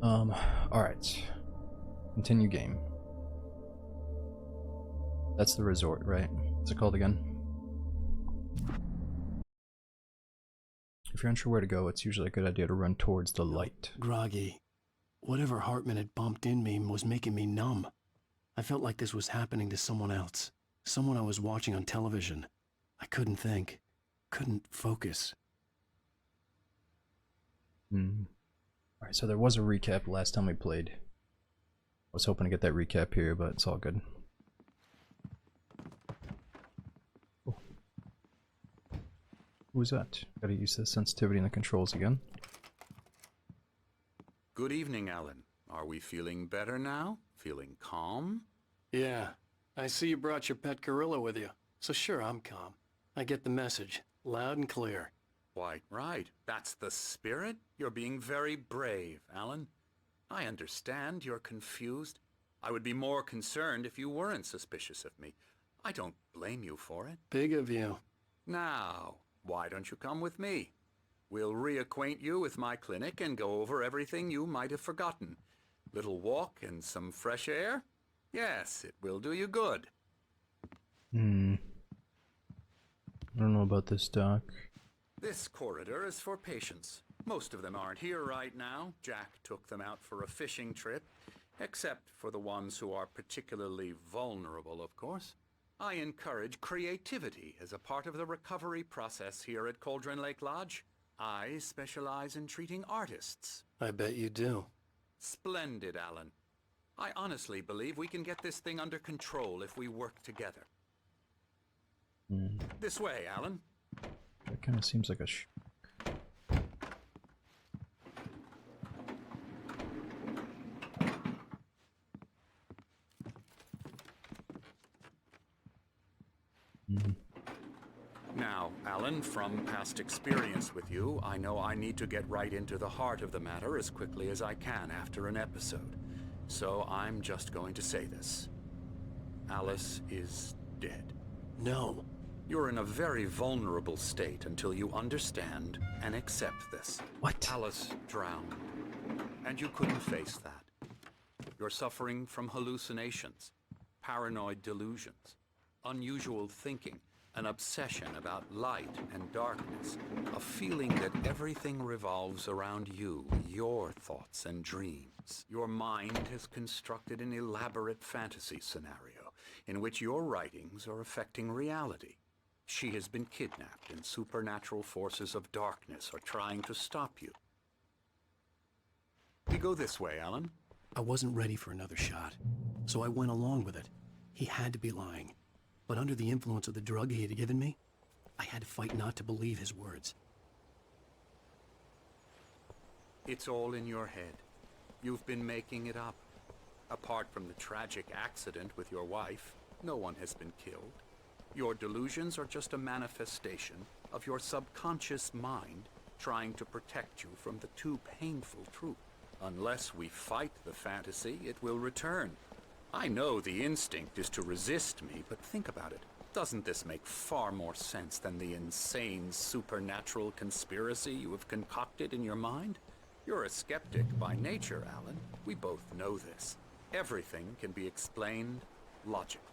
Alright. Continue game. That's the resort, right? What's it called again? If you're unsure where to go, it's usually a good idea to run towards the light. Groggy. Whatever Hartman had bumped in me was making me numb. I felt like this was happening to someone else. Someone I was watching on television. I couldn't think. Couldn't focus. Alright, so there was a recap last time we played. I was hoping to get that recap here, but it's all good. Oh. Who's that? Gotta use the sensitivity in the controls again. Good evening, Alan. Are we feeling better now? Feeling calm? Yeah. I see you brought your pet gorilla with you. So sure, I'm calm. I get the message. Loud and clear. Quite right. That's the spirit. You're being very brave, Alan. I understand you're confused. I would be more concerned if you weren't suspicious of me. I don't blame you for it. Big of you. Now, why don't you come with me? We'll reacquaint you with my clinic and go over everything you might have forgotten. Little walk and some fresh air? Yes, it will do you good. I don't know about this, Doc. This corridor is for patients. Most of them aren't here right now. Jack took them out for a fishing trip, except for the ones who are particularly vulnerable, of course. I encourage creativity as a part of the recovery process here at Cauldron Lake Lodge. I specialize in treating artists. I bet you do. Splendid, Alan. I honestly believe we can get this thing under control if we work together. This way, Alan. That kind of seems like a Now, Alan, from past experience with you, I know I need to get right into the heart of the matter as quickly as I can after an episode. So I'm just going to say this. Alice is dead. No. You're in a very vulnerable state until you understand and accept this. What? Alice drowned, and you couldn't face that. You're suffering from hallucinations, paranoid delusions, unusual thinking, an obsession about light and darkness, a feeling that everything revolves around you, your thoughts and dreams. Your mind has constructed an elaborate fantasy scenario in which your writings are affecting reality. She has been kidnapped and supernatural forces of darkness are trying to stop you. We go this way, Alan. I wasn't ready for another shot, so I went along with it. He had to be lying. But under the influence of the drug he had given me, I had to fight not to believe his words. It's all in your head. You've been making it up. Apart from the tragic accident with your wife, no one has been killed. Your delusions are just a manifestation of your subconscious mind trying to protect you from the too painful truth. Unless we fight the fantasy, it will return. I know the instinct is to resist me, but think about it. Doesn't this make far more sense than the insane supernatural conspiracy you have concocted in your mind? You're a skeptic by nature, Alan. We both know this. Everything can be explained logically.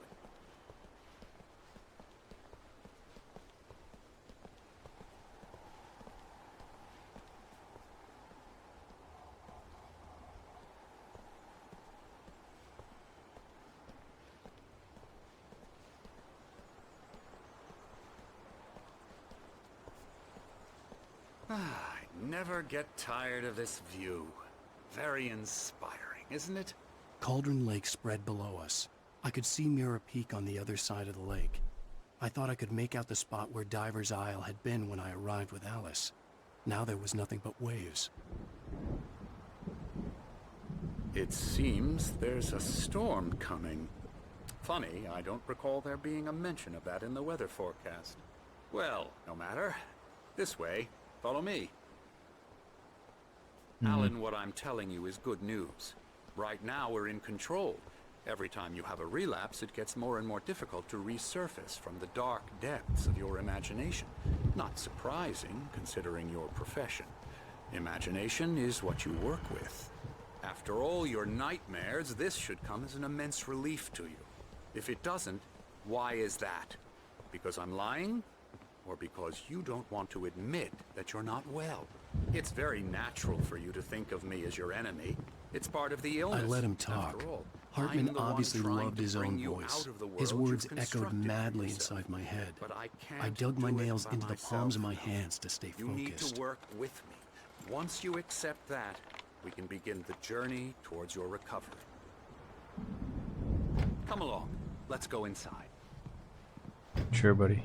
I never get tired of this view. Very inspiring, isn't it? Cauldron Lake spread below us. I could see Mirror Peak on the other side of the lake. I thought I could make out the spot where Diver's Isle had been when I arrived with Alice. Now there was nothing but waves. It seems there's a storm coming. Funny, I don't recall there being a mention of that in the weather forecast. Well, no matter. This way. Follow me. Alan, what I'm telling you is good news. Right now we're in control. Every time you have a relapse, it gets more and more difficult to resurface from the dark depths of your imagination. Not surprising, considering your profession. Imagination is what you work with. After all your nightmares, this should come as an immense relief to you. If it doesn't, why is that? Because I'm lying? Or because you don't want to admit that you're not well? It's very natural for you to think of me as your enemy. It's part of the illness. I let him talk. After all, Hartman I'm the one obviously trying loved to his bring own you voice. out of the His world words you've echoed constructed for madly yourself. inside my head. But I can't I dug my do it nails by into the myself. palms of my hands to stay You need to focused. work with me. Once you accept that, we can begin the journey towards your recovery. Come along. Let's go inside. Sure, buddy.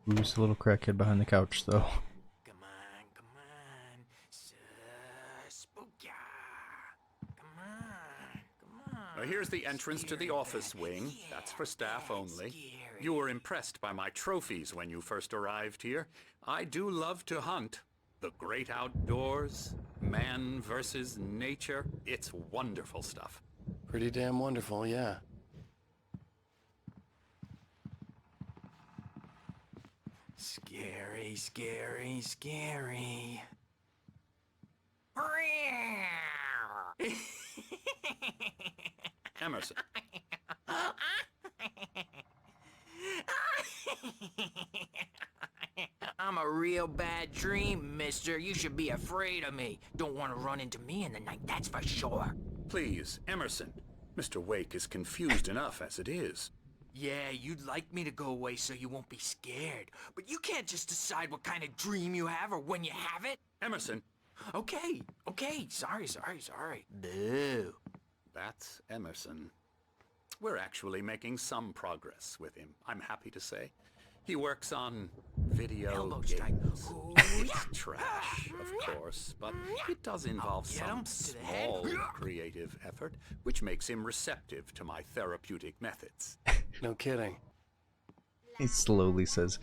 Who's the little crackhead behind the couch, though? Come on, Spookia. Come on. Now here's the entrance to the office wing. That's for staff only. You were impressed by my trophies when you first arrived here. I do love to hunt. The great outdoors, man versus nature. It's wonderful stuff. Pretty damn wonderful, yeah. Scary, scary, scary. Emerson, I'm a real bad dream, mister. You should be afraid of me. Don't want to run into me in the night, that's for sure. please, Emerson. Mr. Wake is confused enough as it is. Yeah, you'd like me to go away so you won't be scared. But you can't just decide what kind of dream you have or when you have it. Emerson, Okay, sorry. Boo. that's Emerson. We're actually making some progress with him, I'm happy to say. He works on video Elbow strike. games. Ooh, It's yeah. trash, of course, but it does involve Get him some to the head. small creative effort, which makes him receptive to my therapeutic methods. No kidding. He slowly says,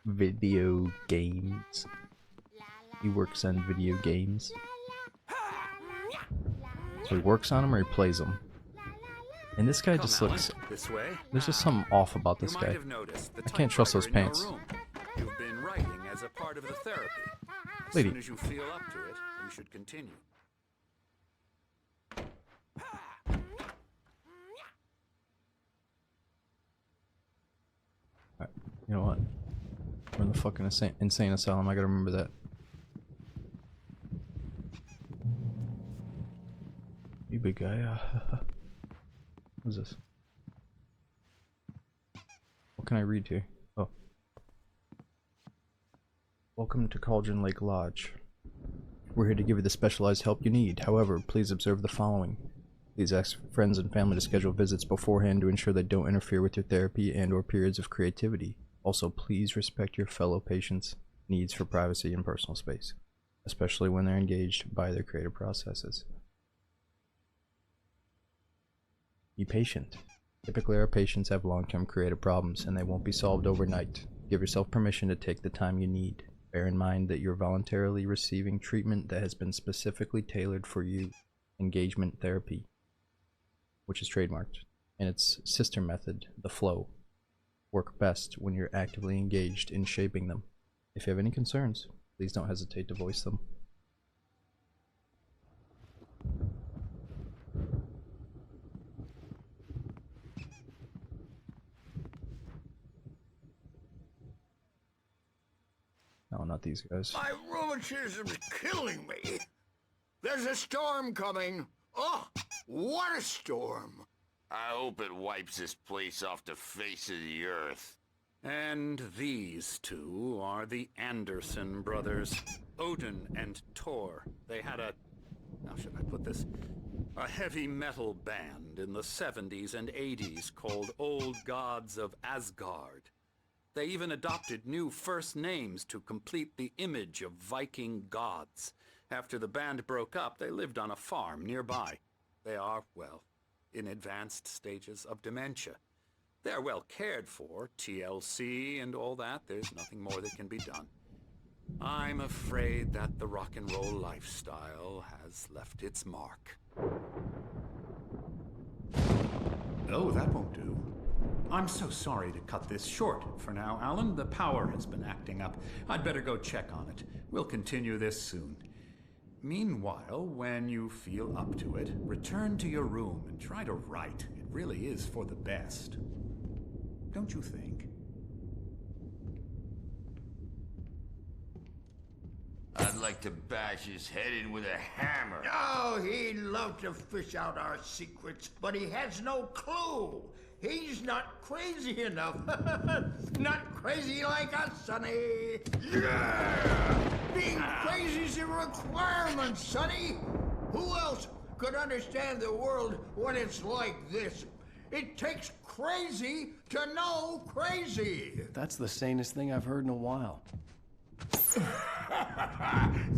video games. He works on video games. So he works on them or he plays them? And this guy Come, just Alan, looks... this way. There's just something off about this You guy. might have noticed the I can't trust those typewriter in pants. your room. You've been writing as a part of the therapy. As Lady. soon as you feel up to it, you should continue. You know what? We're in the fucking insane asylum. I gotta remember that. You big guy. What's this? What can I read here? Oh. Welcome to Cauldron Lake Lodge. We're here to give you the specialized help you need. However, please observe the following. Please ask friends and family to schedule visits beforehand to ensure they don't interfere with your therapy and or periods of creativity. Also, please respect your fellow patients' needs for privacy and personal space, especially when they're engaged by their creative processes. Be patient. Typically, our patients have long-term creative problems and they won't be solved overnight. Give yourself permission to take the time you need. Bear in mind that you're voluntarily receiving treatment that has been specifically tailored for you. Engagement therapy, which is trademarked, and its sister method, the flow, work best when you're actively engaged in shaping them. If you have any concerns, please don't hesitate to voice them. No, not these guys. My rheumatism's killing me. There's a storm coming. Oh, what a storm. I hope it wipes this place off the face of the earth. And these two are the Anderson brothers, Odin and Thor. They had a, how should I put this, a heavy metal band in the 70s and 80s called Old Gods of Asgard. They even adopted new first names to complete the image of Viking gods. After the band broke up, they lived on a farm nearby. They are, well, in advanced stages of dementia. They're well cared for, TLC and all that. There's nothing more that can be done. I'm afraid that the rock and roll lifestyle has left its mark. Oh, that won't do. I'm so sorry to cut this short for now, Alan. The power has been acting up. I'd better go check on it. We'll continue this soon. Meanwhile, when you feel up to it, return to your room and try to write. It really is for the best. Don't you think? I'd like to bash his head in with a hammer. Oh, he'd love to fish out our secrets, but he has no clue. He's not crazy enough. Not crazy like us, Sonny. Yeah! Being crazy's a requirement, Sonny. Who else could understand the world when it's like this? It takes crazy to know crazy. That's the sanest thing I've heard in a while.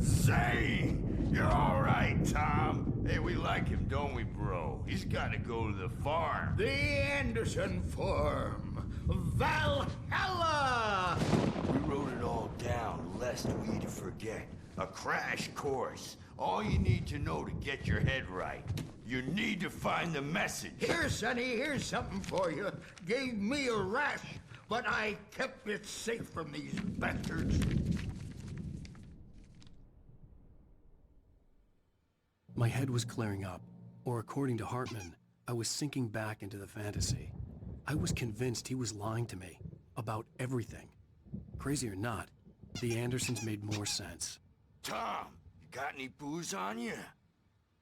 Zane! You're all right, Tom. Hey, we like him, don't we, bro? He's got to go to the farm. The Anderson Farm. Valhalla! We wrote it all down, lest we forget. A crash course. All you need to know to get your head right. You need to find the message. Here, Sonny, here's something for you. Gave me a rash, but I kept it safe from these bastards. My head was clearing up, or according to Hartman, I was sinking back into the fantasy. I was convinced he was lying to me about everything. Crazy or not, the Andersons made more sense. Tom, you got any booze on you?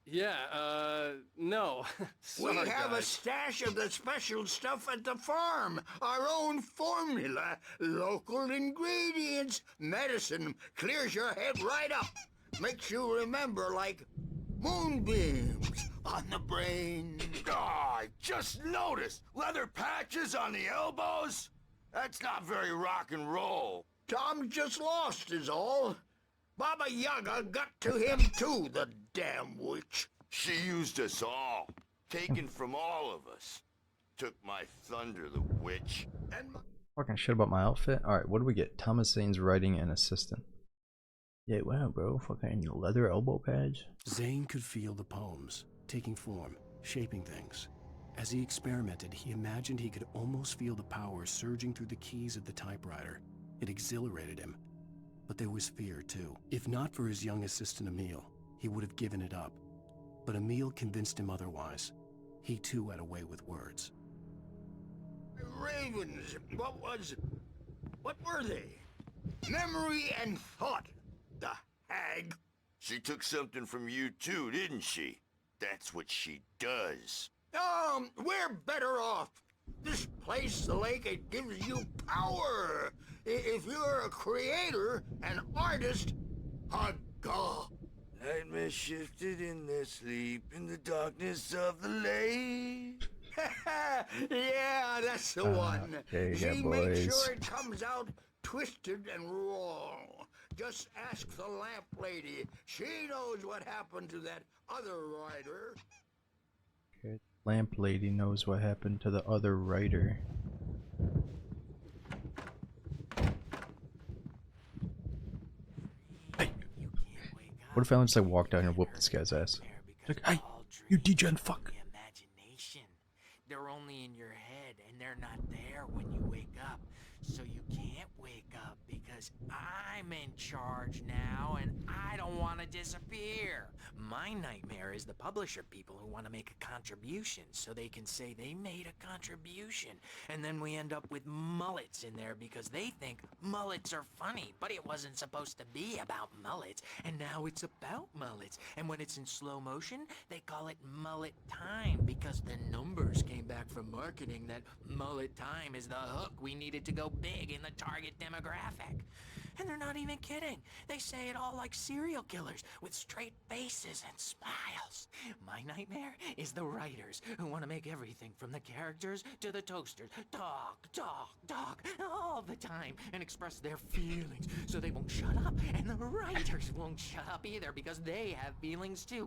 Yeah, no. We Sorry, have a guys. stash of the special stuff at the farm. Our own formula. Local ingredients. Medicine clears your head right up. Makes you remember like moonbeams on the brain. Oh, I just noticed. Leather patches on the elbows? That's not very rock and roll. Tom just lost is all. Baba Yaga got to him too, the damn witch. She used us all. Taken from all of us. Took my thunder, the witch. And my Talking shit about my outfit. Alright, what do we get? Thomas Zane's writing and assistant. Yeah, wow, bro. Fucking leather elbow pads. Zane could feel the poems, taking form, shaping things. As he experimented, he imagined he could almost feel the power surging through the keys of the typewriter. It exhilarated him. But there was fear, too. If not for his young assistant Emil, he would have given it up. But Emil convinced him otherwise. He too had a way with words. ravens. What were they? Memory and thought. The hag. She took something from you too, didn't she? That's what she does. We're better off. This place, the lake, it gives you power. If you're a creator, an artist, a god. Nightmare shifted in their sleep in the darkness of the lake. Yeah, that's the one. there you go, She makes boys. sure it comes out twisted and raw. Just ask the lamp lady. She knows what happened to that other writer. Okay. Lamp lady knows what happened to the other writer. Hey, what if I just like walk down and whoop this guy's ass? Like, hey, you degen fuck. Imagination. They're only in your head, and they're not there when you wake up. So you can't wake up because I'm in charge now, and I don't want to disappear. My nightmare is the publisher people who want to make a contribution so they can say they made a contribution. And then we end up with mullets in there because they think mullets are funny, but it wasn't supposed to be about mullets, and now it's about mullets. And when it's in slow motion, they call it mullet time because the numbers came back from marketing that mullet time is the hook we needed to go big in the target demographic. And they're not even kidding. They say it all like serial killers with straight faces and smiles. My nightmare is the writers who want to make everything from the characters to the toasters talk all the time and express their feelings so they won't shut up. And the writers won't shut up either because they have feelings too.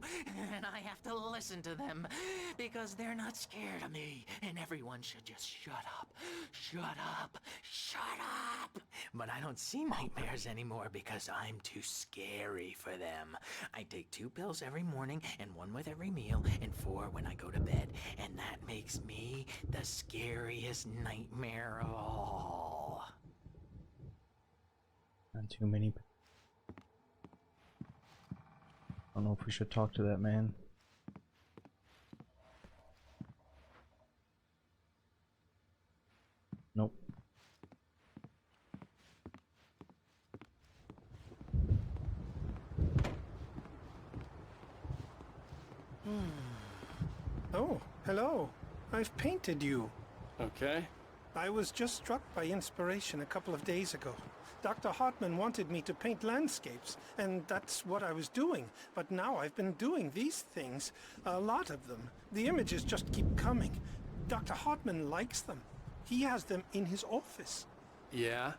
And I have to listen to them because they're not scared of me. And everyone should just shut up. Shut up. Shut up. But I don't see nightmares anymore because I'm too scary for them. I take 2 pills every morning and 1 with every meal and 4 when I go to bed. And that makes me the scariest nightmare of all. Not too many. don't know if we should talk to that man. Nope. Oh, hello. I've painted you. Okay. I was just struck by inspiration a couple of days ago. Dr. Hartman wanted me to paint landscapes, and that's what I was doing. But now I've been doing these things, a lot of them. The images just keep coming. Dr. Hartman likes them. He has them in his office. Yeah?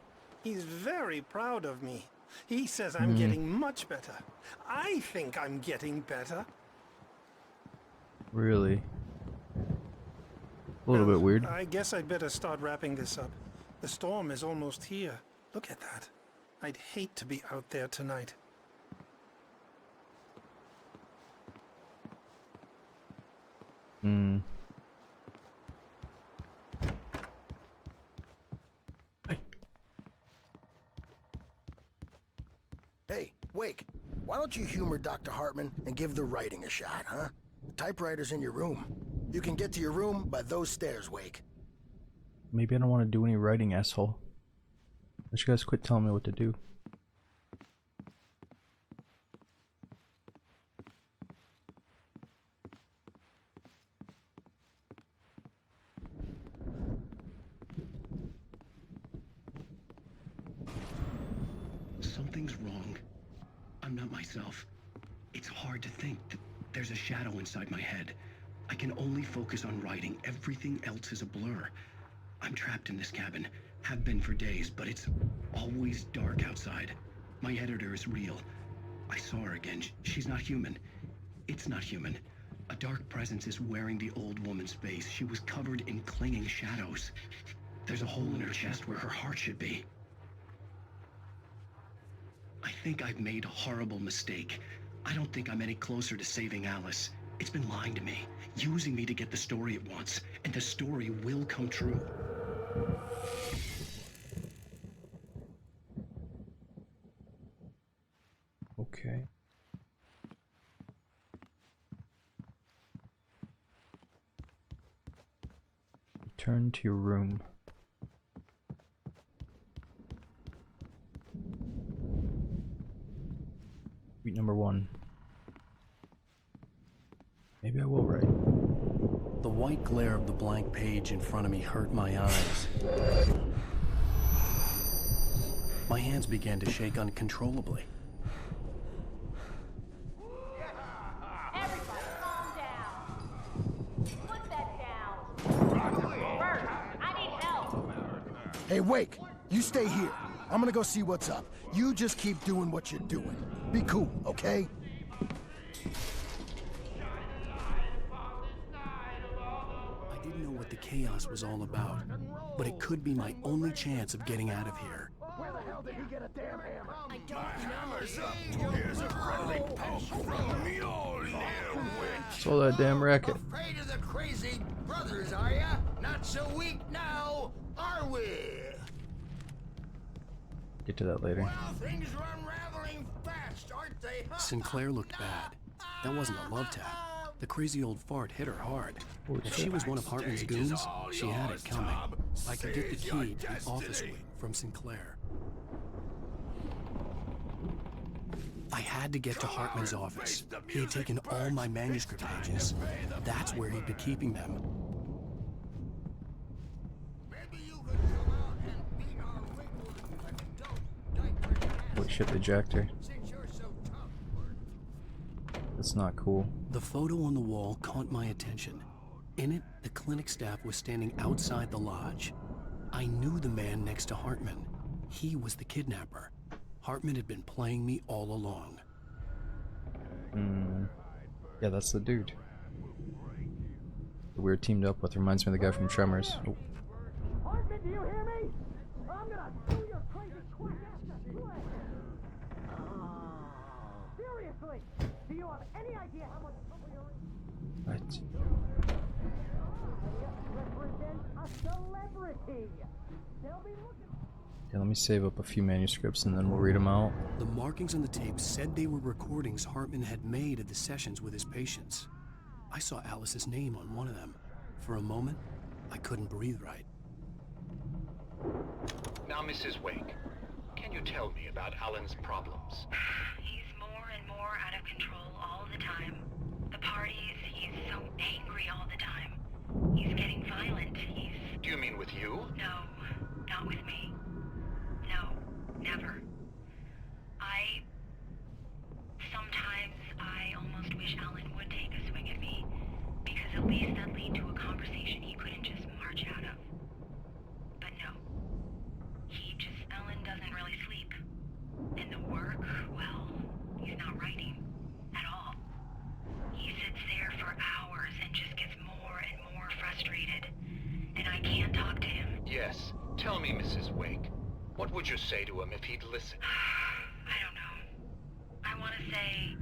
He's very proud of me. He says I'm getting much better. I think I'm getting better. Really? A little bit weird. I guess I'd better start wrapping this up. The storm is almost here. Look at that. I'd hate to be out there tonight. Hey, Wake, why don't you humor Dr. Hartman and give the writing a shot, huh? The typewriter's in your room. You can get to your room by those stairs, Wake. Maybe I don't want to do any writing, asshole. Why don't you guys quit telling me what to do? Something's wrong. I'm not myself. It's hard to think that there's a shadow inside my head. I can only focus on writing. Everything else is a blur. I'm trapped in this cabin. Have been for days, but it's always dark outside. My editor is real. I saw her again. She's not human. It's not human. A dark presence is wearing the old woman's face. She was covered in clinging shadows. There's a hole in her chest where her heart should be. I think I've made a horrible mistake. I don't think I'm any closer to saving Alice. It's been lying to me, using me to get the story it wants, and the story will come true. Okay. Return to your room. Tweet number 1. Maybe I will write. The white glare of the blank page in front of me hurt my eyes. My hands began to shake uncontrollably. Everybody calm down. Put that down. Bert, I need help. Hey, Wake, you stay here. I'm gonna go see what's up. You just keep doing what you're doing. Be cool, okay? I didn't know what the chaos was all about, but it could be my only chance of getting out of here. Where the hell did he get a damn hammer? I don't know. Sold that damn racket. Afraid of the crazy brothers, are ya? Not so weak now, are we? Get to that later. Well, things are unraveling fast, aren't they? Huh? Sinclair looked bad. That wasn't a love tap. The crazy old fart hit her hard. If she was one of Hartman's goons, she had it coming. I could get the key to the office wing from Sinclair. I had to get to Hartman's office. He had taken all my manuscript pages. That's where he'd be keeping them. Maybe you could come out and beat our wiggled adult diaper Holy shit, they jacked her. since you're so tough. That's not cool. The photo on the wall caught my attention. In it, the clinic staff was standing outside the lodge. I knew the man next to Hartman. He was the kidnapper. Hartman had been playing me all along. Yeah, that's the dude. The weird teamed up with reminds me of the guy from Tremors. Oh. Hartman, do you hear me? I'm gonna sue your crazy quack ass. Seriously, do you have any idea how much trouble you're in? Right. Represent a celebrity. They'll be looking. Yeah, let me save up a few manuscripts and then we'll read them out. The markings on the tape said they were recordings Hartman had made of the sessions with his patients. I saw Alice's name on one of them. For a moment, I couldn't breathe right. Now, Mrs. Wake, can you tell me about Alan's problems? He's more and more out of control all the time. The parties, he's so angry all the time. He's getting violent. Do you mean with you? No, not with me. No, never. Sometimes I almost wish Alan would take a swing at me, because at least that'd lead to a conversation he couldn't just march out of. But no. Alan doesn't really sleep. And the work, well, he's not writing at all. He sits there for hours and just gets more and more frustrated. And I can't talk to him. Yes. Tell me, Mrs. Wake. What would you say to him if he'd listen? I don't know. I want to say,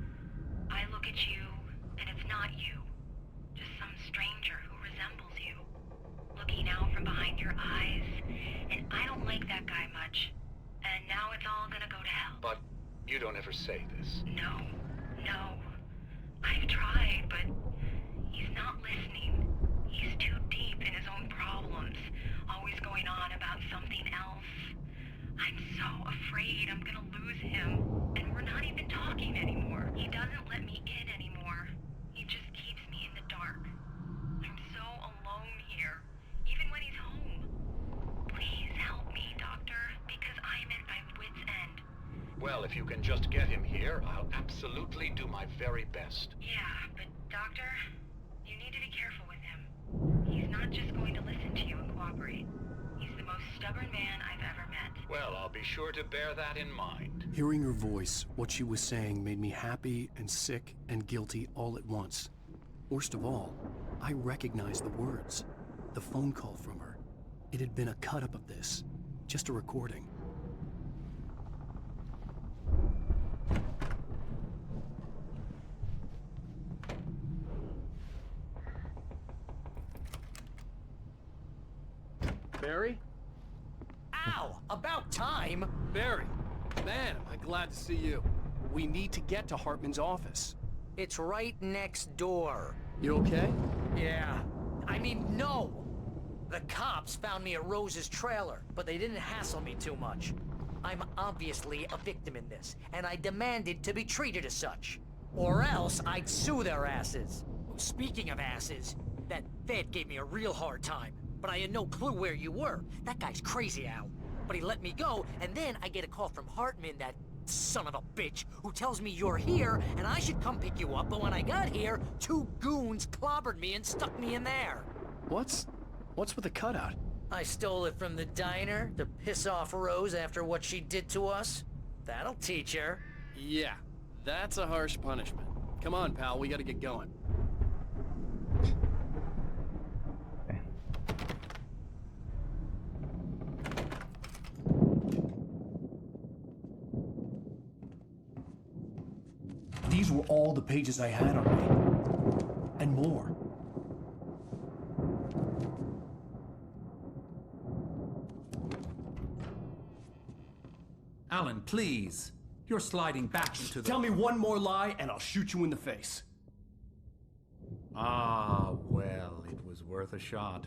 I look at you, and it's not you. Just some stranger who resembles you. Looking out from behind your eyes, and I don't like that guy much. And now it's all gonna go to hell. But you don't ever say this. No. I've tried, but he's not listening. He's too deep in his own problems, always going on about something else. I'm so afraid I'm gonna lose him, and we're not even talking anymore. He doesn't let me in anymore. He just keeps me in the dark. I'm so alone here, even when he's home. Please help me, Doctor, because I'm at my wit's end. Well, if you can just get him here, I'll absolutely do my very best. Yeah, but Doctor, you need to be careful with him. He's not just going to listen to you and cooperate. He's the most stubborn man I've ever met. Well, I'll be sure to bear that in mind. Hearing her voice, what she was saying made me happy and sick and guilty all at once. Worst of all, I recognized the words. The phone call from her. It had been a cut-up of this. Just a recording. Barry? Ow! About time! Barry! Man, am I glad to see you. We need to get to Hartman's office. It's right next door. You okay? Yeah. I mean, no! The cops found me at Rose's trailer, but they didn't hassle me too much. I'm obviously a victim in this, and I demanded to be treated as such. Or else I'd sue their asses. Speaking of asses, that Fed gave me a real hard time, but I had no clue where you were. That guy's crazy, Al. But he let me go, and then I get a call from Hartman, that son of a bitch, who tells me you're here, and I should come pick you up, but when I got here, 2 goons clobbered me and stuck me in there. What's with the cutout? I stole it from the diner to piss off Rose after what she did to us. That'll teach her. Yeah, that's a harsh punishment. Come on, pal, we gotta get going. These were all the pages I had on me. And more. Alan, please. You're sliding back into the... Tell me one more lie and I'll shoot you in the face. Ah, well, it was worth a shot.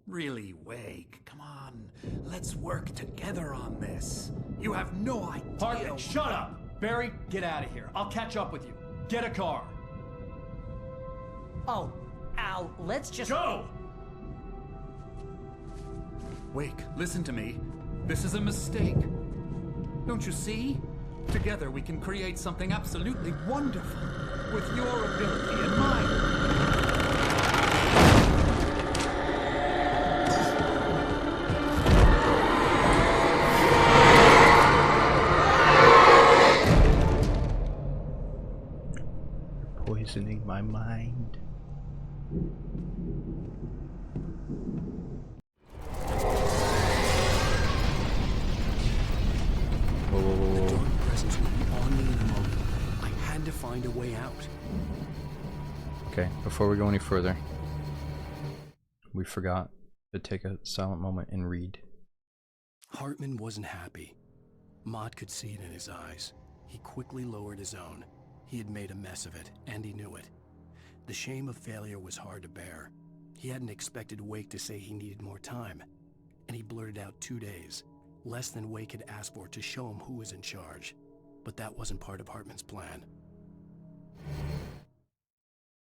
Really, Wake, come on. Let's work together on this. You have no idea... Hartman, shut up! Barry, get out of here. I'll catch up with you. Get a car. Oh, Al, let's just... Go! Wake, listen to me. This is a mistake. Don't you see? Together we can create something absolutely wonderful. With your ability and mine. Poisoning my mind. The dark presence would be on me in a moment. I had to find a way out. Okay, before we go any further, we forgot to take a silent moment and read. Hartman wasn't happy. Mott could see it in his eyes. He quickly lowered his own. He had made a mess of it, and he knew it. The shame of failure was hard to bear. He hadn't expected Wake to say he needed more time, and he blurted out 2 days, less than Wake had asked for, to show him who was in charge. But that wasn't part of Hartman's plan.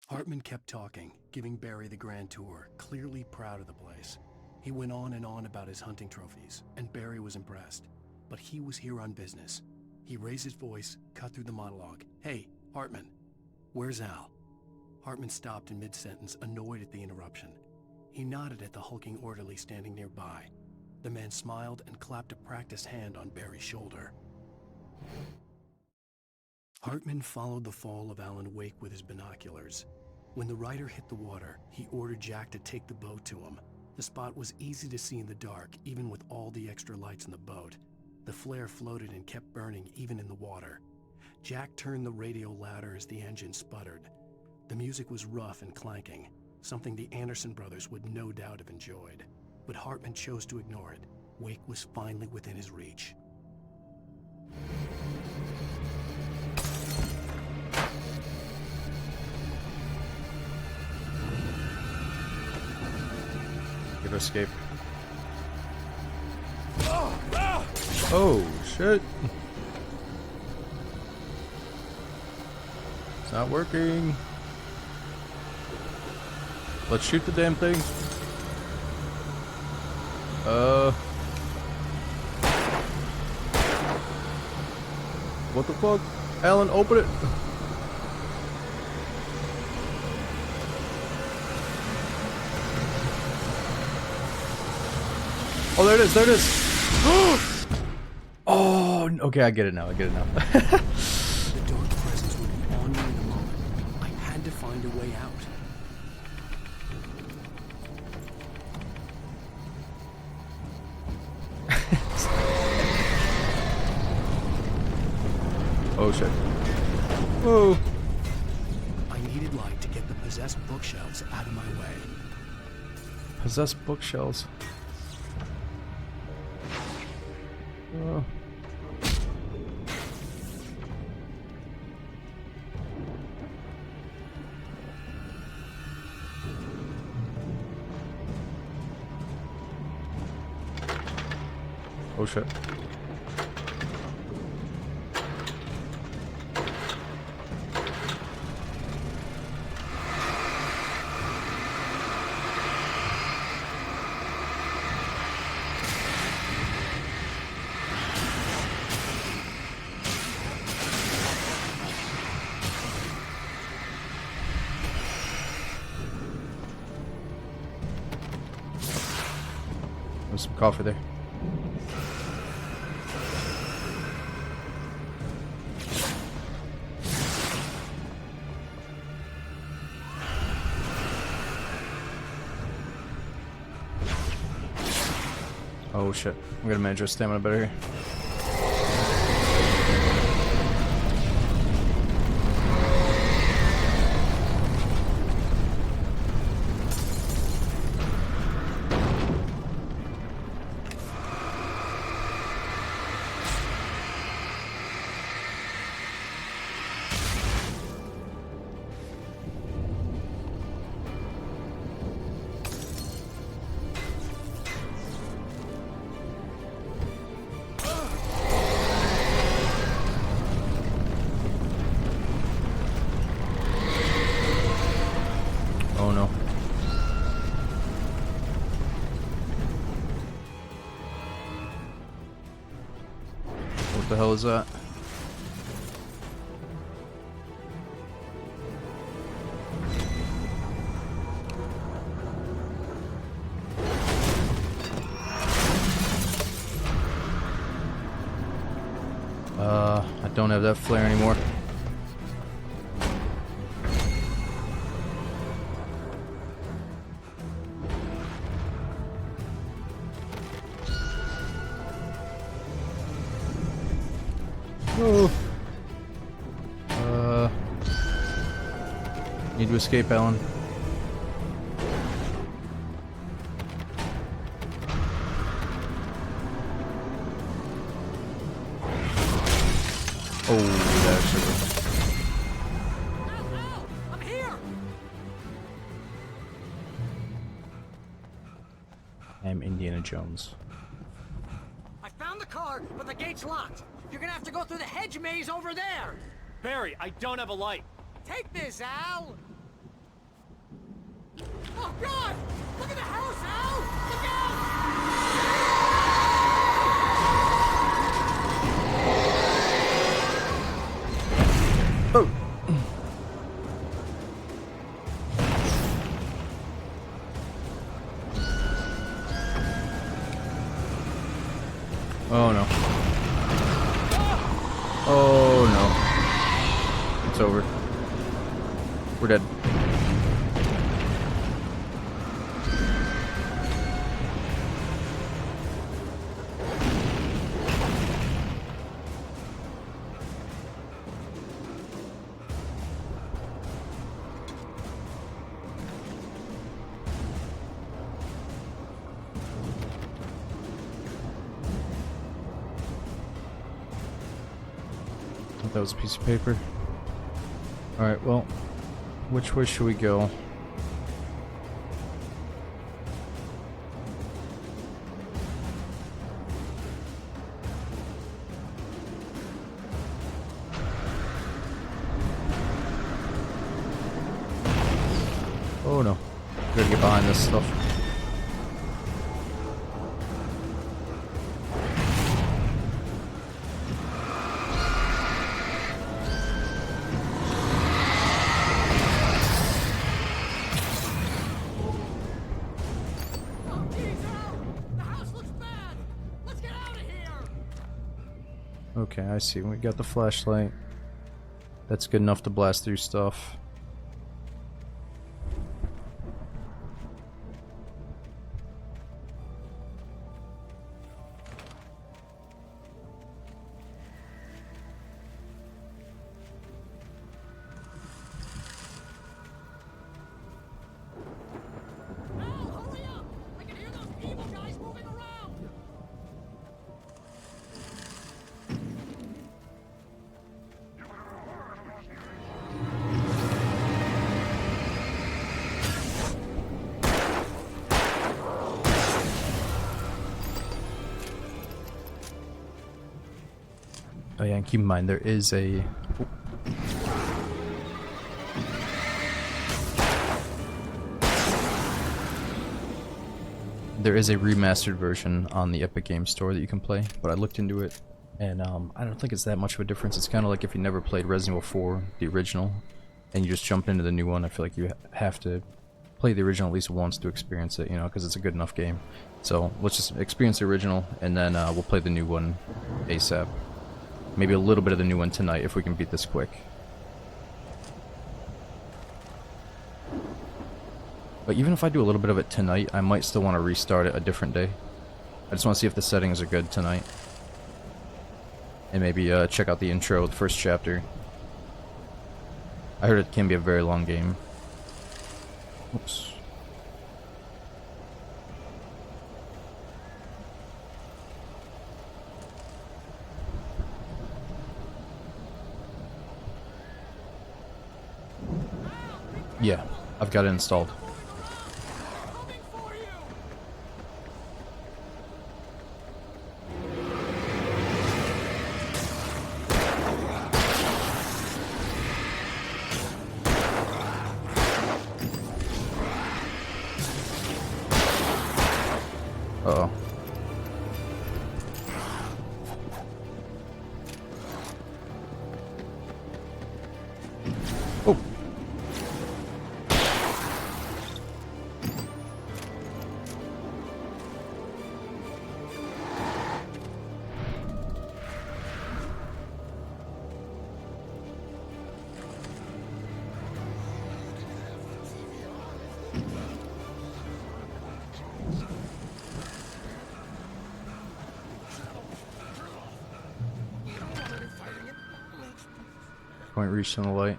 Hartman kept talking, giving Barry the grand tour, clearly proud of the place. He went on and on about his hunting trophies, and Barry was impressed. But he was here on business. He raised his voice, cut through the monologue. "Hey, Hartman, where's Al?" Hartman stopped in mid-sentence, annoyed at the interruption. He nodded at the hulking orderly standing nearby. The man smiled and clapped a practiced hand on Barry's shoulder. Hartman followed the fall of Alan Wake with his binoculars. When the rider hit the water, he ordered Jack to take the boat to him. The spot was easy to see in the dark, even with all the extra lights in the boat. The flare floated and kept burning even in the water. Jack turned the radio louder as the engine sputtered. The music was rough and clanking, something the Anderson brothers would no doubt have enjoyed. But Hartman chose to ignore it. Wake was finally within his reach. Give escape. Oh, shit. It's not working. Let's shoot the damn thing. What the fuck? Alan, open it. Oh, there it is, there it is. Oh, okay, I get it now, I get it now. The dark presence would be on me in a moment. I had to find a way out. Oh shit. Whoa. I needed light to get the possessed bookshelves out of my way. Possessed bookshelves. Oh. Oh shit. There's some coffee there. Oh shit, I'm gonna manage our stamina better here. Oh no. What the hell is that? I don't have that flare anymore. Oh. Need to escape, Alan. I'm Indiana Jones. I found the car, but the gate's locked. You're gonna have to go through the hedge maze over there. Barry, I don't have a light. Take this, Al. Oh, God! Look at the house, Al! Look out! Oh! Oh no. Oh no. It's over. We're dead. That was a piece of paper. Alright, well, which way should we go? Oh no. We gotta get behind this stuff. Okay, I see. We got the flashlight. That's good enough to blast through stuff. Oh yeah, and keep in mind there is a... There is a remastered version on the Epic Games Store that you can play, but I looked into it, and I don't think it's that much of a difference. It's kind of like if you never played Resident Evil 4, the original, and you just jump into the new one. I feel like you have to play the original at least once to experience it, you know, because it's a good enough game. So let's just experience the original, and then we'll play the new one ASAP. Maybe a little bit of the new one tonight if we can beat this quick. But even if I do a little bit of it tonight, I might still want to restart it a different day. I just want to see if the settings are good tonight. And maybe check out the intro, the first chapter. I heard it can be a very long game. Oops. Yeah, I've got it installed. Uh-oh. Oh. Point reached on the light.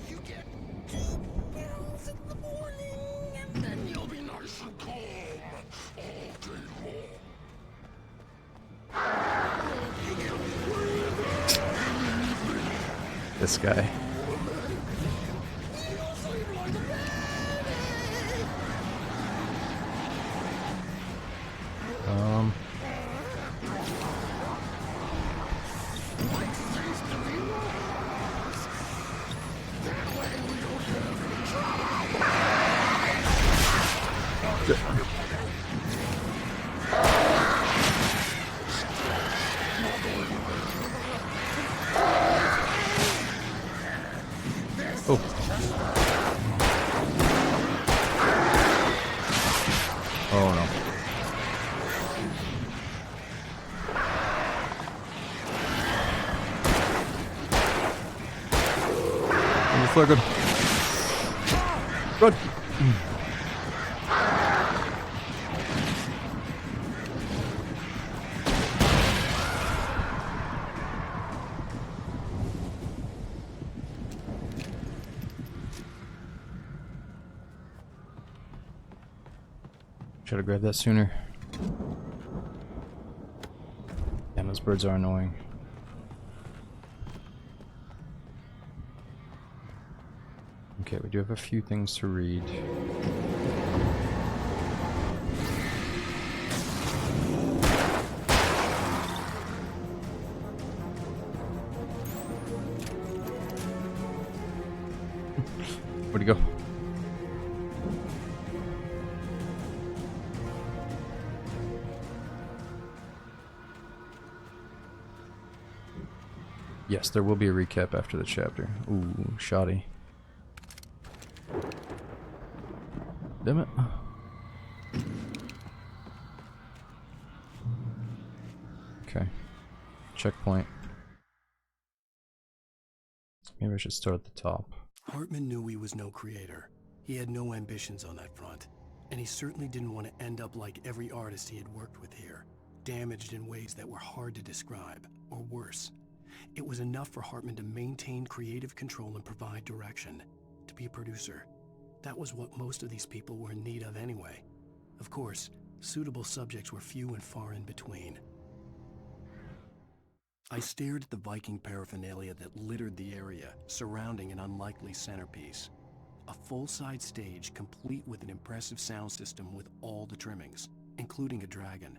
You get 2 pills in the morning, and then you'll be nice and calm all day long. this guy. Oh. Oh no. Flare good. Good. Should have grabbed that sooner. Damn, those birds are annoying. Okay, we do have a few things to read. Where'd he go? Yes, there will be a recap after the chapter. Ooh, shoddy. Damn it. Okay. Checkpoint. Maybe I should start at the top. Hartman knew he was no creator. He had no ambitions on that front. And he certainly didn't want to end up like every artist he had worked with here, damaged in ways that were hard to describe, or worse. It was enough for Hartman to maintain creative control and provide direction, to be a producer. That was what most of these people were in need of anyway. Of course, suitable subjects were few and far in between. I stared at the Viking paraphernalia that littered the area, surrounding an unlikely centerpiece. A full-size stage complete with an impressive sound system with all the trimmings, including a dragon.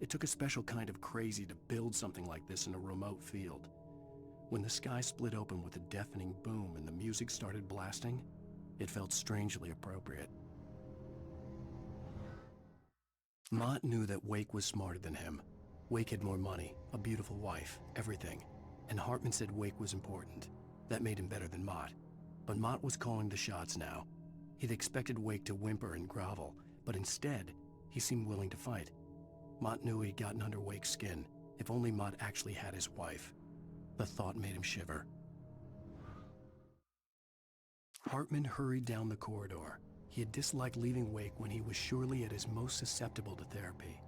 It took a special kind of crazy to build something like this in a remote field. When the sky split open with a deafening boom and the music started blasting, it felt strangely appropriate. Mott knew that Wake was smarter than him. Wake had more money, a beautiful wife, everything. And Hartman said Wake was important. That made him better than Mott. But Mott was calling the shots now. He'd expected Wake to whimper and grovel, but instead, he seemed willing to fight. Mott knew he'd gotten under Wake's skin, if only Mott actually had his wife. The thought made him shiver. Hartman hurried down the corridor. He had disliked leaving Wake when he was surely at his most susceptible to therapy.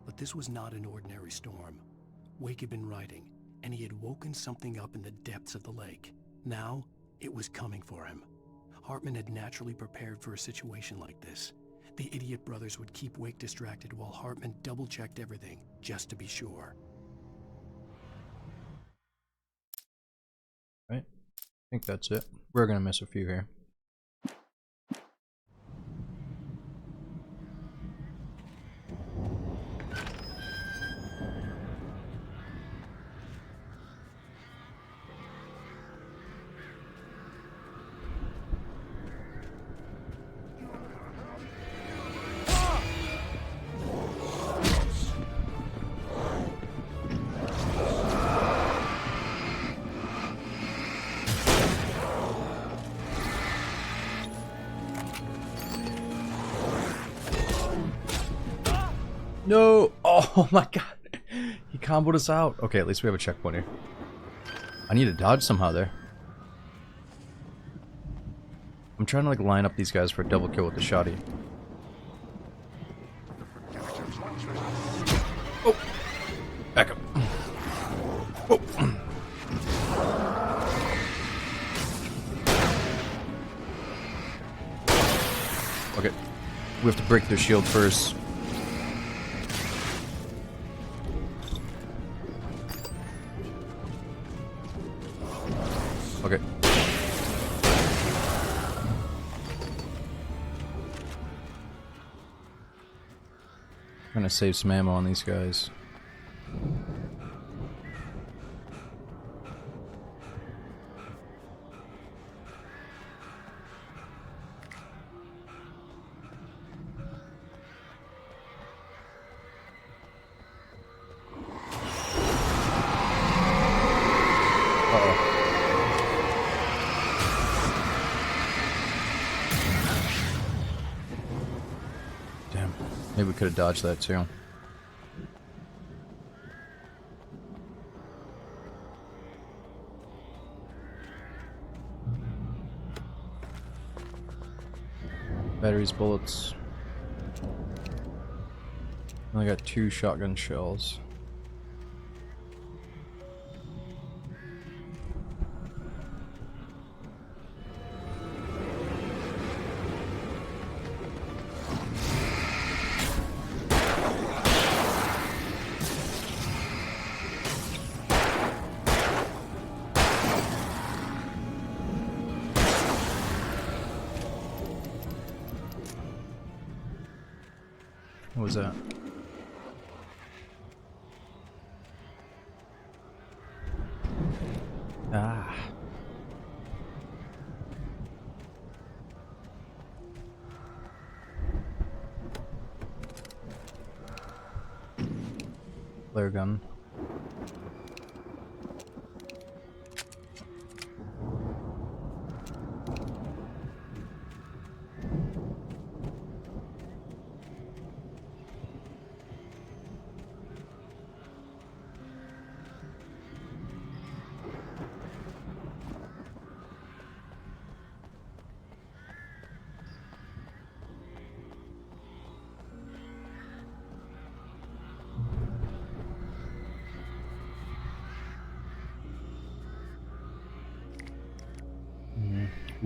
But this was not an ordinary storm. Wake had been writing, and he had woken something up in the depths of the lake. Now, it was coming for him. Hartman had naturally prepared for a situation like this. The idiot brothers would keep Wake distracted while Hartman double-checked everything, just to be sure. Right. I think that's it. We're gonna miss a few here. No! Oh my god! He comboed us out. Okay, at least we have a checkpoint here. I need to dodge somehow there. I'm trying to like line up these guys for a double kill with the shoddy. Oh! Back up. Oh! Okay. We have to break their shield first. Okay. gonna save some ammo on these guys. Maybe we could have dodged that too. Batteries, bullets. Only got 2 shotgun shells. What was that? Ah. Flare gun.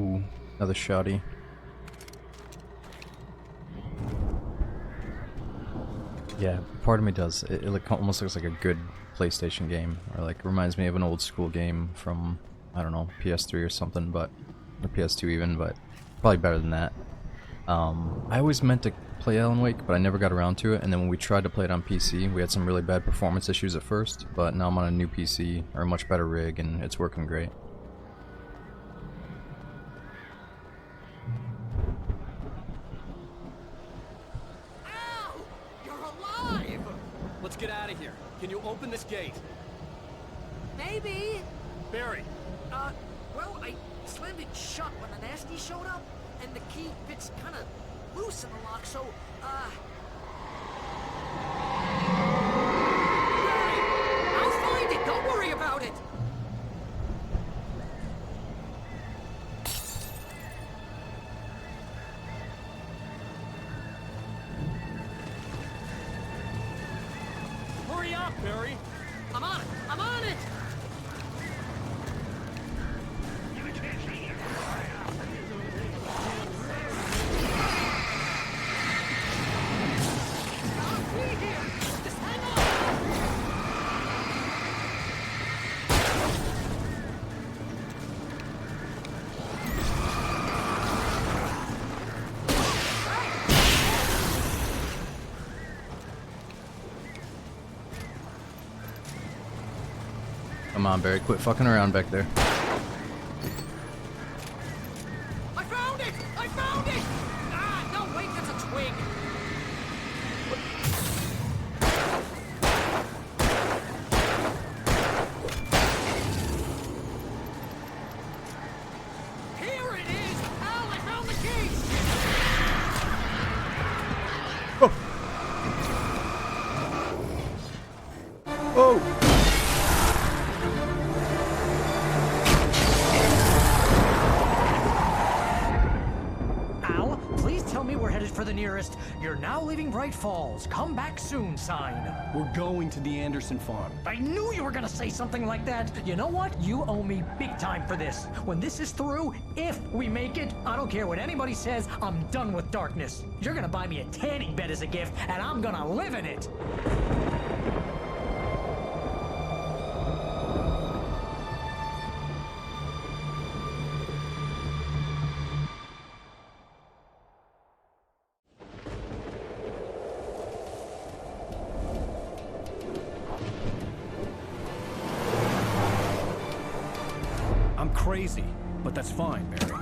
Ooh, another shotty. Yeah, part of me does. It almost looks like a good PlayStation game, or like reminds me of an old school game from, I don't know, PS3 or something, but or PS2 even, but probably better than that. I always meant to play Alan Wake, but I never got around to it. And then when we tried to play it on PC, we had some really bad performance issues at first. But now I'm on a new PC or a much better rig, and it's working great. Let's get out of here. Can you open this gate? Maybe. Barry. Well, I slammed it shut when the nasty showed up, and the key fits kind of loose in the lock, so, Barry, I'll find it. Don't worry about it. Hurry up, Barry. I'm on it. I'm on it. Come on, Barry, quit fucking around back there. I found it! I found it! Ah, no, wait, that's a twig. Here it is! Al, I found the key! Oh! For the nearest, you're now leaving Bright Falls. Come back soon sign. We're going to the Anderson farm. I knew you were gonna say something like that. You know what? You owe me big time for this. When this is through, if we make it, I don't care what anybody says, I'm done with darkness. You're gonna buy me a tanning bed as a gift, and I'm gonna live in it. crazy, but that's fine, Barry.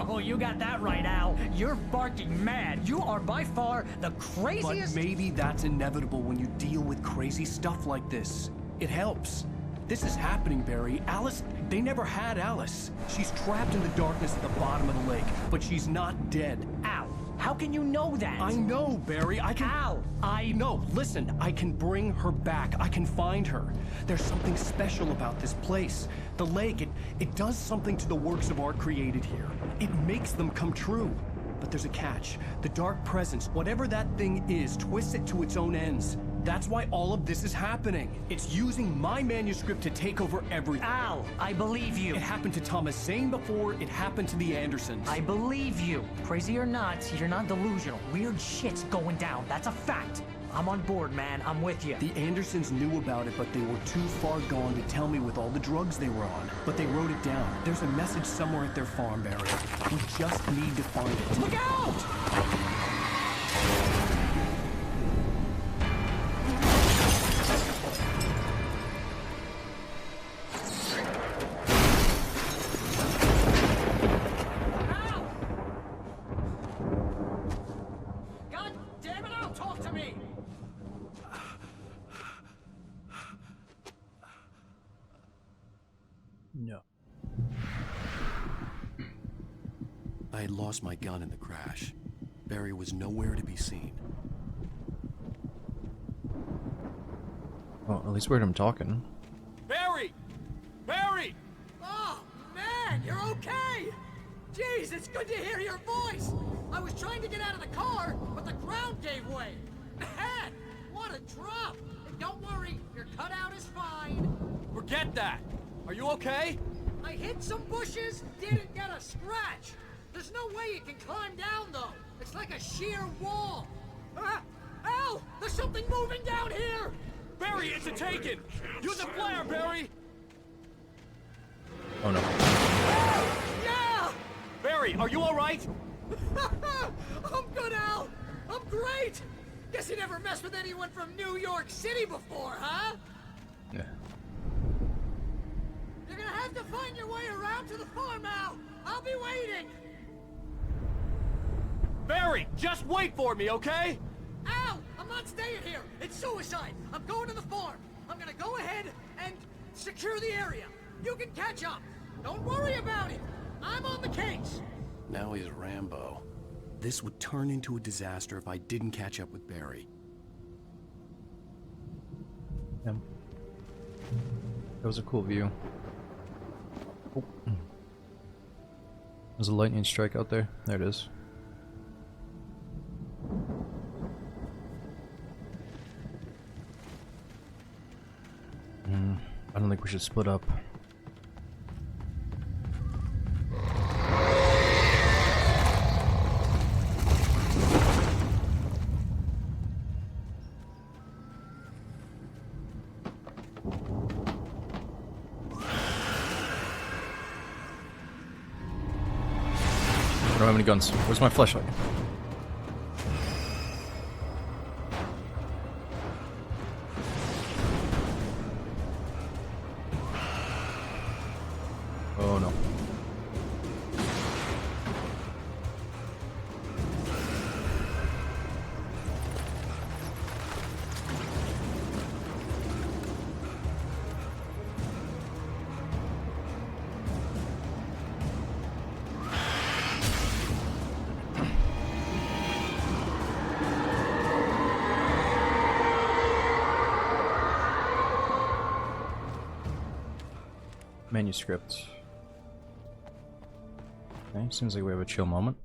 Oh, you got that right, Al. You're barking mad. You are by far the craziest... But maybe that's inevitable when you deal with crazy stuff like this. It helps. This is happening, Barry. Alice, they never had Alice. She's trapped in the darkness at the bottom of the lake, but she's not dead. Al, how can you know that? I know, Barry. I can... Al, No, listen. I can bring her back. I can find her. There's something special about this place. The lake, it does something to the works of art created here. It makes them come true. But there's a catch. The dark presence, whatever that thing is, twists it to its own ends. That's why all of this is happening. It's using my manuscript to take over everything. Al, I believe you. It happened to Thomas Zane before, it happened to the Andersons. I believe you. Crazy or not, you're not delusional. Weird shit's going down. That's a fact. I'm on board, man. I'm with you. The Andersons knew about it, but they were too far gone to tell me with all the drugs they were on. But they wrote it down. There's a message somewhere at their farm, Barry. We just need to find it. Look out! No. I had lost my gun in the crash. Barry was nowhere to be seen. Well, at least we heard him talking. Barry! Barry! Oh, man, you're okay! Jeez, it's good to hear your voice! I was trying to get out of the car, but the ground gave way. Man, what a drop! And don't worry, your cutout is fine. Forget that! Are you okay? I hit some bushes, didn't get a scratch. There's no way you can climb down, though. It's like a sheer wall. Al, there's something moving down here! Barry, it's a Taken! Use a flare, Barry! Oh no. Yeah! Barry, are you alright? I'm good, Al! I'm great! Guess you never messed with anyone from New York City before, huh? Yeah. You're gonna have to find your way around to the farm, Al! I'll be waiting! Barry, just wait for me, okay? Al! I'm not staying here! It's suicide! I'm going to the farm! I'm gonna go ahead and secure the area! You can catch up! Don't worry about it! I'm on the case! Now he's Rambo. This would turn into a disaster if I didn't catch up with Barry. Yeah. That was a cool view. Oh. There's a lightning strike out there. There it is. I don't think we should split up. I don't have any guns. Where's my flashlight? Oh no. Manuscript. Okay, seems like we have a chill moment.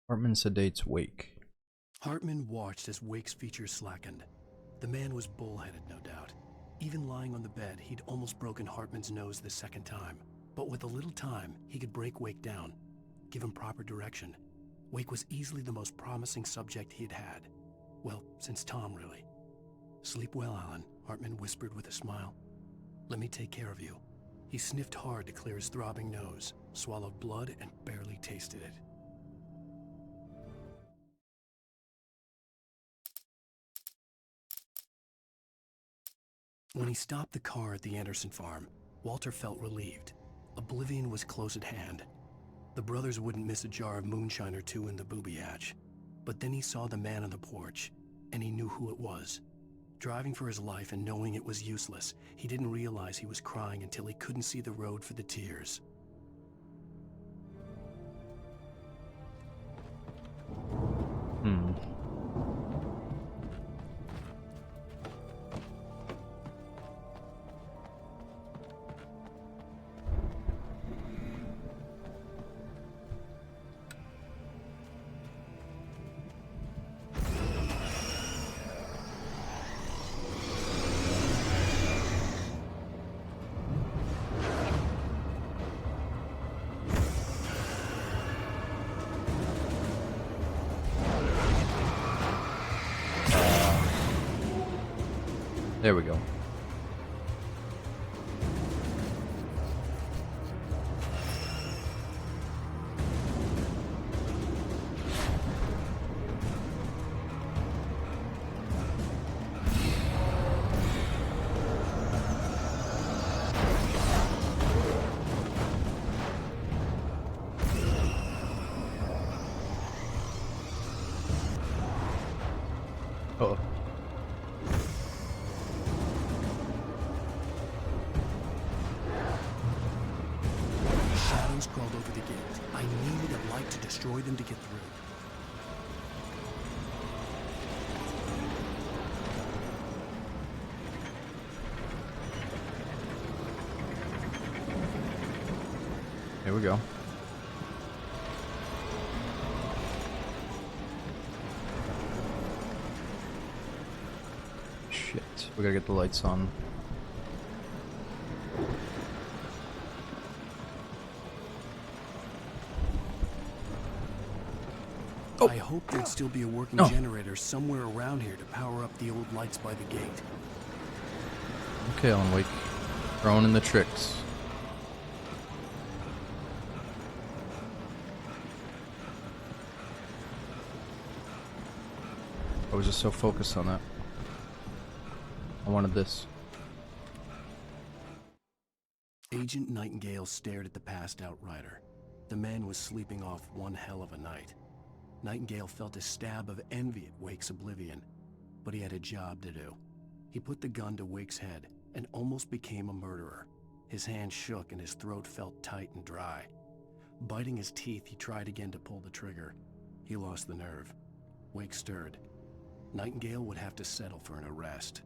Hartman sedates Wake. Hartman watched as Wake's features slackened. The man was bullheaded, no doubt. Even lying on the bed, he'd almost broken Hartman's nose the second time. But with a little time, he could break Wake down, give him proper direction. Wake was easily the most promising subject he'd had. Well, since Tom, really. Sleep well, Alan, Hartman whispered with a smile. Let me take care of you. He sniffed hard to clear his throbbing nose, swallowed blood, and barely tasted it. When he stopped the car at the Anderson farm, Walter felt relieved. Oblivion was close at hand. The brothers wouldn't miss a jar of moonshine or two in the booby hatch. But then he saw the man on the porch, and he knew who it was. Driving for his life and knowing it was useless, he didn't realize he was crying until he couldn't see the road for the tears. There we go. Uh-oh. Shadows crawled over the gate. I needed a light to destroy them to get through. Here we go. Shit. We gotta get the lights on. I hoped there'd still be a working generator somewhere around here to power up the old lights by the gate. Okay, Alan Wake. Throwing in the tricks. I was just so focused on that. I wanted this. Agent Nightingale stared at the passed out rider. The man was sleeping off one hell of a night. Nightingale felt a stab of envy at Wake's oblivion, but he had a job to do. He put the gun to Wake's head and almost became a murderer. His hand shook and his throat felt tight and dry. Biting his teeth, he tried again to pull the trigger. He lost the nerve. Wake stirred. Nightingale would have to settle for an arrest.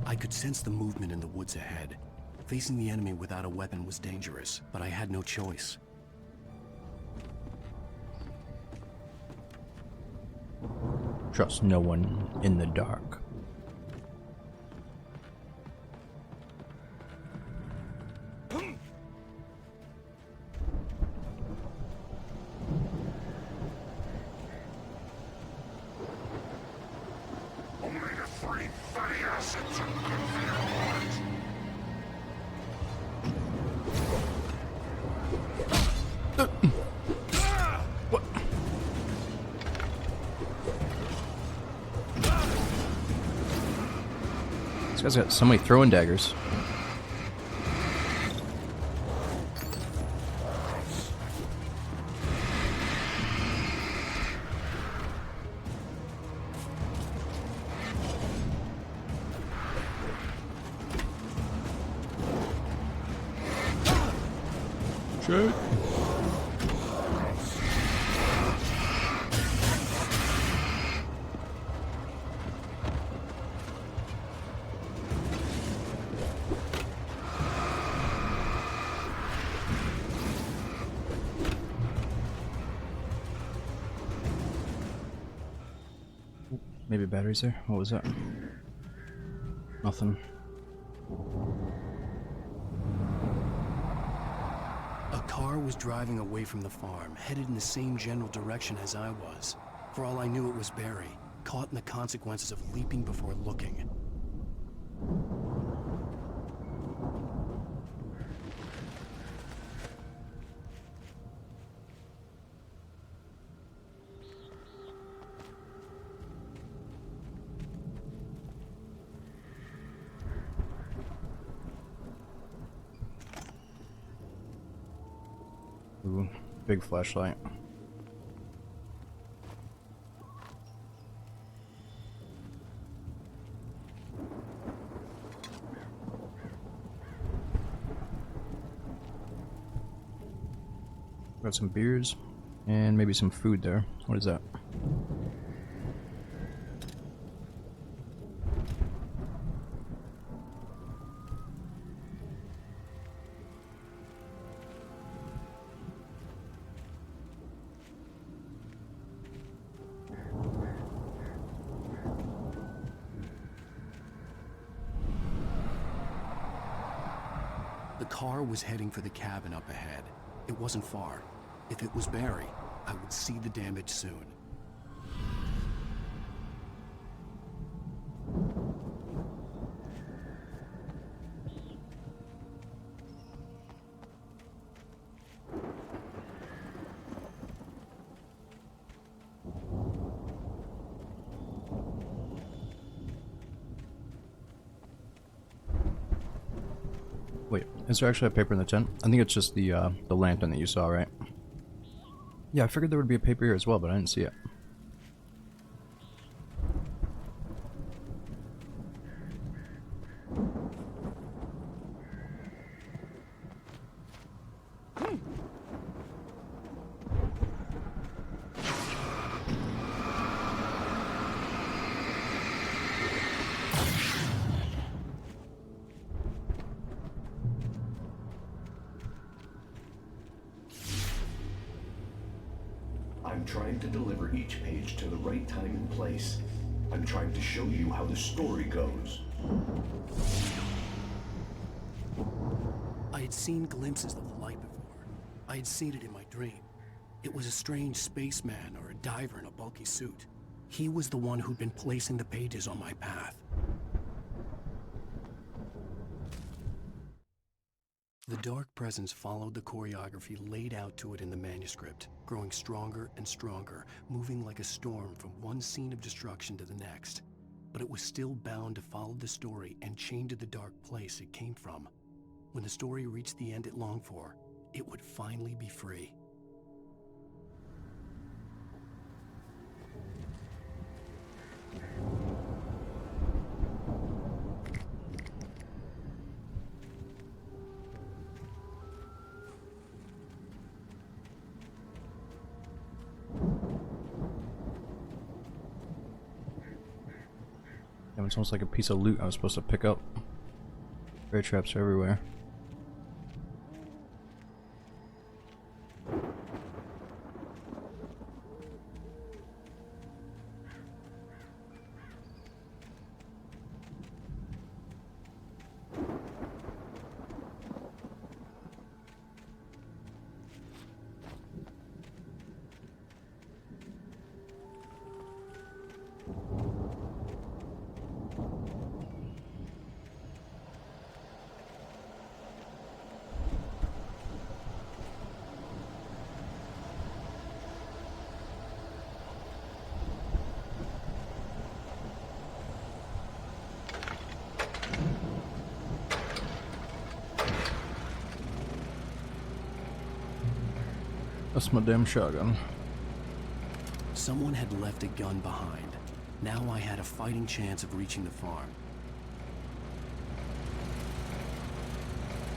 I could sense the movement in the woods ahead. Facing the enemy without a weapon was dangerous, but I had no choice. Trust no one in the dark. What? This guy's got so many throwing daggers. Shit. Maybe batteries there? What was that? Nothing. A car was driving away from the farm, headed in the same general direction as I was. For all I knew, it was Barry, caught in the consequences of leaping before looking. Ooh, big flashlight. Got some beers and maybe some food there. What is that? The car was heading for the cabin up ahead. It wasn't far. If it was Barry, I would see the damage soon. Wait, is there actually a paper in the tent? I think it's just the lantern that you saw, right? Yeah, I figured there would be a paper here as well, but I didn't see it. I'm trying to deliver each page to the right time and place. I'm trying to show you how the story goes. I had seen glimpses of the light before. I had seen it in my dream. It was a strange spaceman or a diver in a bulky suit. He was the one who'd been placing the pages on my path. The dark presence followed the choreography laid out to it in the manuscript, growing stronger and stronger, moving like a storm from one scene of destruction to the next. But it was still bound to follow the story and chained to the dark place it came from. When the story reached the end it longed for, it would finally be free. It's almost like a piece of loot I was supposed to pick up. Bear traps are everywhere. That's my damn shotgun. Someone had left a gun behind. Now I had a fighting chance of reaching the farm.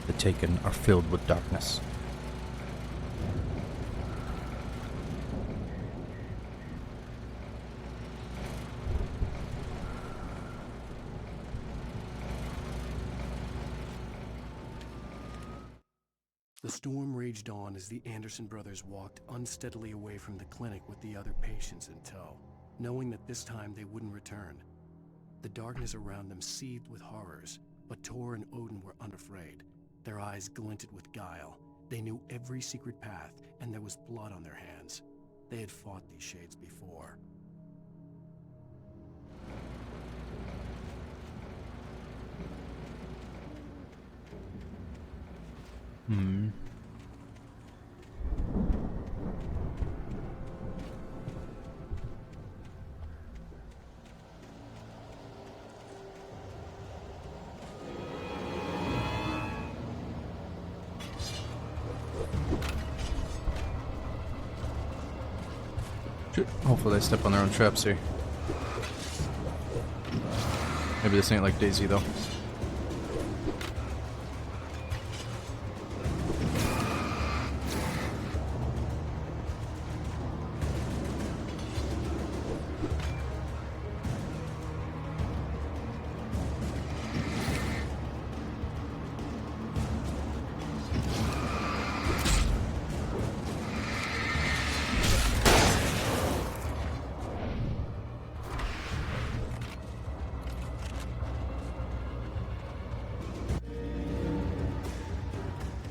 The Taken are filled with darkness. The storm raged on as the Anderson brothers walked unsteadily away from the clinic with the other patients in tow. knowing that this time they wouldn't return. The darkness around them seethed with horrors, but Tor and Odin were unafraid. Their eyes glinted with guile. They knew every secret path, and there was blood on their hands. They had fought these shades before. Hopefully they step on their own traps here. Maybe this ain't like DayZ though.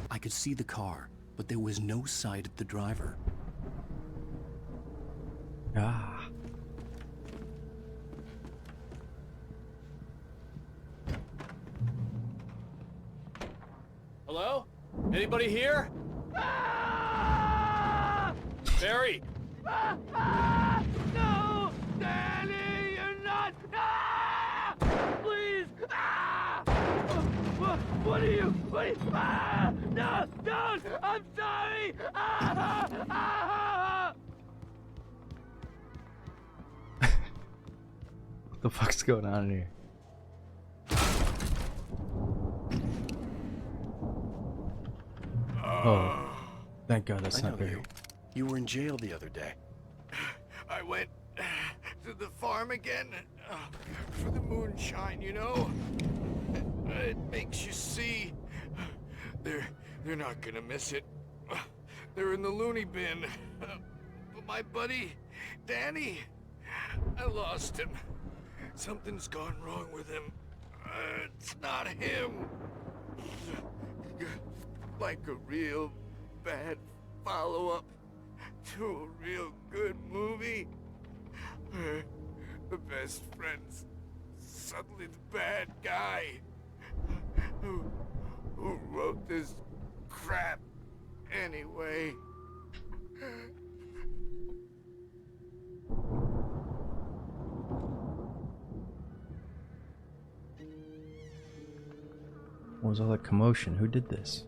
I could see the car, but there was no sight of the driver. Ah. Hello? Anybody here? Barry! No! Danny, you're not! Please! What are you? No! Don't! I'm sorry! What the fuck's going on in here? Oh, thank God that's I not know Barry. You were in jail the other day. I went to the farm again for the moonshine, you know? It makes you see. They're not gonna miss it. They're in the loony bin. But my buddy, Danny, I lost him. Something's gone wrong with him. It's not him. Like a real bad follow-up to a real good movie. The best friend's suddenly the bad guy. Who wrote this crap anyway? What was all that commotion? Who did this?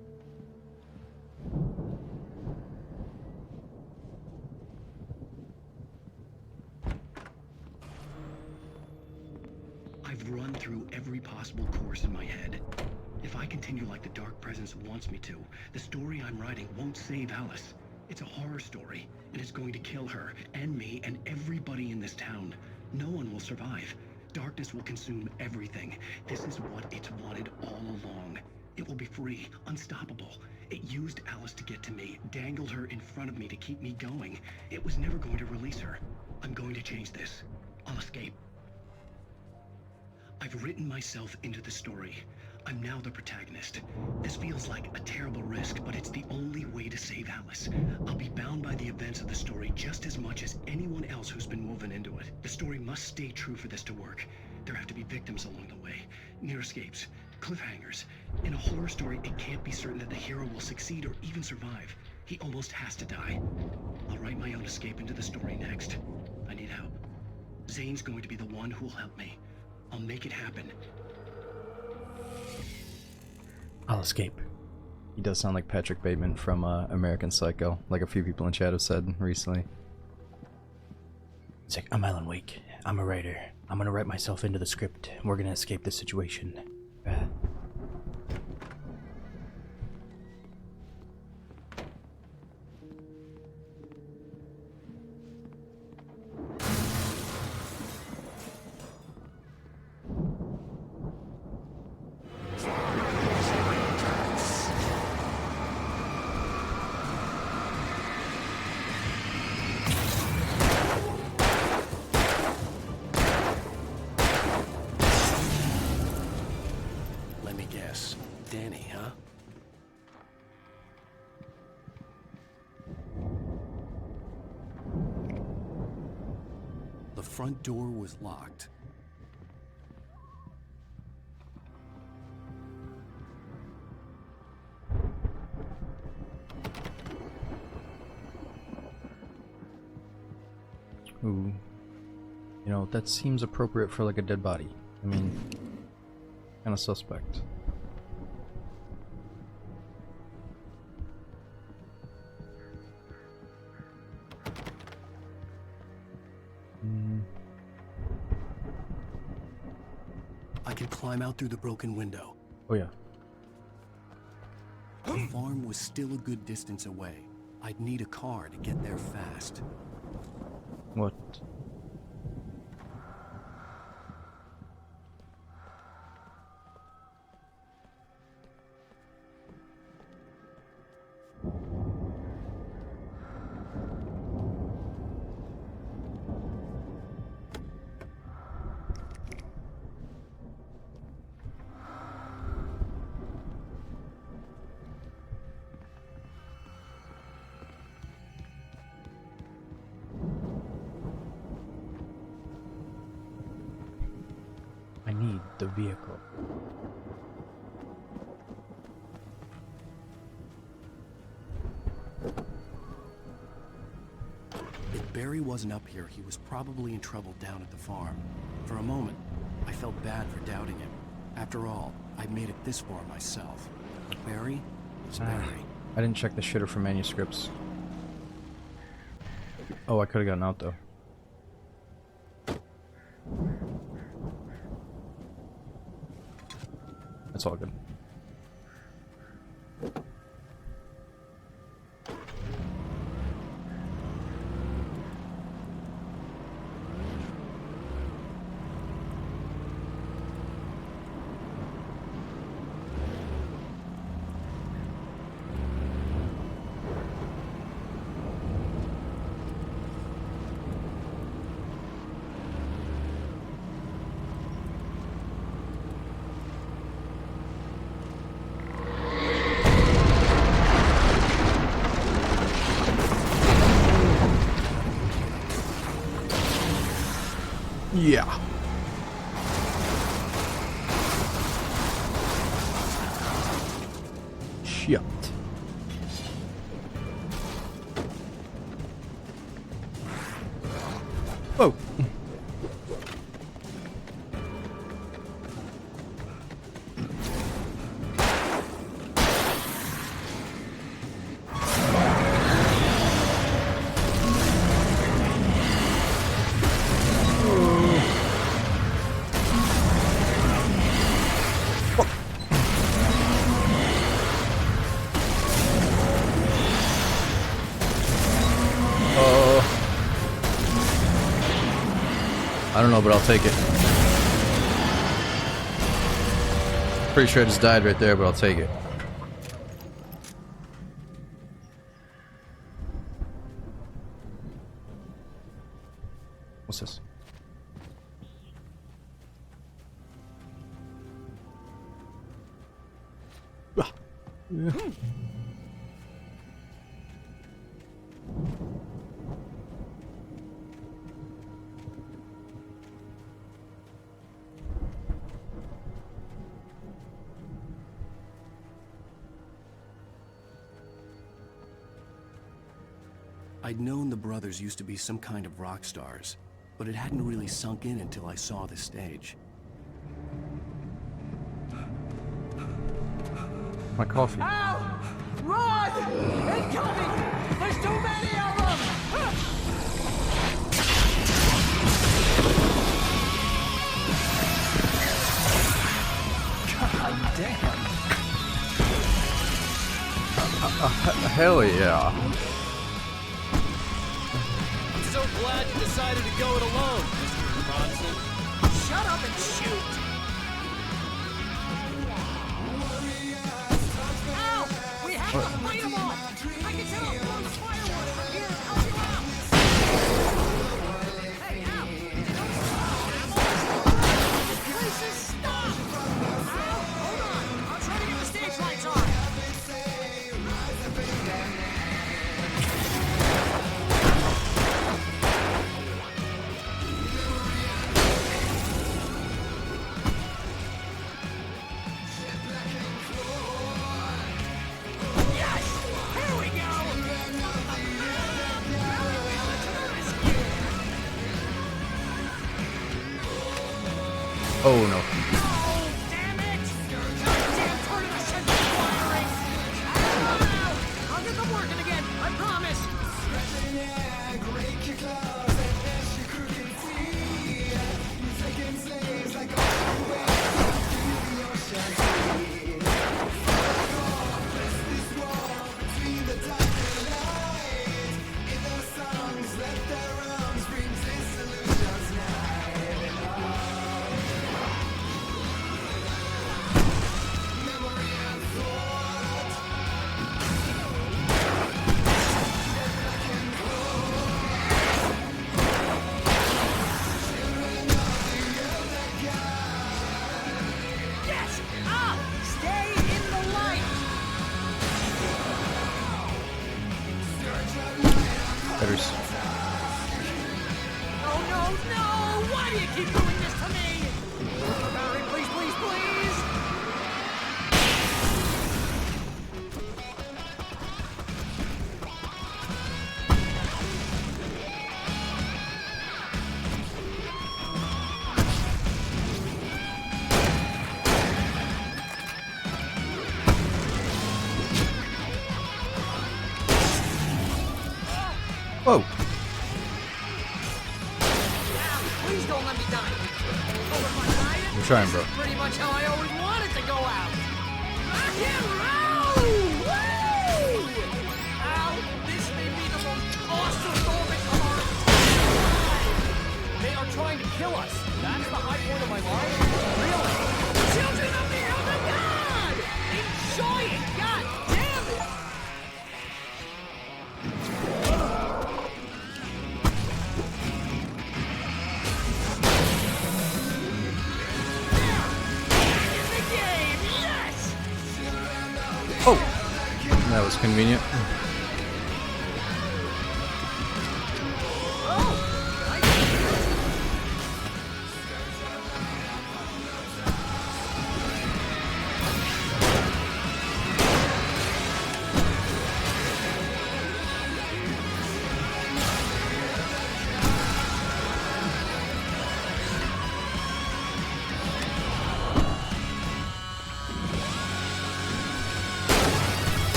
I've run through every possible course in my head. If I continue like the Dark Presence wants me to, the story I'm writing won't save Alice. It's a horror story, and it's going to kill her, and me, and everybody in this town. No one will survive. Darkness will consume everything. This is what it's wanted all along. It will be free, unstoppable. It used Alice to get to me, dangled her in front of me to keep me going. It was never going to release her. I'm going to change this. I'll escape. I've written myself into the story. I'm now the protagonist. This feels like a terrible risk, but it's the only way to save Alice. I'll be bound by the events of the story just as much as anyone else who's been woven into it. The story must stay true for this to work. There have to be victims along the way, near escapes, cliffhangers. In a horror story, it can't be certain that the hero will succeed or even survive. He almost has to die. I'll write my own escape into the story next. I need help. Zane's going to be the one who'll help me. I'll make it happen. I'll escape. He does sound like Patrick Bateman from American Psycho, like a few people in chat have said recently. He's like, I'm Alan Wake. I'm a writer. I'm gonna write myself into the script. We're gonna escape this situation. guess. Danny, huh? The front door was locked. Ooh. You know, that seems appropriate for like a dead body. I mean, kind of suspect. I can climb out through the broken window. Oh yeah. The farm was still a good distance away. I'd need a car to get there fast. What? I need the vehicle. If Barry wasn't up here, he was probably in trouble down at the farm. For a moment, I felt bad for doubting him. After all, I made it this far myself. But Barry was Barry. I didn't check the shitter for manuscripts. Oh, I could have gotten out though. That's all good. Yeah. Shit. Oh. I don't know, but I'll take it. Pretty sure I just died right there, but I'll take it. What's this? Ah. Yeah. I'd known the brothers used to be some kind of rock stars, but it hadn't really sunk in until I saw the stage. My coffee. Ow! Run! Incoming! There's too many of them! God damn. Hell yeah. So glad you decided to go it alone, Mr. Bronson. Shut up and shoot! Ow! We have to fight them all! I can tell I'm blowing fireworks from here and help you out! Hey, ow! Don't stop! This place is stuck! Ow! Hold on! I'll Oh no. Damn it! Goddamn tortoise should be firing! I'll get them working again, I promise! Yes! Up! Stay in the light! Oh no, no! Why do you keep doing this to me? Barry, please, please, please! Whoa. Please don't let me die. Override it. I'm trying, bro. This is pretty much how I always wanted to go out. Rock and roll! Woo! Ow! This may be the most awesome moment of our entire life. They are trying to kill us. That's the high point of my life? Really? Children of the Elder God! Enjoy it! God damn it! In the game! Yes! Oh! That was convenient.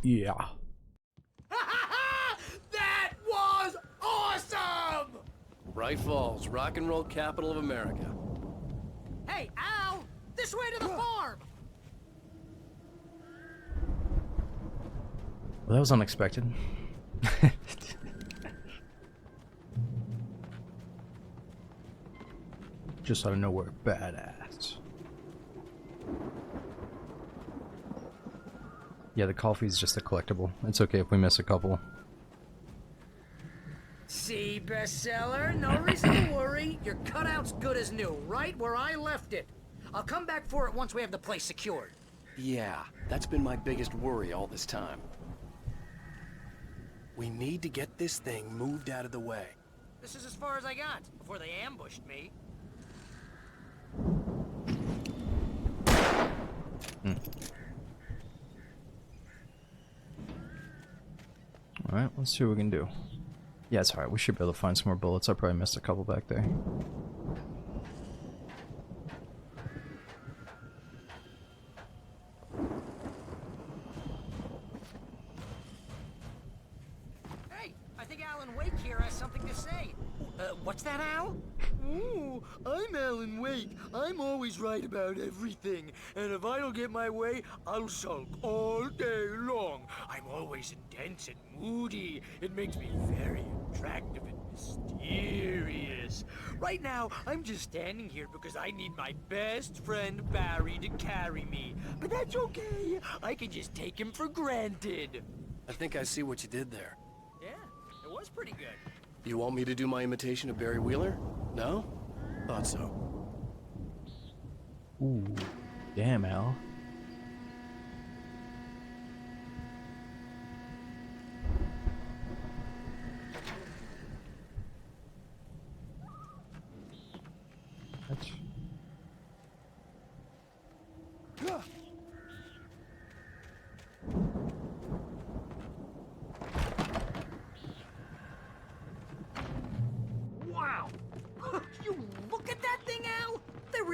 Yeah. That was awesome! Bright Falls, rock and roll capital of America. Hey, Al! This way to the farm! Well, that was unexpected. Just out of nowhere, badass. Yeah, the coffee's just a collectible. It's okay if we miss a couple. See, bestseller? No reason to worry. Your cutout's good as new, right where I left it. I'll come back for it once we have the place secured. Yeah, that's been my biggest worry all this time. We need to get this thing moved out of the way. This is as far as I got before they ambushed me. Alright, let's see what we can do. Yeah, it's alright. We should be able to find some more bullets. I probably missed a couple back there. Hey, I think Alan Wake here has something to say. What's that, Al? Ooh, I'm Alan Wake. I'm always right about everything. And if I don't get my way, I'll sulk all day long. I'm always intense and moody. It makes me very attractive and mysterious. Right now, I'm just standing here because I need my best friend Barry to carry me. But that's okay. I can just take him for granted. I think I see what you did there. Yeah, it was pretty good. You want me to do my imitation of Barry Wheeler? No? Thought so. Ooh, damn, Al.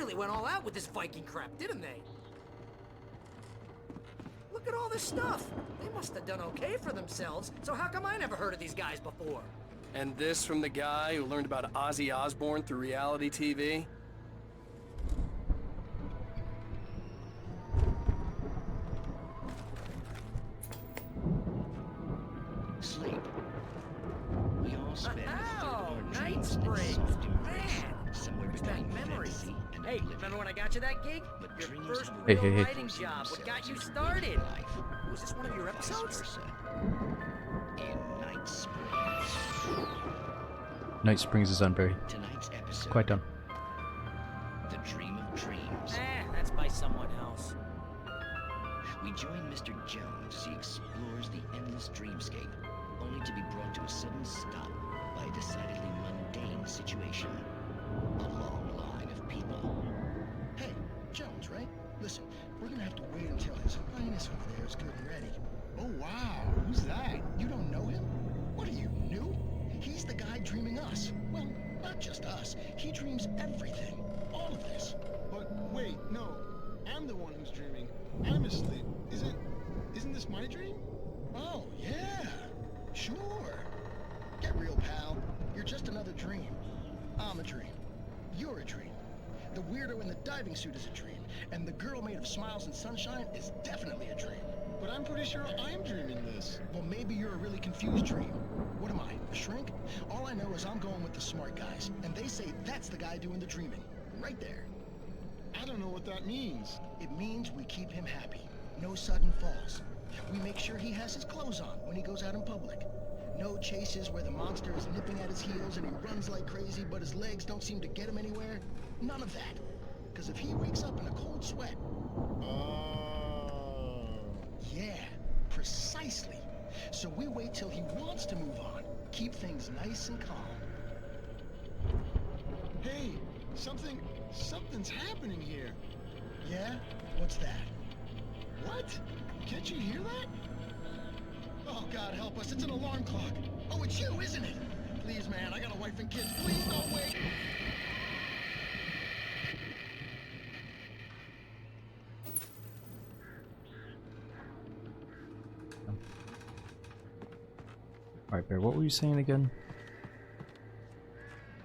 really went all out with this Viking crap, didn't they? Look at all this stuff. They must have done okay for themselves, so how come I never heard of these guys before? And this from the guy who learned about Ozzy Osbourne through reality TV? Sleep. We all spend Oh, our Night dreams in Springs. soft embrace, Man, somewhere where's that between memory? fantasy and Hey, oblivion. remember when I got you that gig? But Your dreams first are real Hey, hey, hey. writing job. What got you started? Was this one of your Vice episodes? versa. In Night Springs. Night Springs is done, Barry. Tonight's episode. Quite done. The Dream of Dreams. That's by someone else. We join Mr. Jones as he explores the endless dreamscape, only to be brought to a sudden stop by a decidedly mundane situation. A long line of people. Hey, Jones, right? Listen, we're gonna have to wait until His Highness over there is good and ready. Oh, wow. Who's that? You don't know him? What are you, new? He's the guy dreaming us. Well, not just us. He dreams everything. All of this. But wait, no. I'm the one who's dreaming. I'm asleep. Isn't this my dream? Oh, yeah. Sure. Get real, pal. You're just another dream. I'm a dream. You're a dream. The weirdo in the diving suit is a dream. And the girl made of smiles and sunshine is definitely a dream. But I'm pretty sure I'm dreaming this. Well, maybe you're a really confused dream. What am I, a shrink? All I know is I'm going with the smart guys. And they say that's the guy doing the dreaming. Right there. I don't know what that means. It means we keep him happy. No sudden falls. We make sure he has his clothes on when he goes out in public. No chases where the monster is nipping at his heels and he runs like crazy, but his legs don't seem to get him anywhere. None of that. Because if he wakes up in a cold sweat... Yeah, precisely. So we wait till he wants to move on. Keep things nice and calm. Hey, something's happening here. Yeah? What's that? What? Can't you hear that? Oh, God help us, it's an alarm clock. Oh, it's you, isn't it? Please, man, I got a wife and kids. Please don't wait. Alright, Bear, what were you saying again?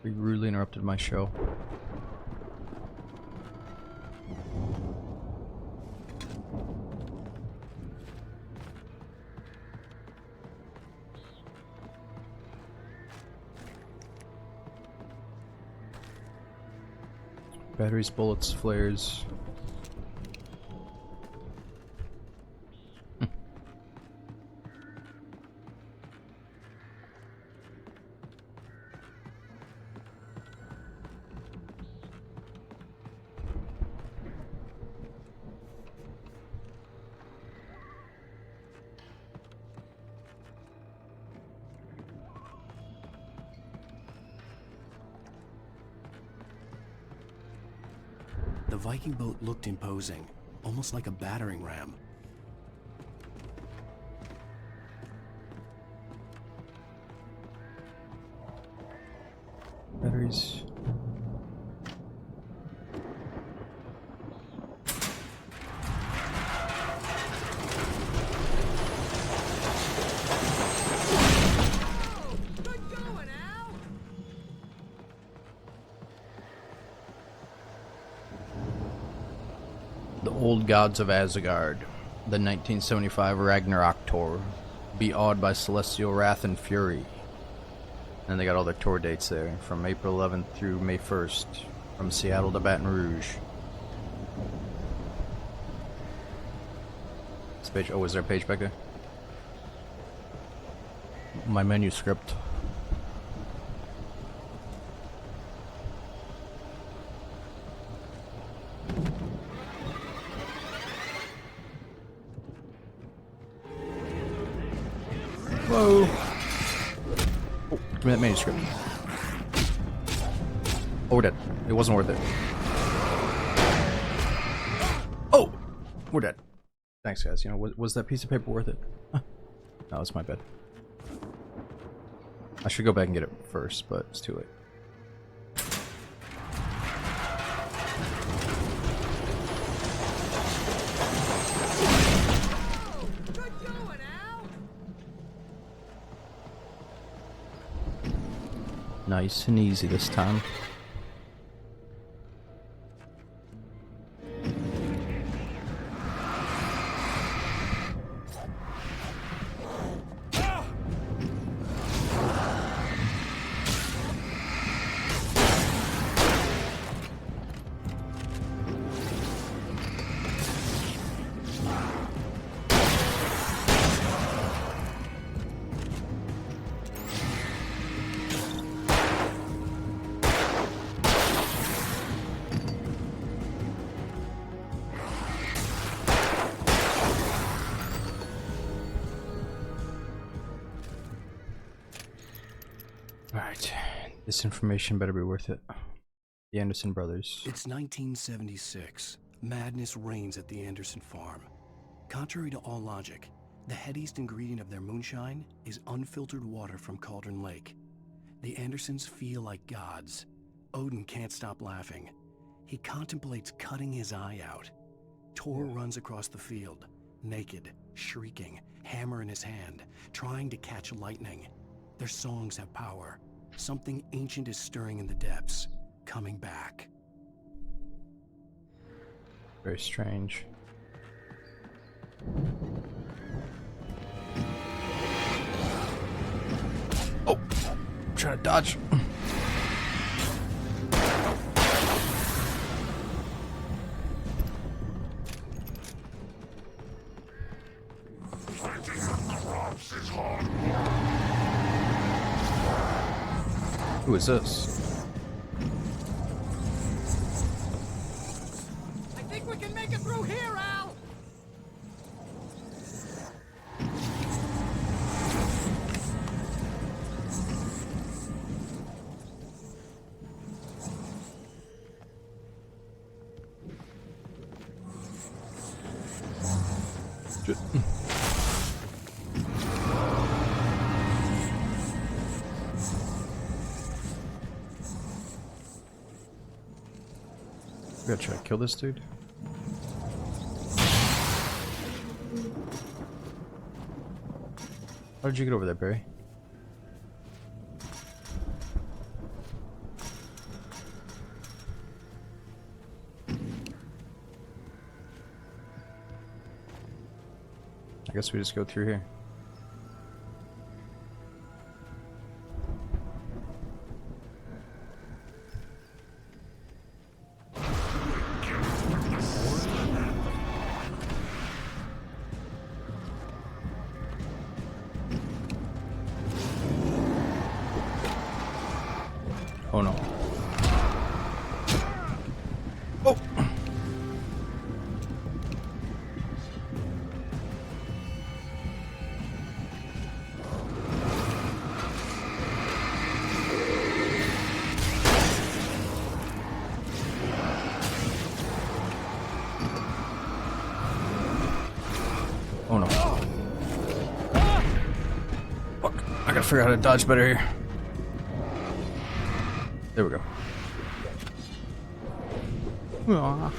We rudely interrupted my show. Batteries, bullets, flares. The Viking boat looked imposing, almost like a battering ram. Batteries. Good going, Al! The old gods of Asgard. The 1975 Ragnarok tour. Be awed by celestial wrath and fury. And they got all their tour dates there, from April 11th through May 1st, from Seattle to Baton Rouge. This page, oh, is there a page back there? My manuscript. Whoa! Oh, give me that manuscript. Oh, we're dead. It wasn't worth it. Oh! We're dead. Thanks, guys. You know, was that piece of paper worth it? Huh. No, it's my bad. I should go back and get it first, but it's too late. Nice and easy this time. Alright, this information better be worth it. The Anderson brothers. It's 1976. Madness reigns at the Anderson farm. Contrary to all logic, the headiest ingredient of their moonshine is unfiltered water from Cauldron Lake. The Andersons feel like gods. Odin can't stop laughing. He contemplates cutting his eye out. Tor runs across the field, naked, shrieking, hammer in his hand, trying to catch lightning. Their songs have power. Something ancient is stirring in the depths, coming back. Very strange. Oh! I'm trying to dodge. Who is this? I think we can make it through here, Al! We gotta try to kill this dude. How did you get over there, Barry? I guess we just go through here. Oh no. Oh! Oh no. Fuck. I gotta figure out how to dodge better here. There we go. Aww.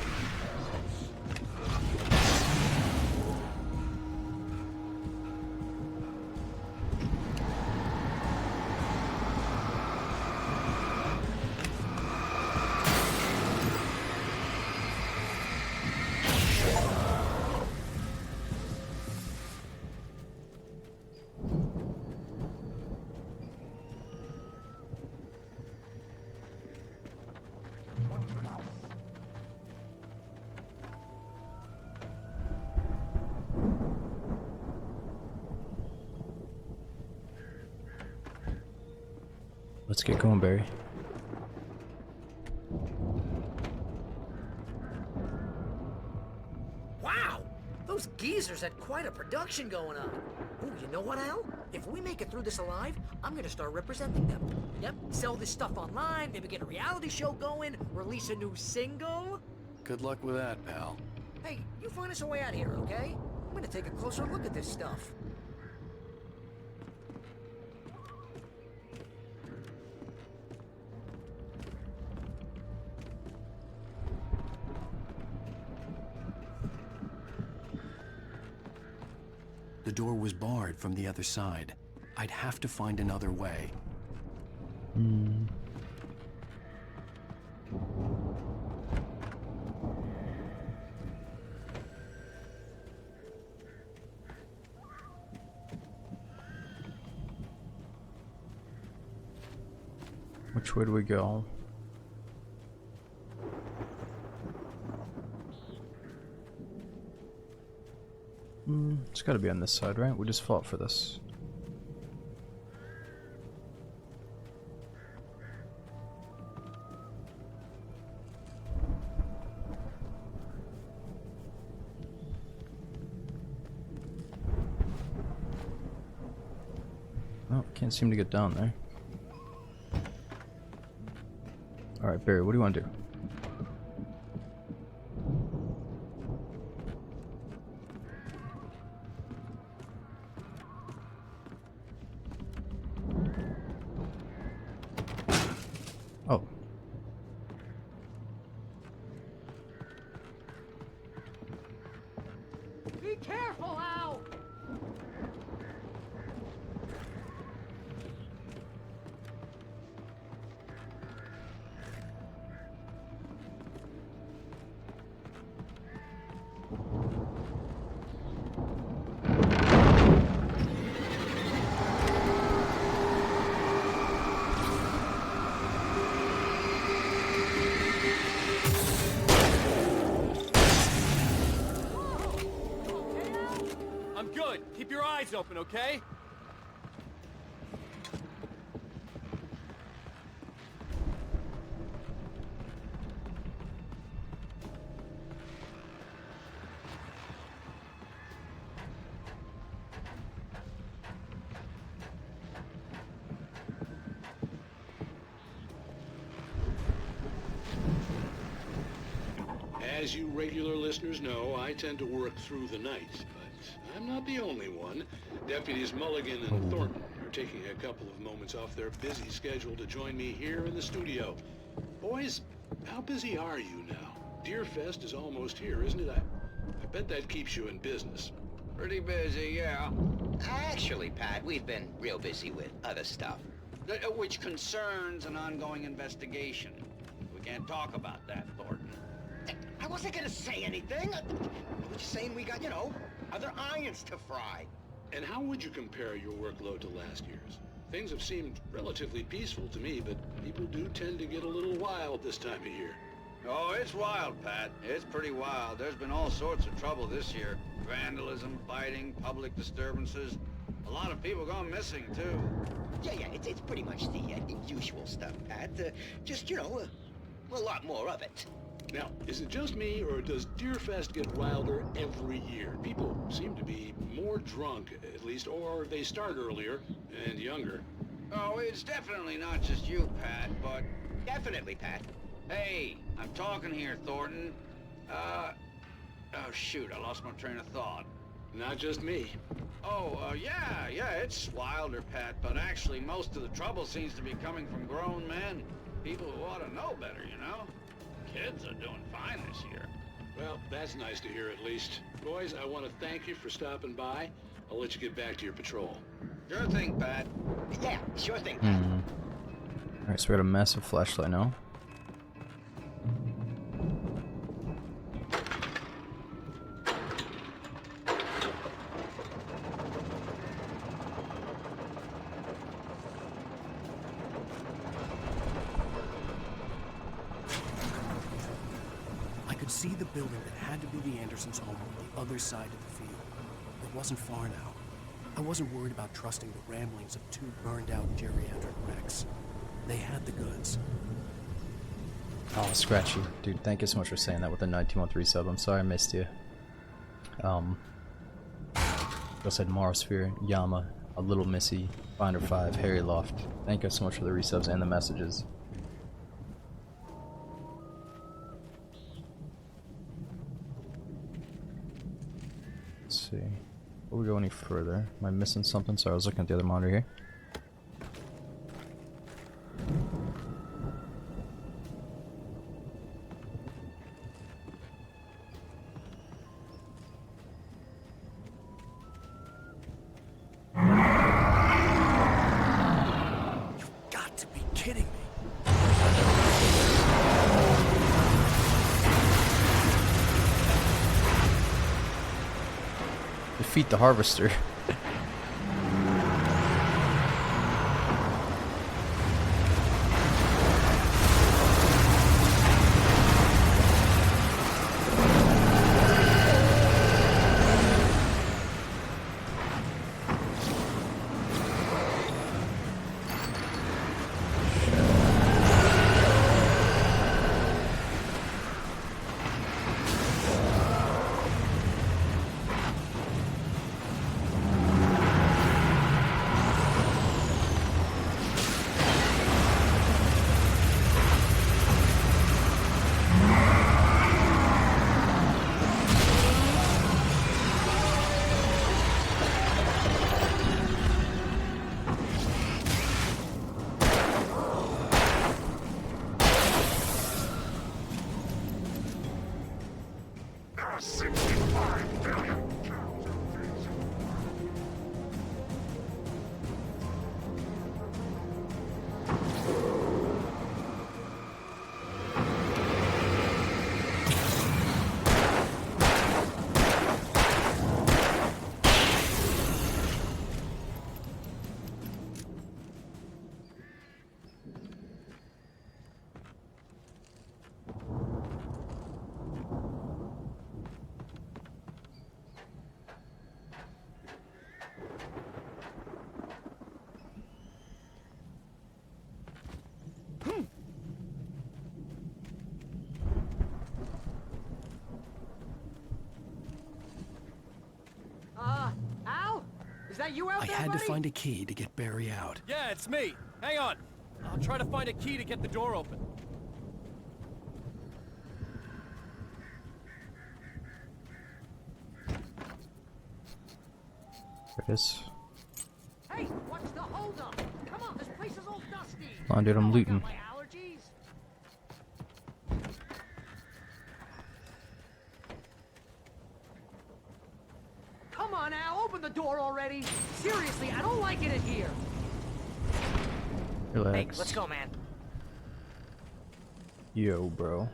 Let's get going, Barry. Wow! Those geezers had quite a production going on. Ooh, you know what, Al? If we make it through this alive, I'm gonna start representing them. Yep, sell this stuff online, maybe get a reality show going, release a new single. Good luck with that, pal. Hey, you find us a way out of here, okay? I'm gonna take a closer look at this stuff. The door was barred from the other side. I'd have to find another way. Which way do we go? It's gotta be on this side, right? We just fought for this. Oh, can't seem to get down there. Alright, Barry, what do you want to do? Oh. Be careful, Al! I'm good. Keep your eyes open, okay? As you regular listeners know, I tend to work through the night, but I'm not the only one. Deputies Mulligan and Thornton are taking a couple of moments off their busy schedule to join me here in the studio. Boys, how busy are you now? Deerfest is almost here, isn't it? I bet that keeps you in business. Pretty busy, yeah. Actually, Pat, we've been real busy with other stuff, which concerns an ongoing investigation. We can't talk about that, Thornton. I wasn't gonna say anything. I was just saying we got, you know, other irons to fry. And how would you compare your workload to last year's? Things have seemed relatively peaceful to me, but people do tend to get a little wild this time of year. Oh, it's wild, Pat. It's pretty wild. There's been all sorts of trouble this year. Vandalism, fighting, public disturbances. A lot of people gone missing, too. Yeah, it's pretty much the usual stuff, Pat. Just, you know, a lot more of it. Now, is it just me, or does Deerfest get wilder every year? People seem to be more drunk, at least, or they start earlier and younger. Oh, it's definitely not just you, Pat, but... Definitely, Pat. Hey, I'm talking here, Thornton. Oh, shoot, I lost my train of thought. Not just me. Oh, yeah, it's wilder, Pat, but actually most of the trouble seems to be coming from grown men. People who ought to know better, you know? Kids are doing fine this year. Well, that's nice to hear at least. Boys, I want to thank you for stopping by. I'll let you get back to your patrol. Sure thing, Pat. Yeah, sure thing, Pat. Alright, so we got a massive flashlight now. See the building that had to be the Andersons' home on the other side of the field. It wasn't far now. I wasn't worried about trusting the ramblings of two burned-out geriatric wrecks. They had the goods. Oh, Scratchy. Dude, thank you so much for saying that with the 1913 sub. I'm sorry I missed you. I said Morosphere, Yama, A Little Missy, Finder 5, Harry Loft. Thank you so much for the resubs and the messages. Let's see. Before we go any further, am I missing something? Sorry, I was looking at the other monitor here. You've got to be kidding me. Defeat the Harvester. 65 billion pounds of things. Al? Is that you out I there, had to buddy? find a key to get Barry out. Yeah, it's me. Hang on. I'll try to find a key to get the door open. There it is. Hey, what's the holdup? Come on, this place is all dusty. Come on, dude, I'm looting. My allergies. Come on, Al, open the door already. Seriously, I don't like it in here. Relax. Hey, let's go, man. Yo, bro.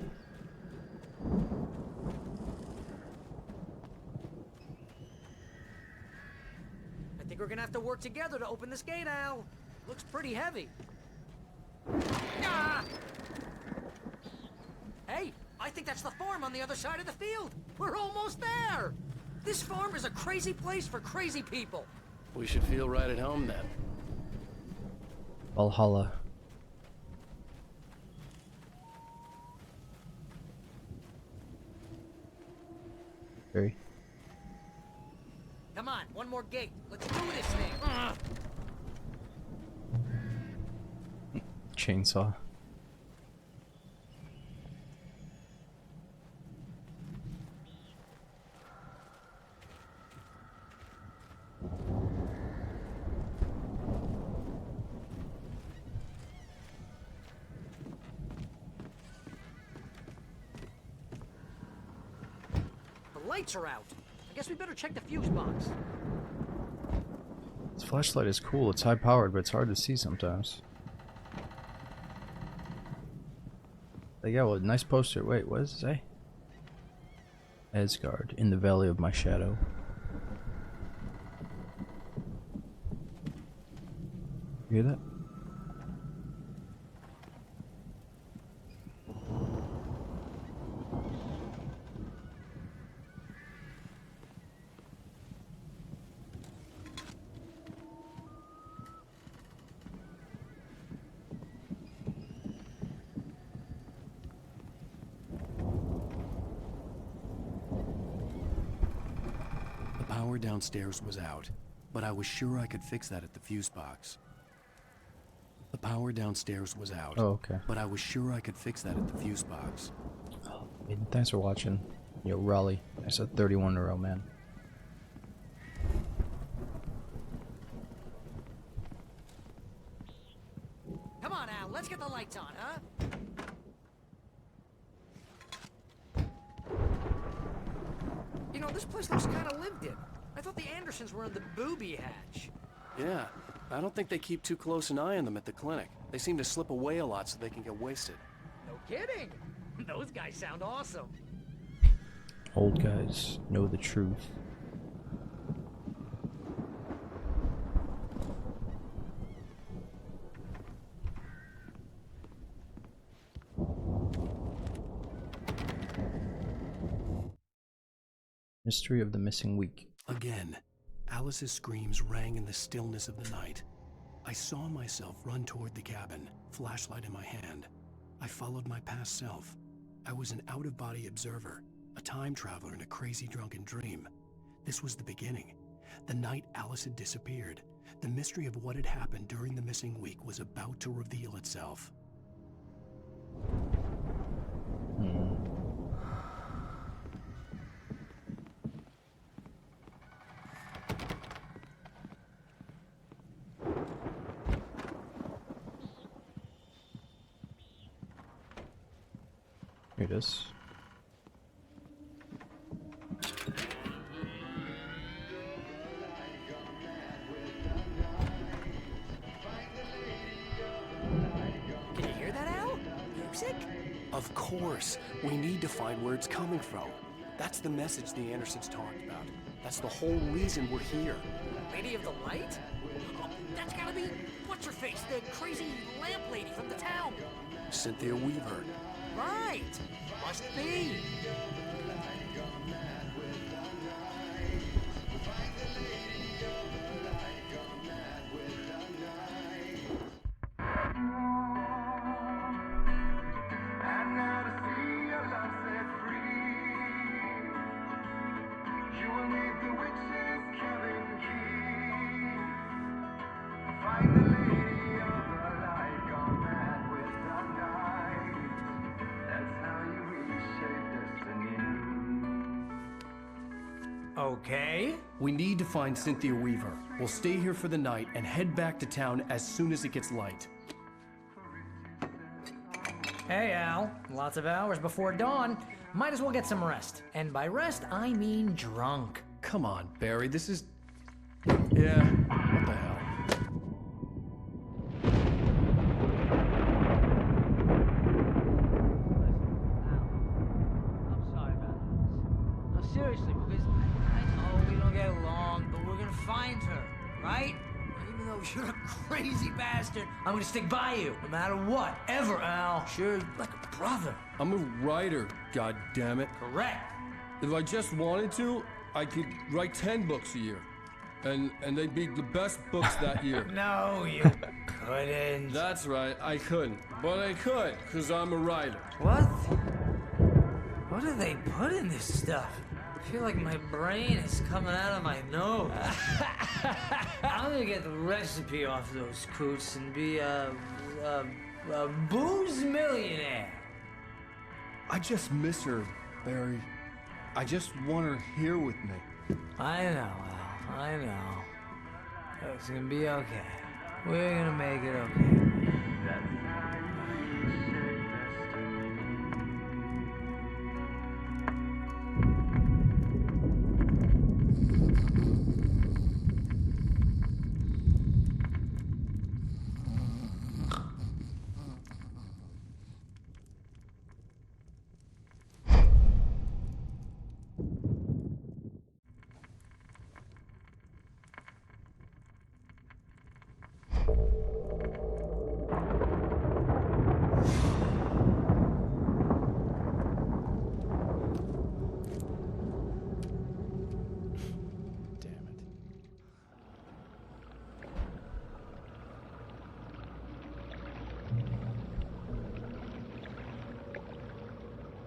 I think we're gonna have to work together to open this gate, Al. Looks pretty heavy. Ah! Hey, I think that's the farm on the other side of the field. We're almost there. This farm is a crazy place for crazy people. We should feel right at home then. Valhalla. Barry. Come on, one more gate. Let's do this thing. Chainsaw. The lights are out. I guess we better check the fuse box. This flashlight is cool. It's high powered, but it's hard to see sometimes. Yeah, well, nice poster. Wait, what does it say? Asgard, in the valley of my shadow. You hear that? The power downstairs was out, but I was sure I could fix that at the fuse box. The power downstairs was out. Oh, okay. But I was sure I could fix that at the fuse box. Aiden, thanks for watching. Yo, Raleigh. I said 31 in a row, man. Come on, Al, let's get the lights on, huh? You know, this place looks kind of lived in. I thought the Andersons were in the booby hatch. Yeah, I don't think they keep too close an eye on them at the clinic. They seem to slip away a lot so they can get wasted. No kidding. Those guys sound awesome. Old guys know the truth. Mystery of the missing week. Again, Alice's screams rang in the stillness of the night. I saw myself run toward the cabin, flashlight in my hand. I followed my past self. I was an out-of-body observer, a time traveler in a crazy drunken dream. This was the beginning. The night Alice had disappeared. The mystery of what had happened during the missing week was about to reveal itself. Here it is. right where it's coming from. That's the message the Andersons talked about. That's the whole reason we're here. Lady of the Light? Oh, that's gotta be what's-her-face, the crazy lamp lady from the town. Cynthia Weaver. Right. Must be. Okay. We need to find Cynthia Weaver. We'll stay here for the night and head back to town as soon as it gets light. Hey, Al. Lots of hours before dawn. Might as well get some rest. And by rest, I mean drunk. Come on, Barry, this is... Yeah, what the hell? Seriously, because I know we don't get along, but we're gonna find her, right? Even though you're a crazy bastard, I'm gonna stick by you, no matter what, ever, Al. Sure, like a brother. I'm a writer, goddammit. Correct. If I just wanted to, I could write 10 books a year. And they'd be the best books that year. No, you couldn't. That's right, I couldn't. But I could, because I'm a writer. What? What do they put in this stuff? I feel like my brain is coming out of my nose. I'm gonna get the recipe off those coots and be a booze millionaire. I just miss her, Barry. I just want her here with me. I know, Al. I know. It's gonna be okay. We're gonna make it okay.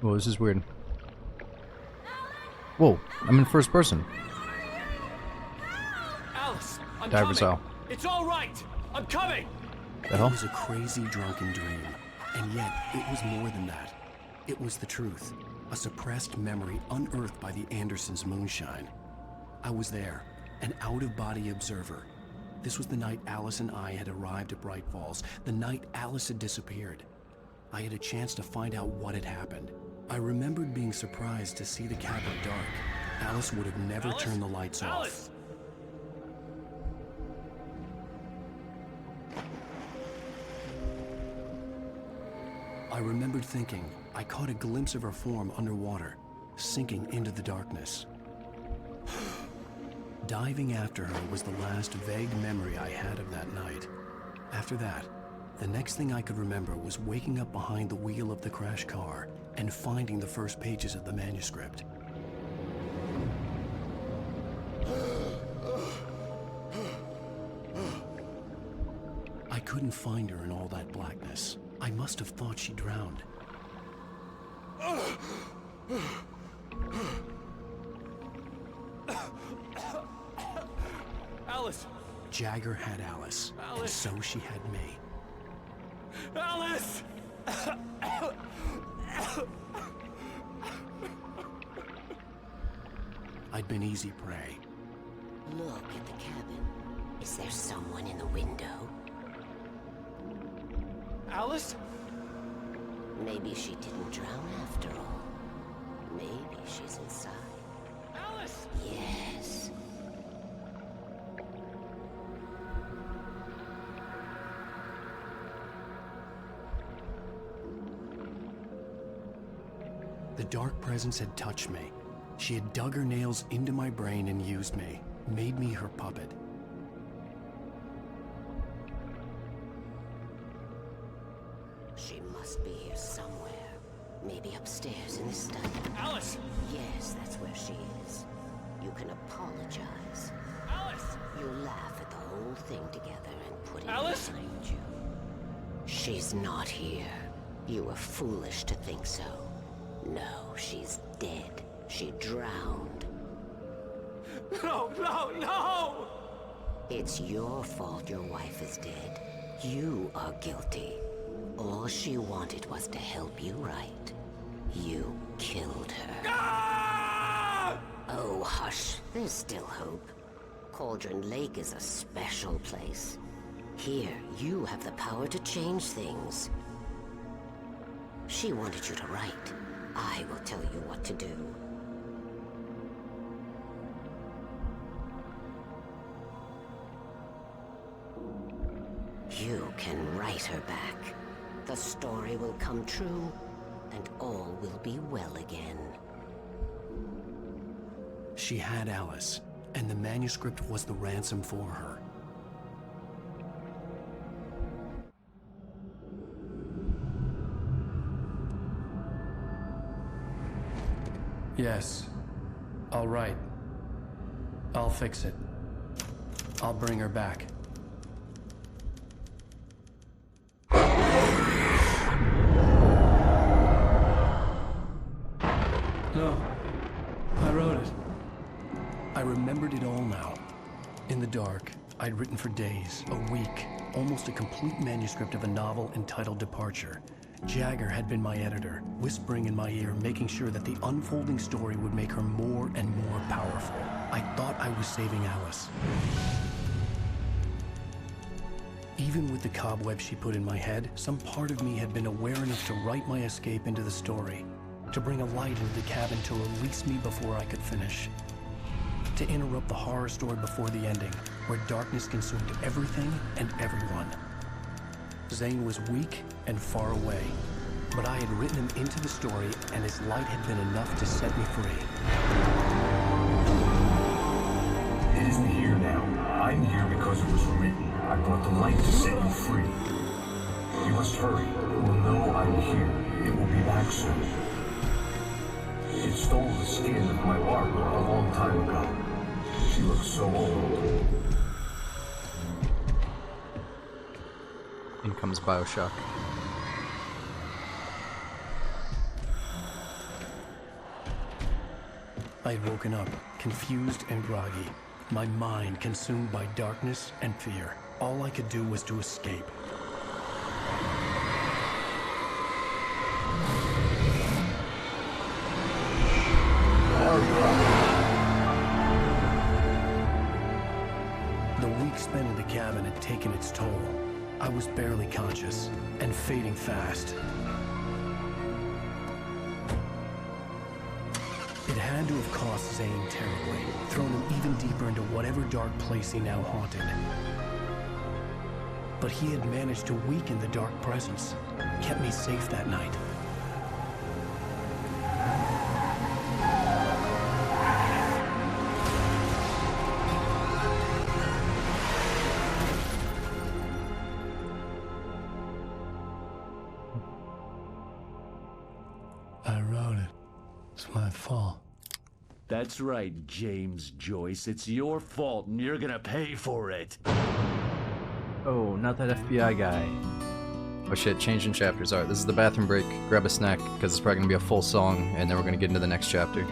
Whoa, this is weird. Whoa, I'm in first person. Alice, I'm Diver's coming. Owl. It's all right. I'm coming. The hell? It was a crazy drunken dream, and yet it was more than that. It was the truth, a suppressed memory unearthed by the Andersons' moonshine. I was there, an out-of-body observer. This was the night Alice and I had arrived at Bright Falls, the night Alice had disappeared. I had a chance to find out what had happened. I remembered being surprised to see the cabin dark. Alice would have never turned the lights off. I remembered thinking I caught a glimpse of her form underwater, sinking into the darkness. Diving after her was the last vague memory I had of that night. After that, the next thing I could remember was waking up behind the wheel of the crashed car and finding the first pages of the manuscript. I couldn't find her in all that blackness. I must have thought she drowned. Alice! Jagger had Alice, and so she had me. Alice! I'd been easy prey. Look at the cabin. Is there someone in the window? Alice? Maybe she didn't drown after all. Maybe she's inside. Alice! Yes. The dark presence had touched me. She had dug her nails into my brain and used me, made me her puppet. She must be here somewhere. Maybe upstairs in the study. Alice! Yes, that's where she is. You can apologize. Alice! You laugh at the whole thing together and put it Alice? behind you. She's not here. You were foolish to think so. No, she's dead. She drowned. No, no, no! It's your fault your wife is dead. You are guilty. All she wanted was to help you right. You killed her. Ah! Oh, hush. There's still hope. Cauldron Lake is a special place. Here, you have the power to change things. She wanted you to write. I will tell you what to do. You can write her back. The story will come true, and all will be well again. She had Alice, and the manuscript was the ransom for her. Yes. All right. I'll fix it. I'll bring her back. No. I wrote it. I remembered it all now. In the dark, I'd written for days, a week, almost a complete manuscript of a novel entitled Departure. Jagger had been my editor, whispering in my ear, making sure that the unfolding story would make her more and more powerful. I thought I was saving Alice. Even with the cobweb she put in my head, some part of me had been aware enough to write my escape into the story, to bring a light into the cabin to release me before I could finish, to interrupt the horror story before the ending, where darkness consumed everything and everyone. Zane was weak and far away, but I had written him into the story, and his light had been enough to set me free. It isn't here now. I'm here because it was written. I brought the light to set you free. You must hurry. It will know I'm here. It will be back soon. It stole the skin of my Barbara a long time ago. She looks so old. In comes Bioshock. I had woken up, confused and groggy, my mind consumed by darkness and fear. All I could do was to escape. The week spent in the cabin had taken its toll. I was barely conscious, and fading fast. It had to have cost Zane terribly, thrown him even deeper into whatever dark place he now haunted. But he had managed to weaken the dark presence, kept me safe that night. I wrote it. It's my fault. That's right, James Joyce. It's your fault, and you're gonna pay for it. Oh, not that FBI guy. Oh shit, changing chapters. Alright, this is the bathroom break. Grab a snack, because it's probably gonna be a full song, and then we're gonna get into the next chapter.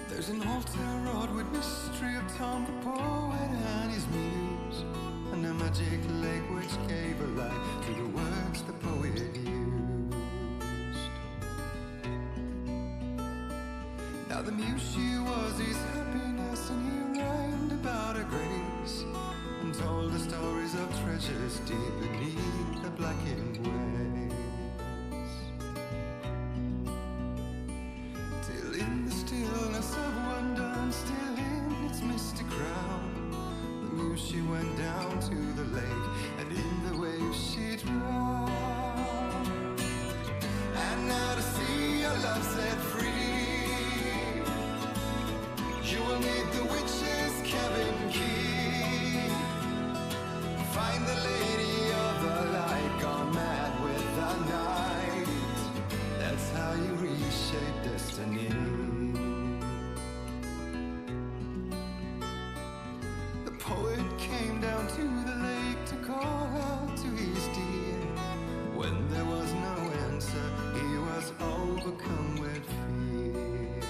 There's an altar wrought with mystery of Tom the poet and his muse, and a magic lake which gave a life to the words the poet used. Now the muse she was his happiness, and he rhymed about her grace, and told the stories of treasures deep beneath the blackened waves. Till in the stillness of wonder, and still in its misty crown, the muse she went down to the lake, and in the waves poet came down to the lake to call out to his dear. When there was no answer, he was overcome with fear.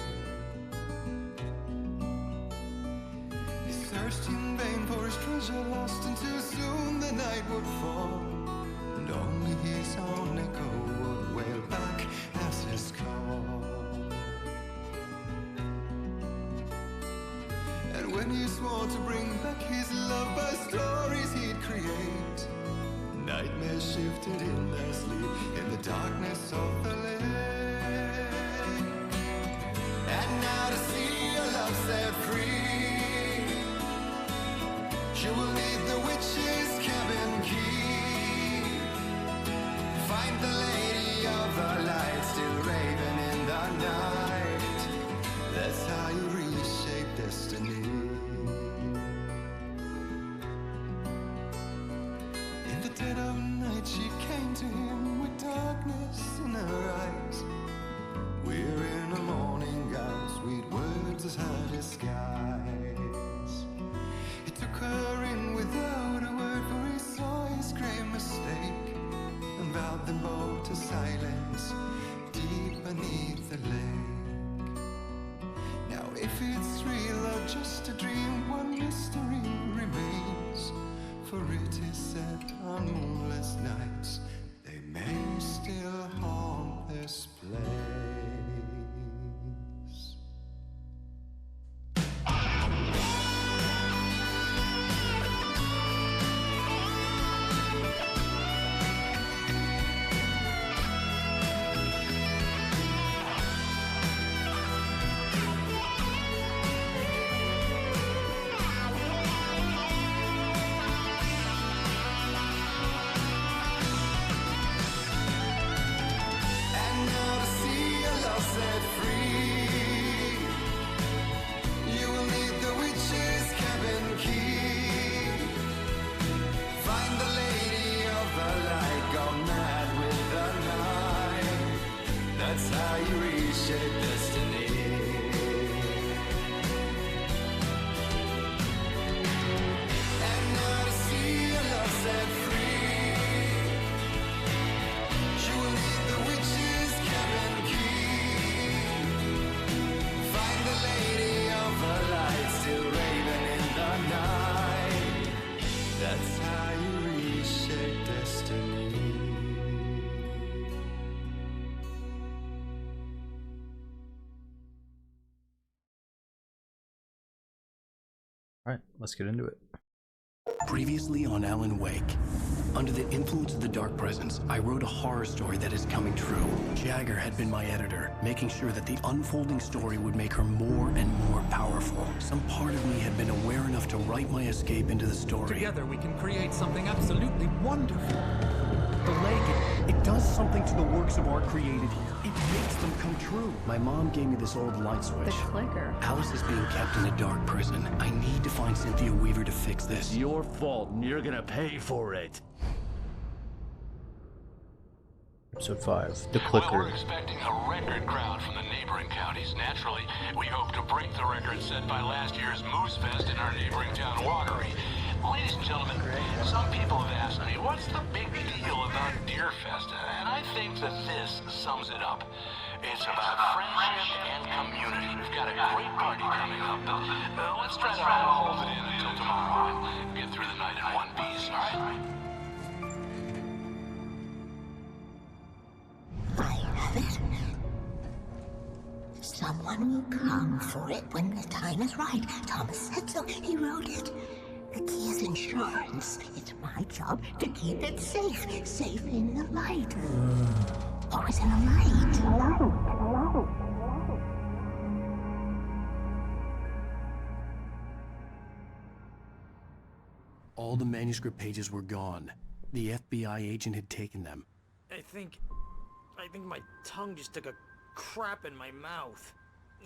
He searched in vain for his treasure lost, and too soon the night would fall, and only his own echo would wail back as his call. And when he swore to bring back his love by stories he'd create, nightmares shifted in their sleep in the darkness of the lake. And now to see your love set free, she will need the witch's cabin key. Find the lady of the light still raving in the night. That's how you reshape destiny. In the dead of night she came to him with darkness in her eyes. We're in a morning gown, sweet words as her disguise. He took her in without a word, for he saw his grave mistake, and vowed them both to silence deep beneath the lake. Now if it's real or just a dream, one mystery remains, for it is said on moonless nights they may still haunt this place. That's how you reshape destiny. And now to see your love set free, she will need the witch's cabin key. Find the lady of the light still raving in the night. That's how you reshape destiny. Alright, let's get into it. Previously on Alan Wake. Under the influence of the dark presence, I wrote a horror story that is coming true. Jagger had been my editor, making sure that the unfolding story would make her more and more powerful. Some part of me had been aware enough to write my escape into the story. Together we can create something absolutely wonderful. The lake, it does something to the works of art created here. It makes them come true. My mom gave me this old light switch. The clicker. Alice is being kept in a dark prison. I need to find Cynthia Weaver to fix this. It's your fault, and you're gonna pay for it. Episode 5, The Clicker. Well, we're expecting a record crowd from the neighboring counties. Naturally, we hope to break the record set by last year's Moose Fest in our neighboring town, Watery. Ladies and gentlemen, some people have asked me, what's the big deal about Deerfest? And I think that this sums it up. It's about friendship and community. We've got a great party coming up, but let's try to hold it in until tomorrow and get through the night in one piece, all right? I have it. Someone will come for it when the time is right. Thomas said so. He wrote it. The key is insurance. It's my job to keep it safe. Safe in the light. Always in the light. All the manuscript pages were gone. The FBI agent had taken them. I think my tongue just took a crap in my mouth.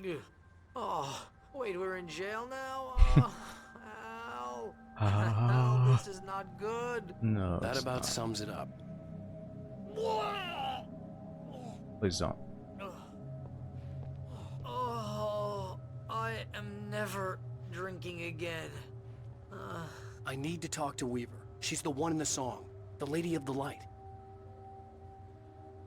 Ugh. Oh, wait, we're in jail now? Oh, ow. This is not good. No, That it's about not. sums it up. Please don't. Oh, I am never drinking again. I need to talk to Weaver. She's the one in the song. The Lady of the Light.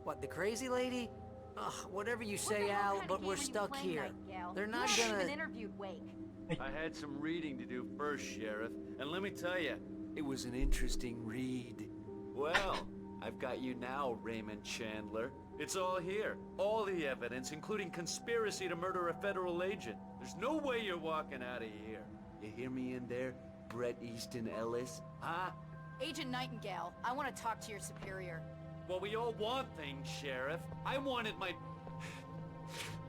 What, the crazy lady? Ugh, whatever you say, Al, but we're stuck here. They're not gonna... interviewed Wake. I had some reading to do first, Sheriff, and let me tell you, it was an interesting read. Well, I've got you now, Raymond Chandler. It's all here. All the evidence, including conspiracy to murder a federal agent. There's no way you're walking out of here. You hear me in there, Bret Easton Ellis? Huh? Agent Nightingale, I want to talk to your superior. Well, we all want things, Sheriff. I wanted my...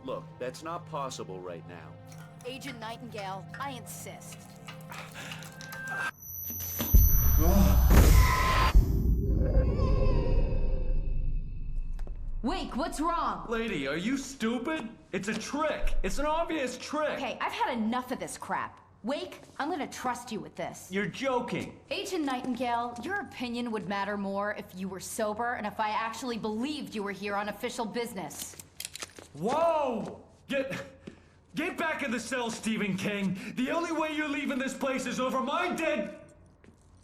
Look, that's not possible right now. Agent Nightingale, I insist. Wake, what's wrong? Lady, are you stupid? It's a trick. It's an obvious trick. Okay, I've had enough of this crap. Wake, I'm gonna trust you with this. You're joking. Agent Nightingale, your opinion would matter more if you were sober and if I actually believed you were here on official business. Whoa! Get back in the cell, Stephen King. The only way you're leaving this place is over my dead...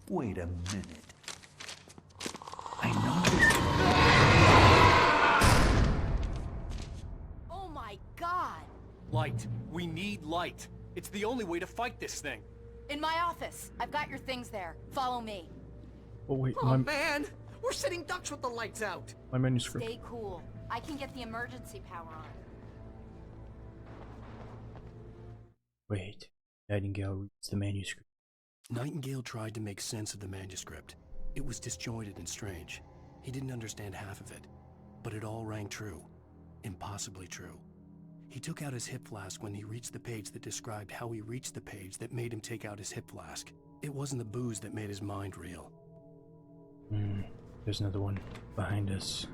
Wait a minute. I know this... Oh my God! Light. We need light. It's the only way to fight this thing. In my office. I've got your things there. Follow me. Oh wait, oh man! We're sitting ducks with the lights out! My manuscript. Stay cool. I can get the emergency power on. Wait. Nightingale reads the manuscript. Nightingale tried to make sense of the manuscript. It was disjointed and strange. He didn't understand half of it. But it all rang true. Impossibly true. He took out his hip flask when he reached the page that described how he reached the page that made him take out his hip flask. It wasn't the booze that made his mind reel. There's another one behind us.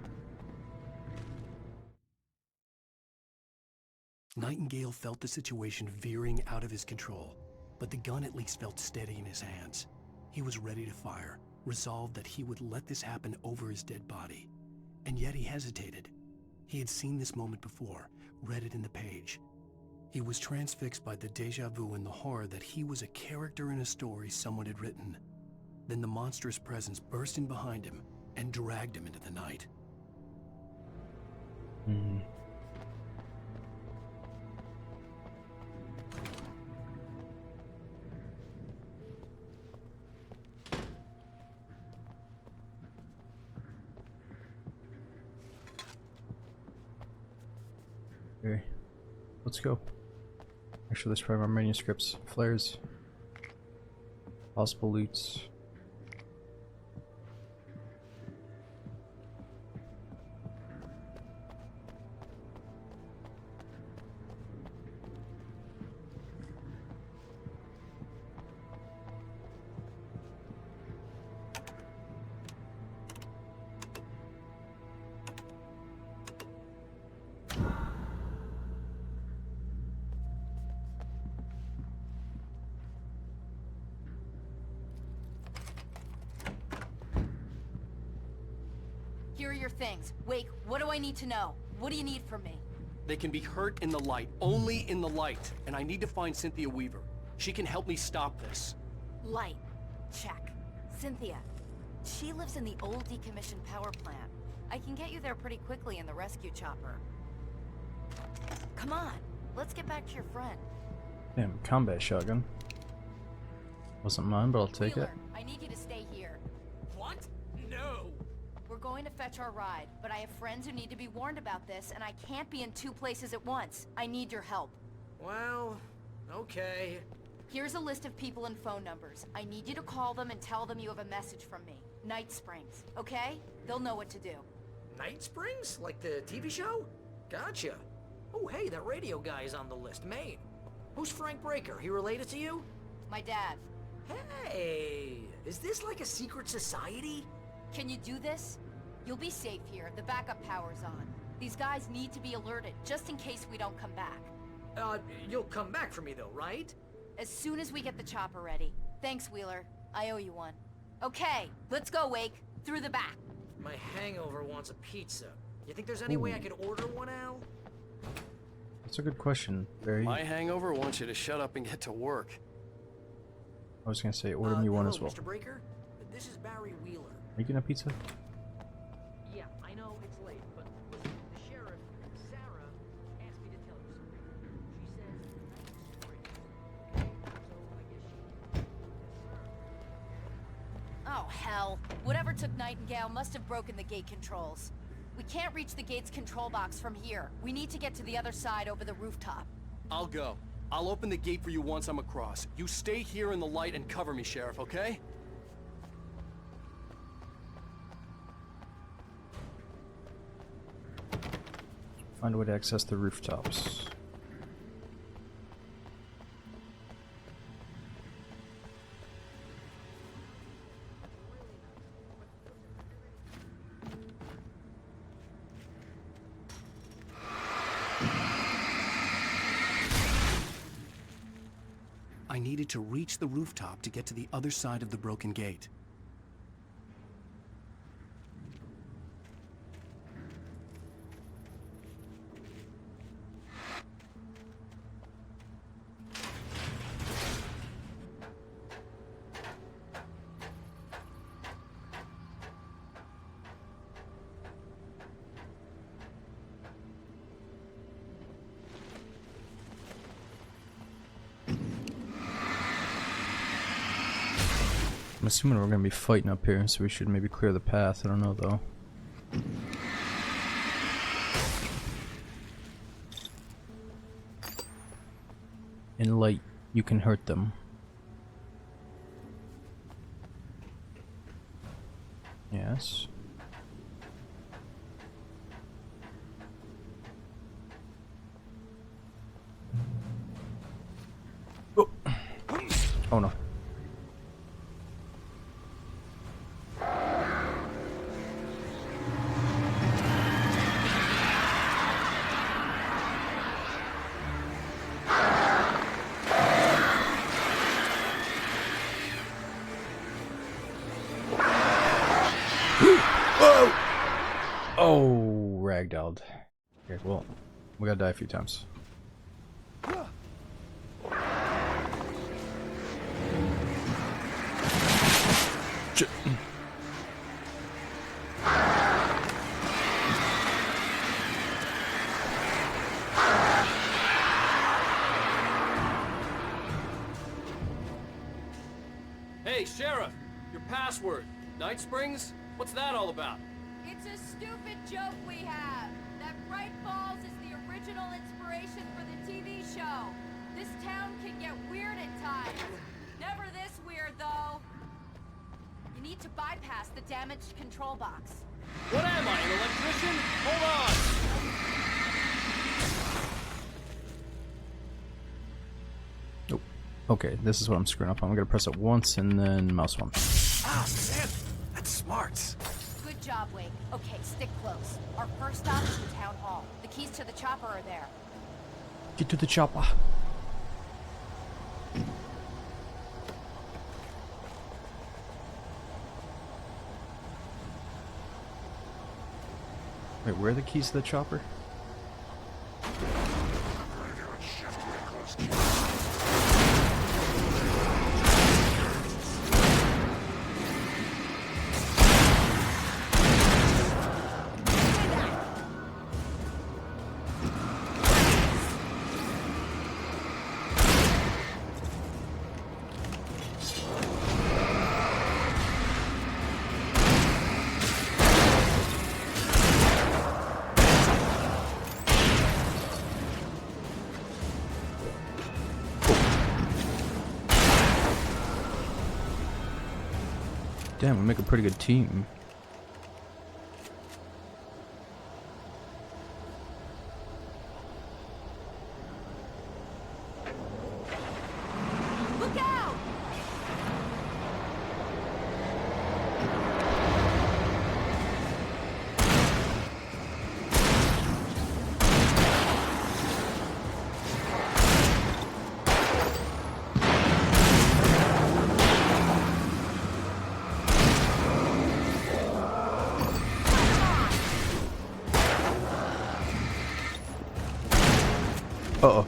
Nightingale felt the situation veering out of his control, but the gun at least felt steady in his hands. He was ready to fire, resolved that he would let this happen over his dead body. And yet he hesitated. He had seen this moment before, read it in the page. He was transfixed by the deja vu and the horror that he was a character in a story someone had written. Then the monstrous presence burst in behind him and dragged him into the night. Okay, let's go. Actually, let's try our manuscripts. Flares. Possible loots. Here are your things. Wake, what do I need to know? What do you need from me? They can be hurt in the light, only in the light. And I need to find Cynthia Weaver. She can help me stop this. Light. Check. Cynthia. She lives in the old decommissioned power plant. I can get you there pretty quickly in the rescue chopper. Come on, let's get back to your friend. Damn, combat shotgun. Wasn't mine, but I'll take Wheeler, it. I need you to stay here. What? No! We're going to fetch our ride, but I have friends who need to be warned about this, and I can't be in two places at once. I need your help. Well, okay. Here's a list of people and phone numbers. I need you to call them and tell them you have a message from me. Night Springs, okay? They'll know what to do. Night Springs? Like the TV show? Gotcha. Oh, hey, that radio guy is on the list, Maine. Who's Frank Breaker? He related to you? My dad. Hey, is this like a secret society? Can you do this? You'll be safe here. The backup power's on. These guys need to be alerted, just in case we don't come back. You'll come back for me though, right? As soon as we get the chopper ready. Thanks, Wheeler. I owe you one. Okay, let's go, Wake. Through the back. My hangover wants a pizza. You think there's any way I could order one, Al? That's a good question, Barry. My hangover wants you to shut up and get to work. I was gonna say, order me one as well. Mr. Breaker, this is Barry Wheeler. Are you getting a pizza? Yeah, I know it's late, but listen, the sheriff, Sarah, asked me to tell you something. She says Oh, hell. Whatever took Nightingale must have broken the gate controls. We can't reach the gate's control box from here. We need to get to the other side over the rooftop. I'll go. I'll open the gate for you once I'm across. You stay here in the light and cover me, Sheriff, okay? Find a way to access the rooftops. I needed to reach the rooftop to get to the other side of the broken gate. I'm assuming we're gonna be fighting up here, so we should maybe clear the path. I don't know though. In light, you can hurt them. Yes. Oh, oh no. Oh, ragdolled. Okay, well, we gotta die a few times. Hey, Sheriff! Your password. Night Springs? What's that all about? It's a stupid joke we have. That Bright Falls is the original inspiration for the TV show. This town can get weird at times. Never this weird, though. You need to bypass the damaged control box. What am I, an electrician? Hold on! Nope. Okay, this is what I'm screwing up on. I'm gonna press it once and then mouse one. Ah, Sam! That's smart! Good job, Wake. Okay, stick close. Our first stop is the town hall. The keys to the chopper are there. Get to the chopper. Wait, where are the keys to the chopper? Damn, we make a pretty good team. Look out! Uh-oh.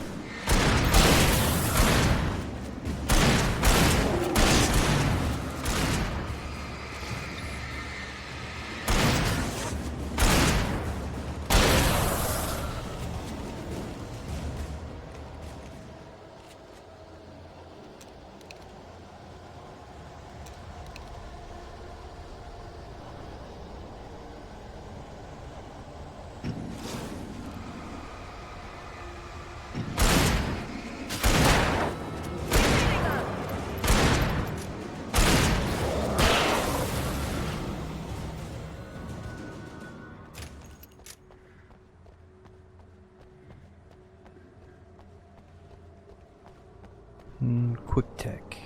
Quick Tech.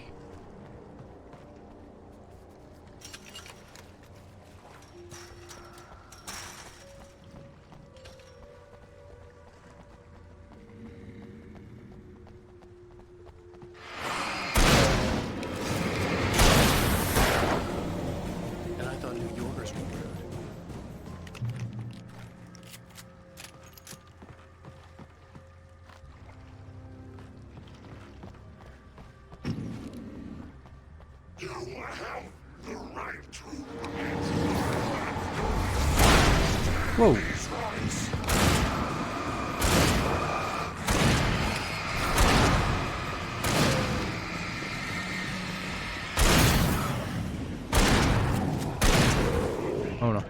And I thought New Yorkers were rude. You have the right to Whoa. Oh no.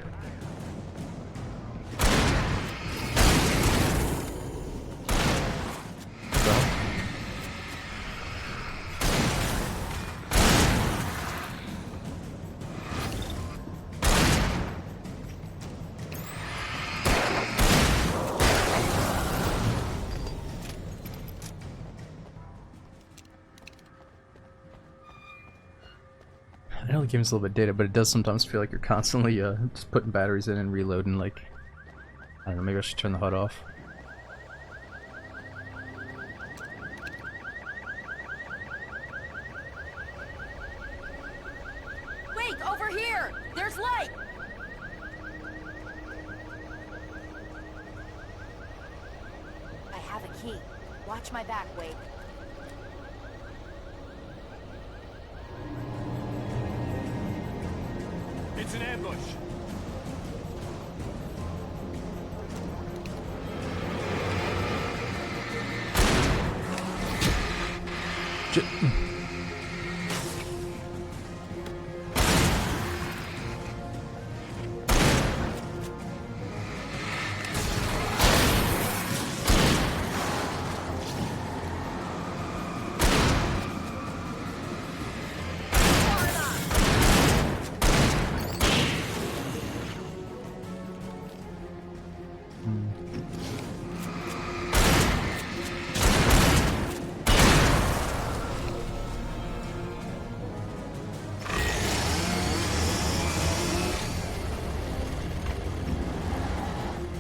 I know the game's a little bit dated, but it does sometimes feel like you're constantly just putting batteries in and reloading. Like, I don't know, maybe I should turn the HUD off. Wake, over here! There's light! I have a key. Watch my back, Wake. It's an ambush.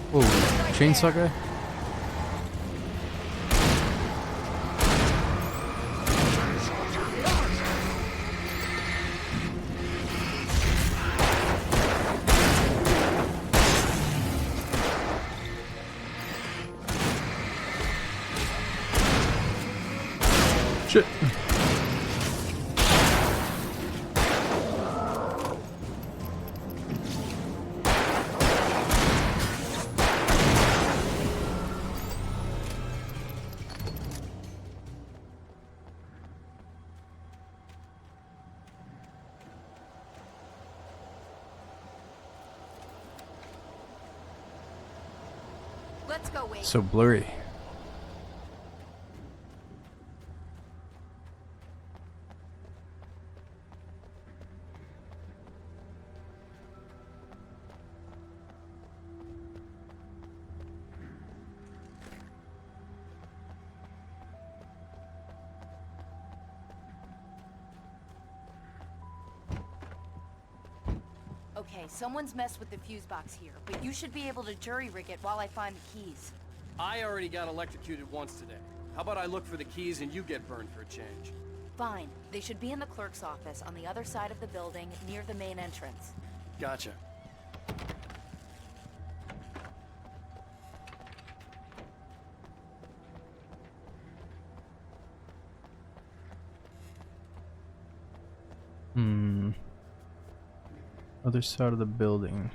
Whoa, chainsaw guy? Shit. Let's go, Wake. So blurry. Okay, someone's messed with the fuse box here, but you should be able to jury-rig it while I find the keys. I already got electrocuted once today. How about I look for the keys and you get burned for a change? Fine. They should be in the clerk's office on the other side of the building, near the main entrance. Gotcha. Other side of the building.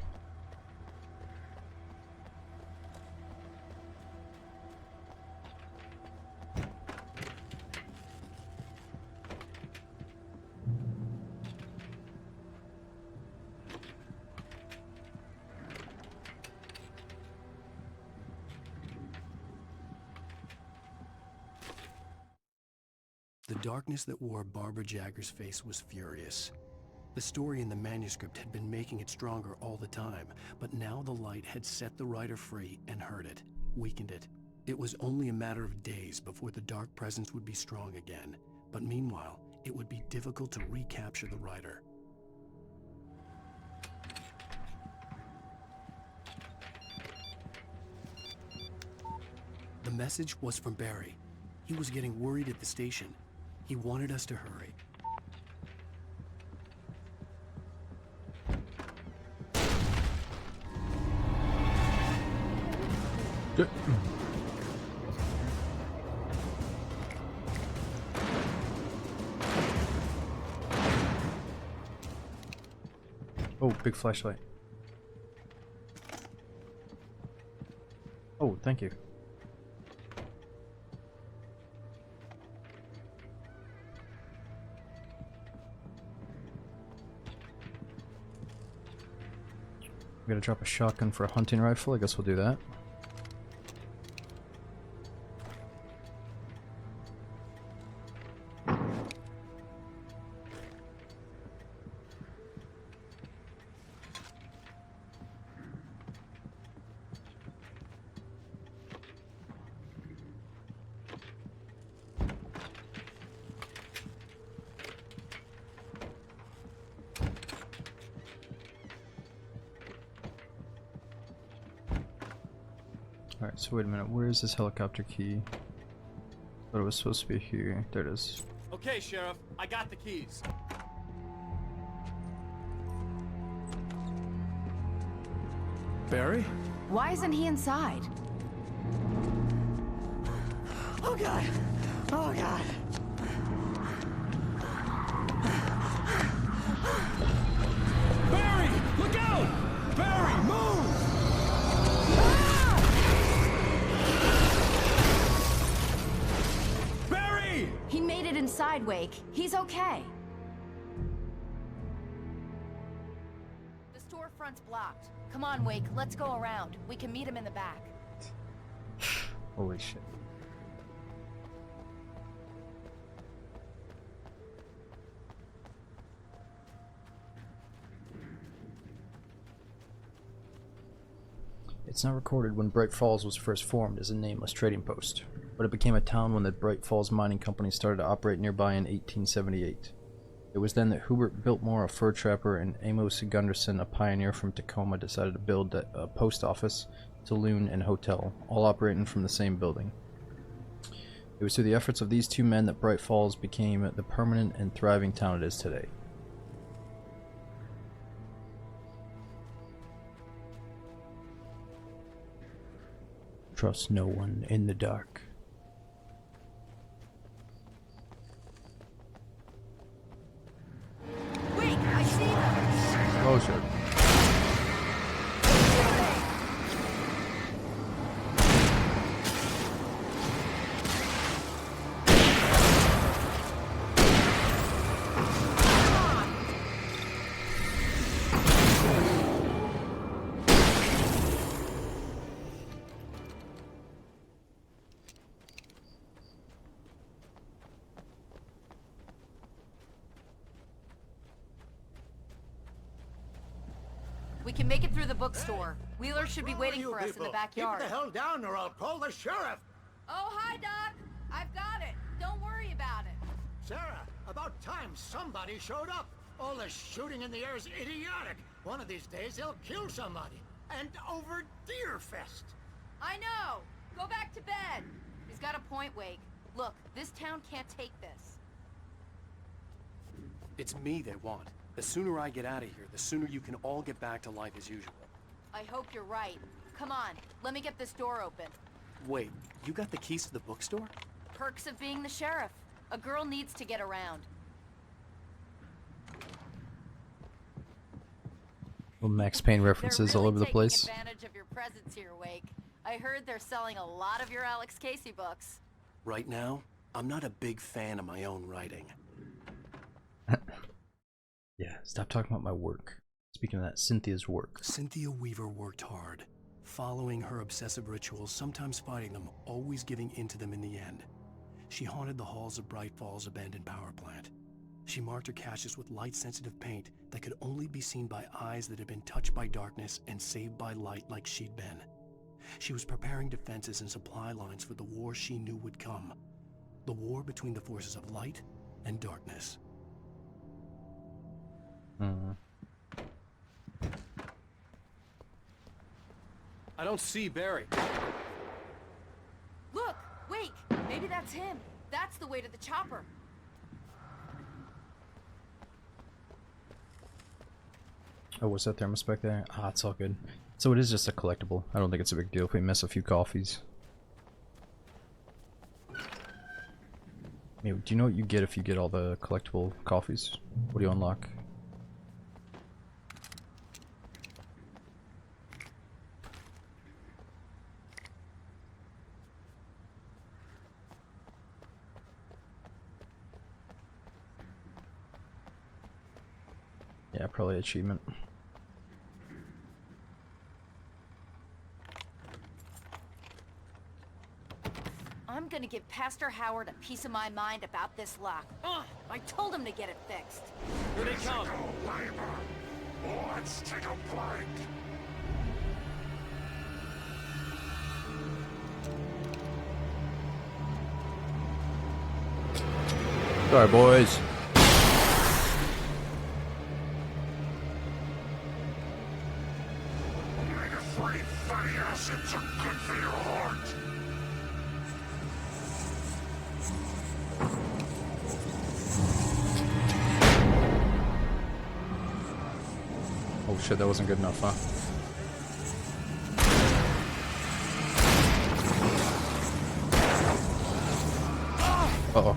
The darkness that wore Barbara Jagger's face was furious. The story in the manuscript had been making it stronger all the time, but now the light had set the writer free and hurt it, weakened it. It was only a matter of days before the dark presence would be strong again. But meanwhile, it would be difficult to recapture the writer. The message was from Barry. He was getting worried at the station. He wanted us to hurry. Oh, big flashlight. Oh, thank you. I'm gonna drop a shotgun for a hunting rifle. I guess we'll do that. Alright, so wait a minute, where is this helicopter key? Thought it was supposed to be here. There it is. Okay, Sheriff, I got the keys. Barry? Why isn't he inside? Oh God! Oh God! Barry! Look out! Barry, move! Barry! He made it inside, Wake. He's okay. The storefront's blocked. Come on, Wake. Let's go around. We can meet him in the back. Holy shit. It's not recorded when Bright Falls was first formed as a nameless trading post, but it became a town when the Bright Falls Mining Company started to operate nearby in 1878. It was then that Hubert Biltmore, a fur trapper, and Amos Gunderson, a pioneer from Tacoma, decided to build a post office, saloon, and hotel, all operating from the same building. It was through the efforts of these two men that Bright Falls became the permanent and thriving town it is today. Trust no one in the dark. Wake! I see them! Oh shit. We can make it through the bookstore. Wheeler should be waiting for us in the backyard. Keep the hell down or I'll call the sheriff. Oh, hi, Doc. I've got it. Don't worry about it. Sarah, about time somebody showed up. All this shooting in the air is idiotic. One of these days they'll kill somebody. And over Deerfest. I know. Go back to bed. He's got a point, Wake. Look, this town can't take this. It's me they want. The sooner I get out of here, the sooner you can all get back to life as usual. I hope you're right. Come on, let me get this door open. Wait, you got the keys to the bookstore? Perks of being the sheriff. A girl needs to get around. Little Max Payne references all over the place. They're really taking advantage of your presence here, Wake. I heard they're selling a lot of your Alex Casey books. Right now, I'm not a big fan of my own writing. Yeah, stop talking about my work. Speaking of that, Cynthia's work. Cynthia Weaver worked hard, following her obsessive rituals, sometimes fighting them, always giving in to them in the end. She haunted the halls of Bright Falls' abandoned power plant. She marked her caches with light-sensitive paint that could only be seen by eyes that had been touched by darkness and saved by light like she'd been. She was preparing defenses and supply lines for the war she knew would come. The war between the forces of light and darkness. I don't see Barry. Look! Wake! Maybe that's him. That's the way to the chopper. Oh, what's that thermos back there? Ah, it's all good. So it is just a collectible. I don't think it's a big deal if we miss a few coffees. Hey, do you know what you get if you get all the collectible coffees? What do you unlock? Yeah, probably achievement. I'm gonna give Pastor Howard a piece of my mind about this lock. Ugh, I told him to get it fixed. Here they come. Let's take a break. Sorry, boys. Omega-3 fatty acids are good for your heart. Oh shit, that wasn't good enough, huh? Uh-oh.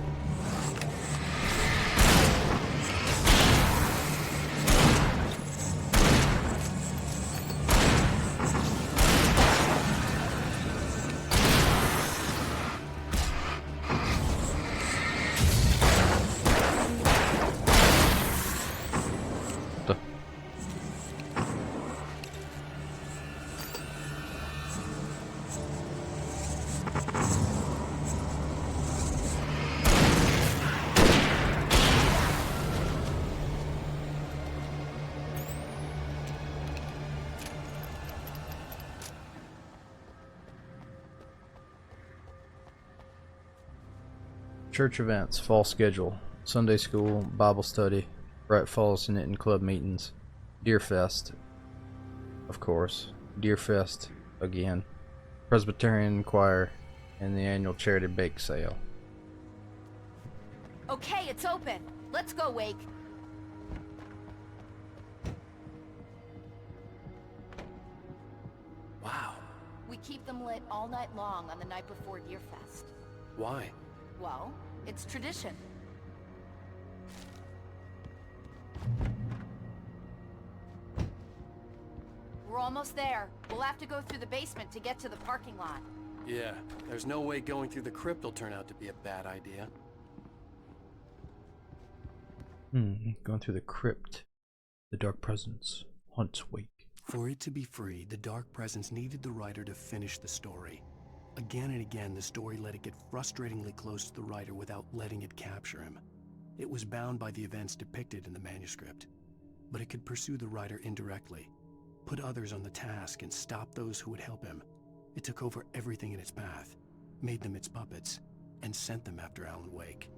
Church events, fall schedule, Sunday school, Bible study, Bright Falls Knitting Club meetings, Deer Fest, of course, Deer Fest again, Presbyterian choir, and the annual charity bake sale. Okay, it's open. Let's go, Wake. Wow. We keep them lit all night long on the night before Deer Fest. Why? Well, it's tradition. We're almost there. We'll have to go through the basement to get to the parking lot. Yeah, there's no way going through the crypt will turn out to be a bad idea. Going through the crypt. The Dark Presence haunts Wake. For it to be free, the Dark Presence needed the writer to finish the story. Again and again, the story let it get frustratingly close to the writer without letting it capture him. It was bound by the events depicted in the manuscript, but it could pursue the writer indirectly, put others on the task, and stop those who would help him. It took over everything in its path, made them its puppets, and sent them after Alan Wake.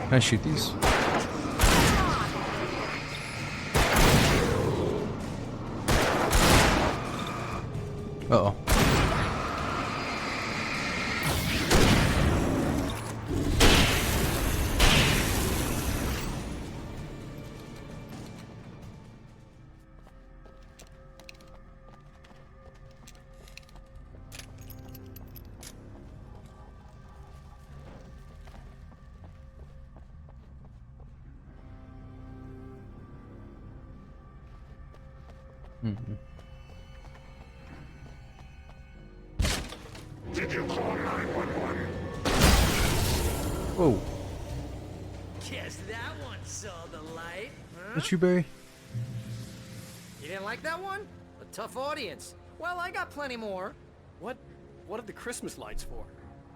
Can I shoot these? Uh-oh. Did you call 911? Whoa. Guess that one saw the light, huh? What you, Barry? You didn't like that one? A tough audience. Well, I got plenty more. What are the Christmas lights for?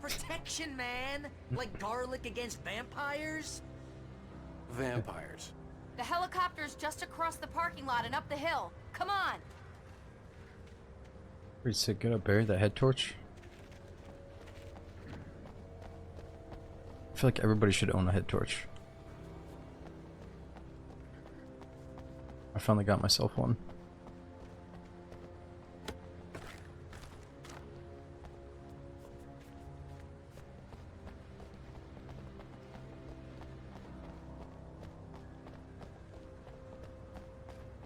Protection, man! Like garlic against vampires? Vampires. The helicopter's just across the parking lot and up the hill. Come on! Pretty sick. Good. Bury that head torch. I feel like everybody should own a head torch. I finally got myself one.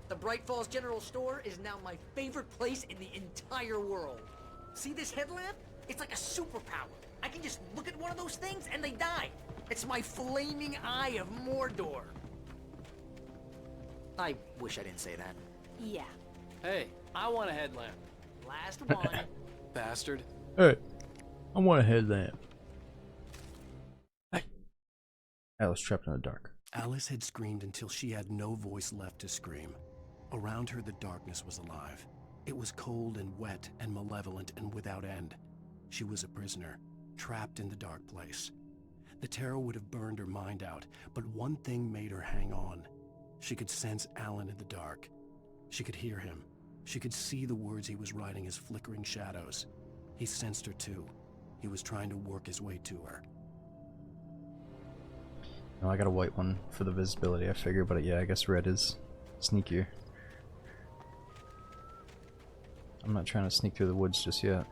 The Bright Falls General Store is now my favorite place in the entire world. See this headlamp? It's like a superpower. I can just look at one of those things and they die. It's my flaming eye of Mordor. I wish I didn't say that. Yeah. Hey, I want a headlamp. Last one. Bastard. Hey, I want a headlamp. Hey. Alice trapped in the dark. Alice had screamed until she had no voice left to scream. Around her, the darkness was alive. It was cold and wet and malevolent and without end. She was a prisoner, trapped in the dark place. The terror would have burned her mind out, but one thing made her hang on. She could sense Alan in the dark. She could hear him. She could see the words he was writing as flickering shadows. He sensed her too. He was trying to work his way to her. No, I got a white one for the visibility, I figure, but yeah, I guess red is sneakier. I'm not trying to sneak through the woods just yet.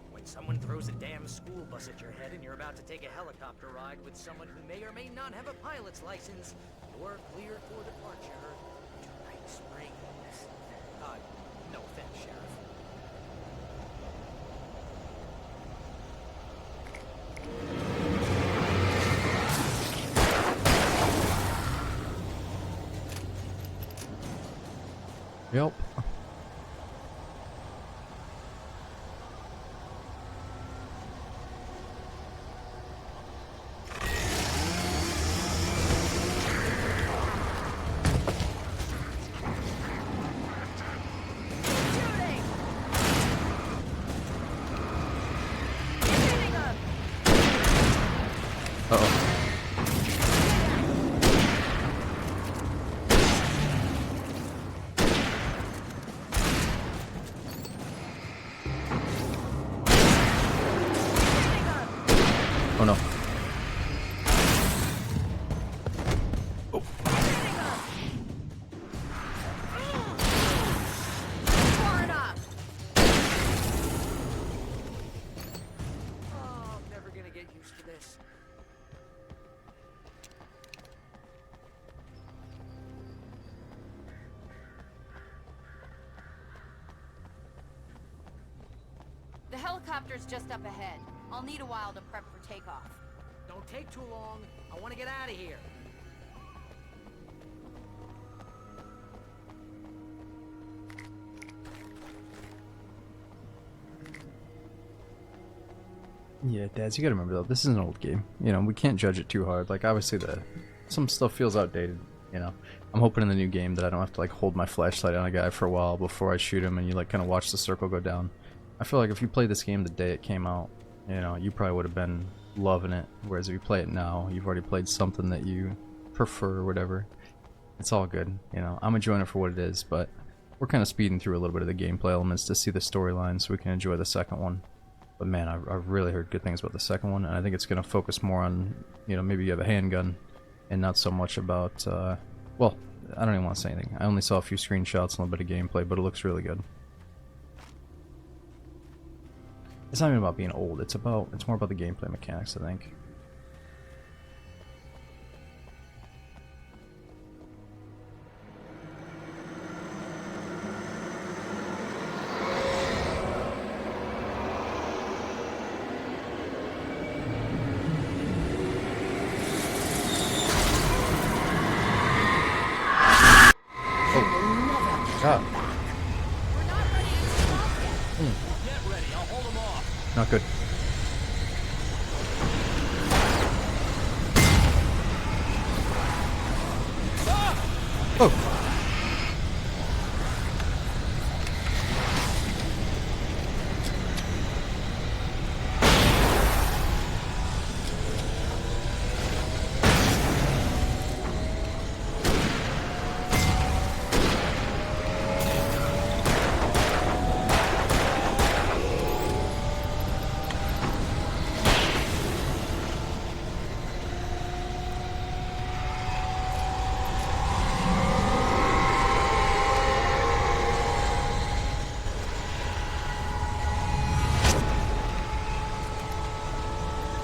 When someone throws a damn school bus at your head and you're about to take a helicopter ride with someone who may or may not have a pilot's license, you're cleared for departure to Night Springs. No offense, Sheriff. Yep. Oh no. Oh. Far enough. Oh, I'm never gonna get used to this. The helicopter's just up ahead. I'll need a while to prep for takeoff. Don't take too long. I want to get out of here. Yeah, Dads, you gotta remember though, this is an old game. You know, we can't judge it too hard. Like, obviously some stuff feels outdated, you know. I'm hoping in the new game that I don't have to like hold my flashlight on a guy for a while before I shoot him and you like kind of watch the circle go down. I feel like if you played this game the day it came out, you know, you probably would have been loving it. Whereas if you play it now, you've already played something that you prefer or whatever. It's all good, you know. I'm enjoying it for what it is, but we're kind of speeding through a little bit of the gameplay elements to see the storyline so we can enjoy the second one. But man, I've really heard good things about the second one, and I think it's going to focus more on, you know, maybe you have a handgun and not so much about, well, I don't even want to say anything. I only saw a few screenshots and a little bit of gameplay, but it looks really good. It's not even about being old, it's more about the gameplay mechanics, I think. God. Get ready. I'll hold them off. Not good.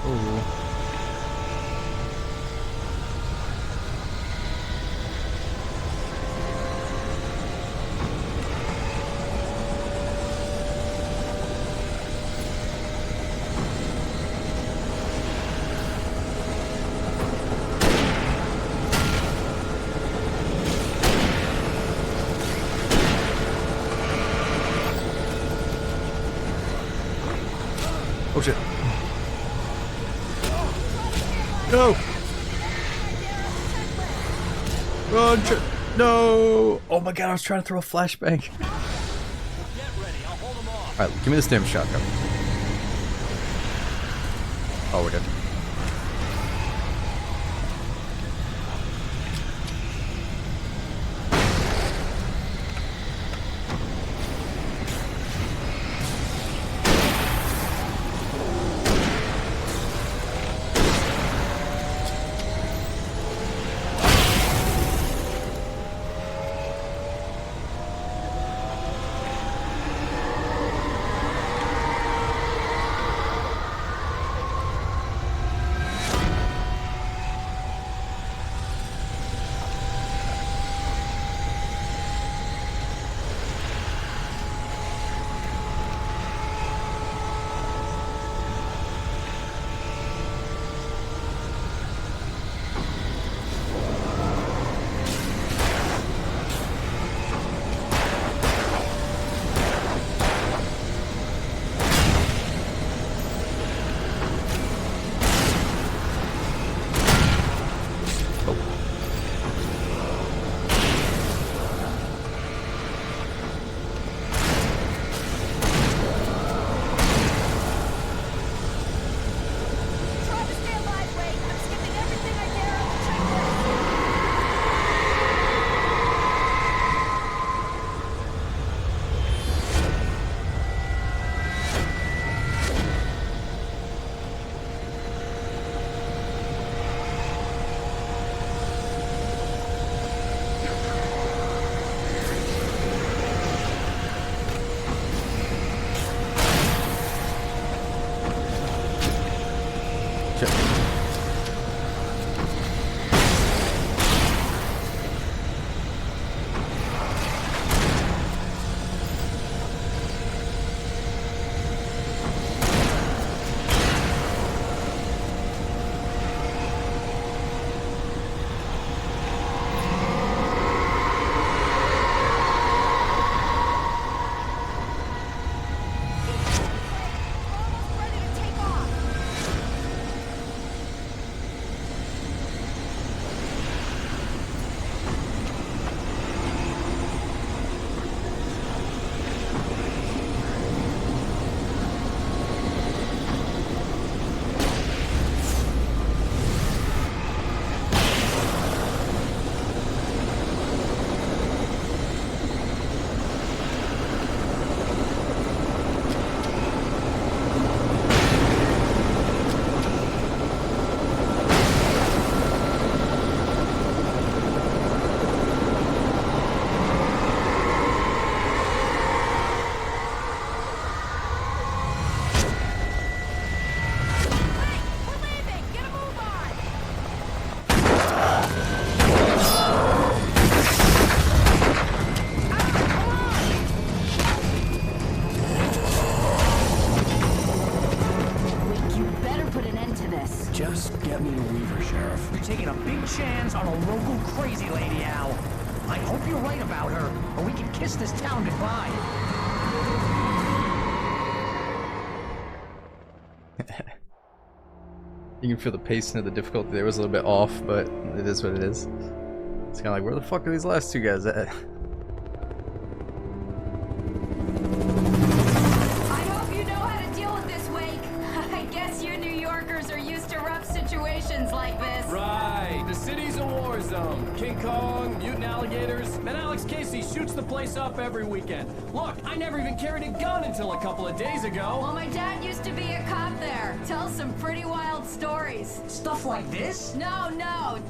Oh. Oh shit. No! Run! No! Oh my god, I was trying to throw a flashbang. Alright, give me this damn shotgun. Oh, we're good. Just get me to Weaver, Sheriff. You're taking a big chance on a local crazy lady, Al. I hope you're right about her, or we can kiss this town goodbye. You can feel the pacing of the difficulty there was a little bit off, but it is what it is. It's kind of like, where the fuck are these last two guys at? I hope you know how to deal with this, Wake. I guess you New Yorkers are used to rough situations like this. Right. The city's a war zone. King Kong, mutant alligators, and Alex Casey shoots the place up every weekend. Look, I never even carried a gun until a couple of days ago. Well, my dad used to be a cop there. Tells some pretty wild stories. Stuff like this? No,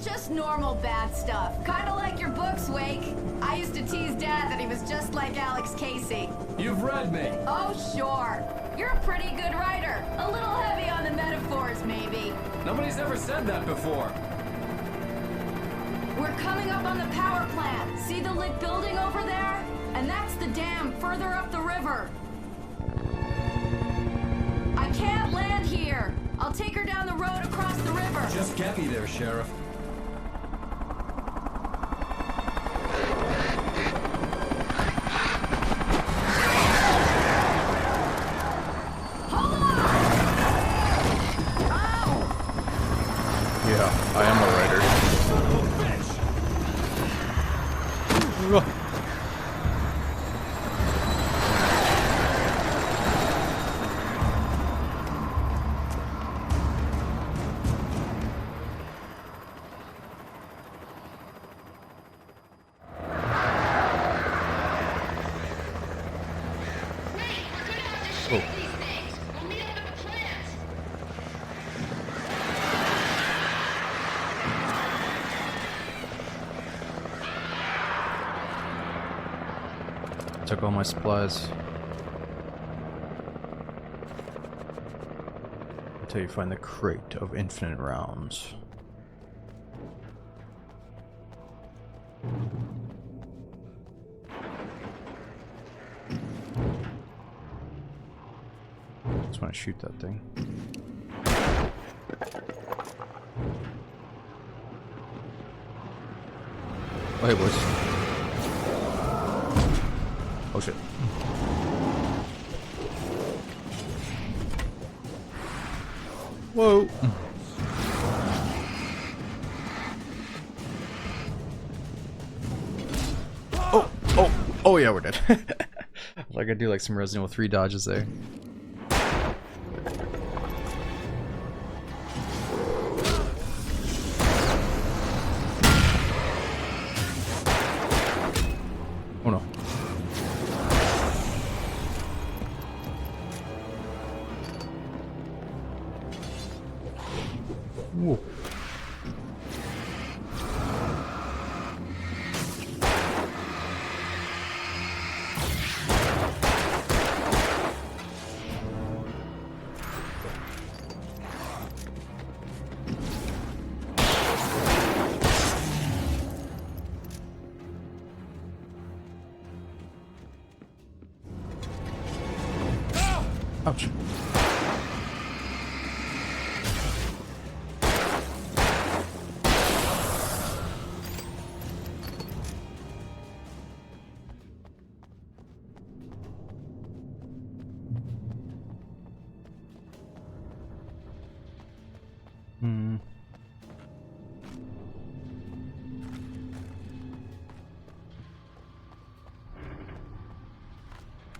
just normal bad stuff. Kind of like your books, Wake. I used to tease Dad that he was just like Alex Casey. You've read me. Oh, sure. You're a pretty good writer. A little heavy on the metaphors, years, maybe. Nobody's ever said that before. We're coming up on the power plant. See the lit building over there? And that's the dam further up the river. I can't land here. I'll take her down the road across the river. Just get me there, Sheriff. Yeah, I am a writer. Took all my supplies. Until you find the crate of infinite rounds. Just want to shoot that thing. Oh, hey boys. Oh shit. Whoa. Oh yeah, we're dead. Like I do like some Resident Evil 3 dodges there. Oh no. Whoa. Ouch.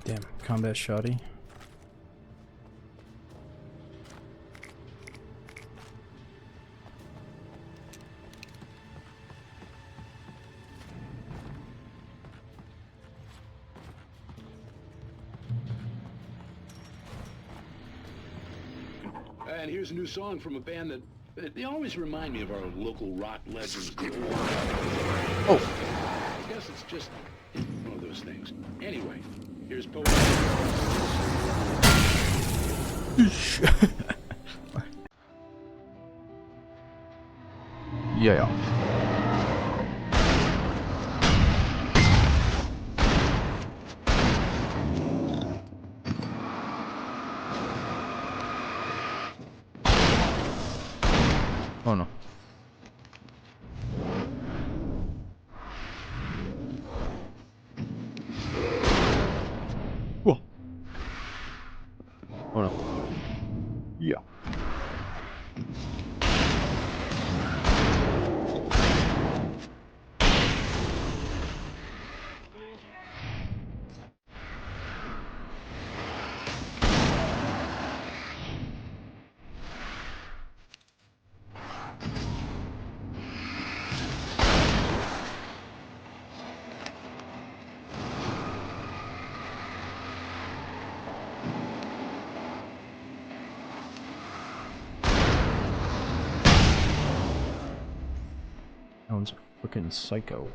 Damn, combat shoddy. And here's a new song from a band that they always remind me of our local rock legends. Oh. I guess it's just one of those things. Anyway, here's Poe. Yeah. Oh no. Whoa. Oh no. Yeah. That one's freaking psycho.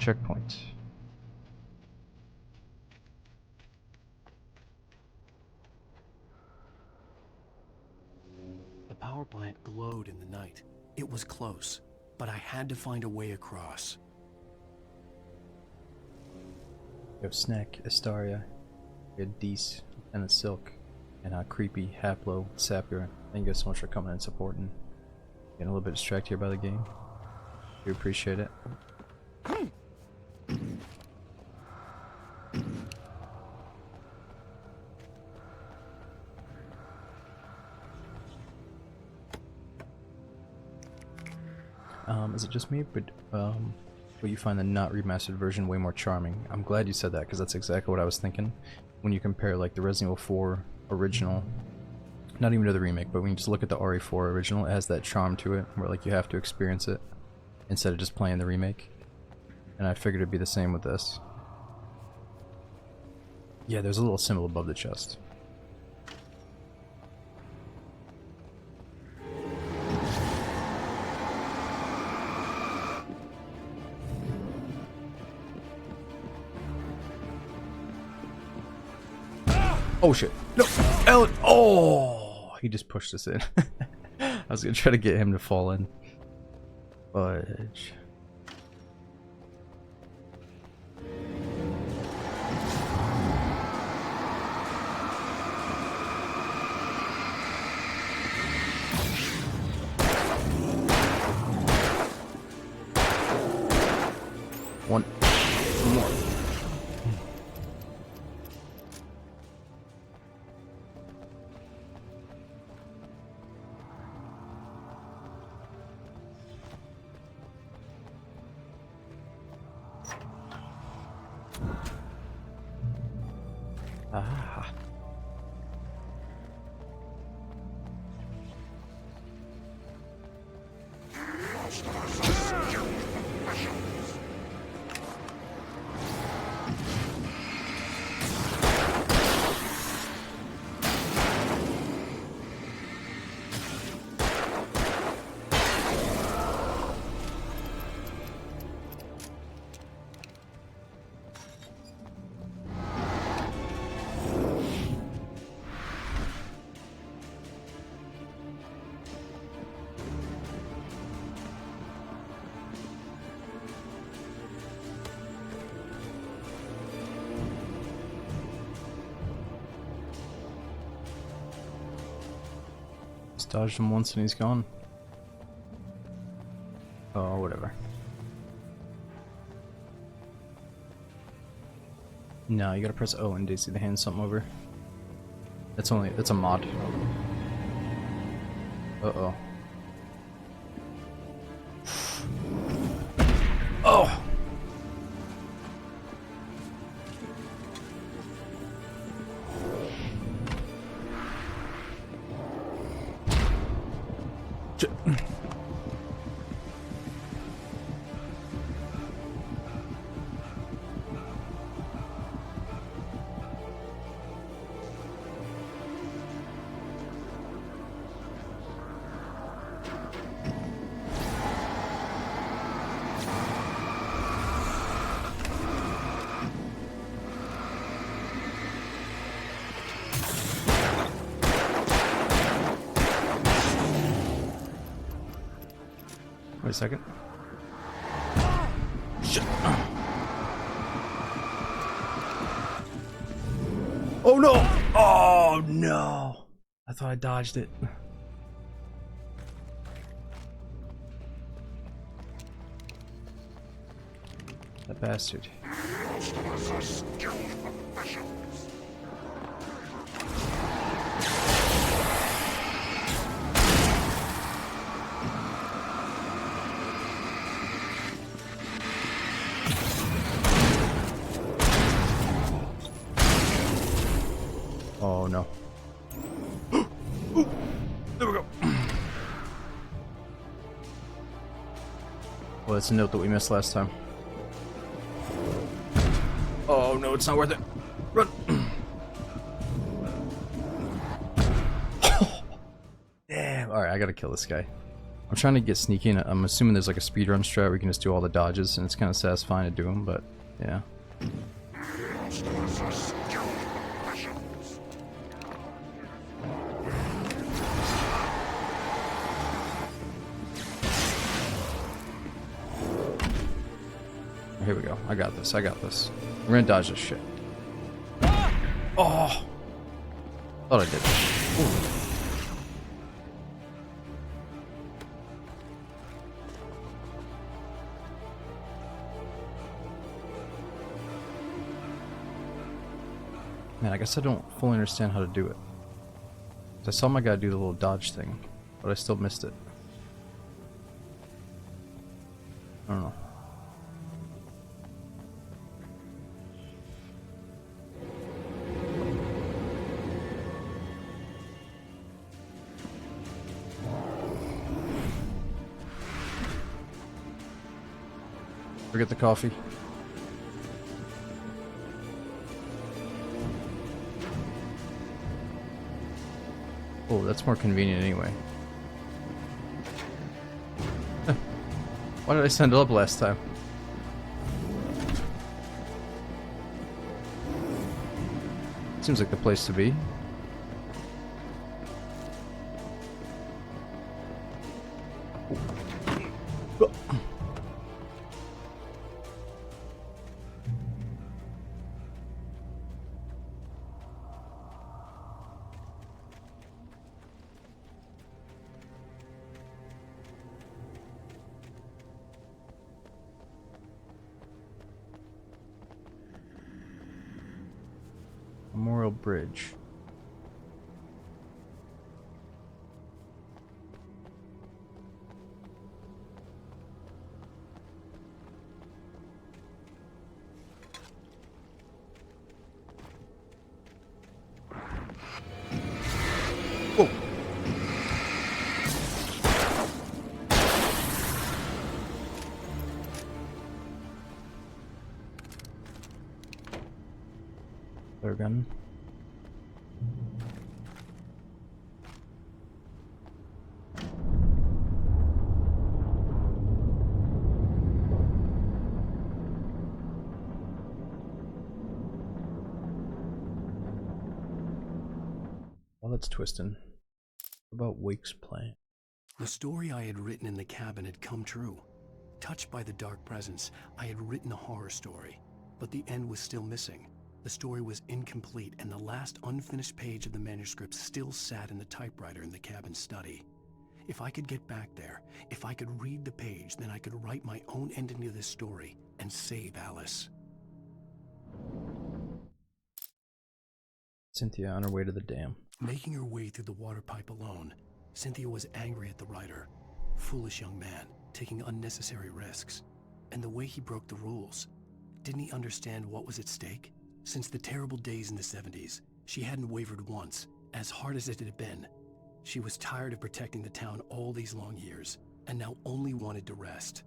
checkpoint. The power plant glowed in the night. It was close, but I had to find a way across. You have Snack, Astaria, you have Dees, and Silk, and Creepy, Haplo, Sapir. Thank you guys so much for coming and supporting. Getting a little bit distracted here by the game. We appreciate it. Is it just me, but will you find the not remastered version way more charming? I'm glad you said that, because that's exactly what I was thinking. When you compare like the Resident Evil 4 original, not even to the remake, but when you just look at the RE4 original, it has that charm to it, where like you have to experience it instead of just playing the remake. And I figured it'd be the same with this. Yeah, there's a little symbol above the chest. Oh shit. No! Alan! Oh! He just pushed us in. I was gonna try to get him to fall in. Fudge. One more. Ah. Dodged him once and he's gone. Oh, whatever. No, you gotta press O and Daisy to hand something over. That's a mod. Uh-oh. Oh! Wait a second. Shit. Oh no! Oh no! I thought I dodged it. That bastard. Oh no. Ooh, there we go. Well, that's a note that we missed last time. Oh no, it's not worth it. Run. Damn. Alright, I gotta kill this guy. I'm trying to get sneaky, and I'm assuming there's like a speedrun strat where you can just do all the dodges, and it's kind of satisfying to do them, but yeah. Here we go. I got this. I got this. We're gonna dodge this shit. Oh! Thought I did. Ooh. Man, I guess I don't fully understand how to do it. I saw my guy do the little dodge thing, but I still missed it. I don't know. Forget the coffee. Oh, that's more convenient anyway. Why did I send it up last time? Seems like the place to be. Memorial Bridge. Whoa. Flare gun. Well, that's twisting. What about Wake's plan? The story I had written in the cabin had come true. Touched by the dark presence, I had written a horror story, but the end was still missing. The story was incomplete, and the last unfinished page of the manuscript still sat in the typewriter in the cabin study. If I could get back there, if I could read the page, then I could write my own ending to this story and save Alice. Cynthia on her way to the dam. Making her way through the water pipe alone, Cynthia was angry at the writer. Foolish young man, taking unnecessary risks. And the way he broke the rules. Didn't he understand what was at stake? Since the terrible days in the 70s, she hadn't wavered once, as hard as it had been. She was tired of protecting the town all these long years, and now only wanted to rest.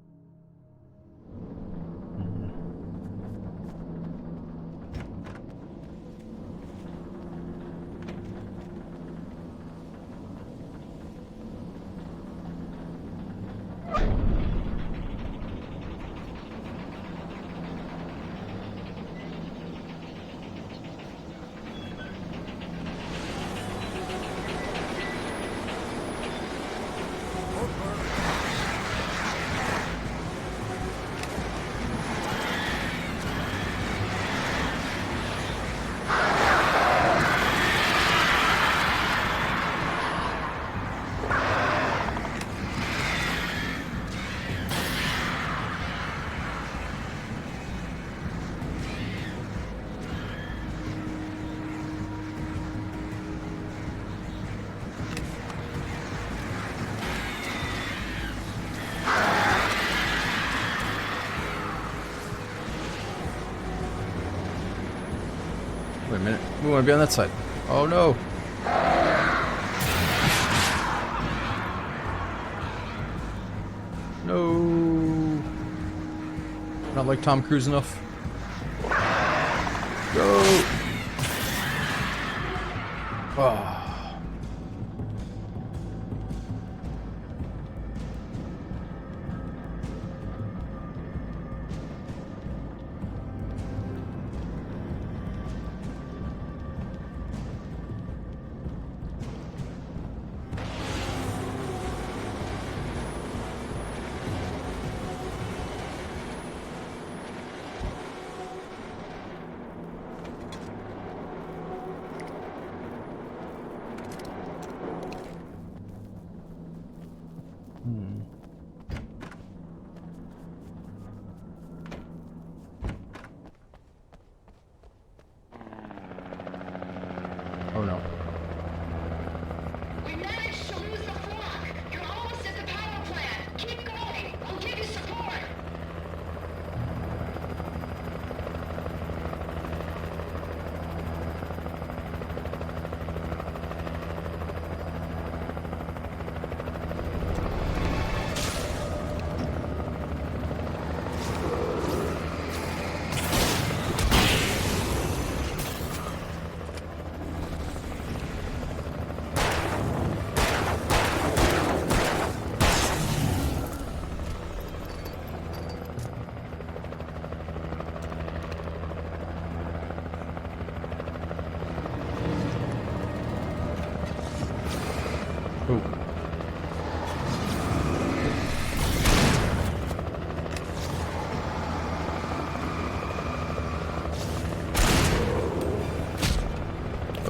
Wait a minute. We want to be on that side. Oh no. No. Not like Tom Cruise enough. Go. Oh.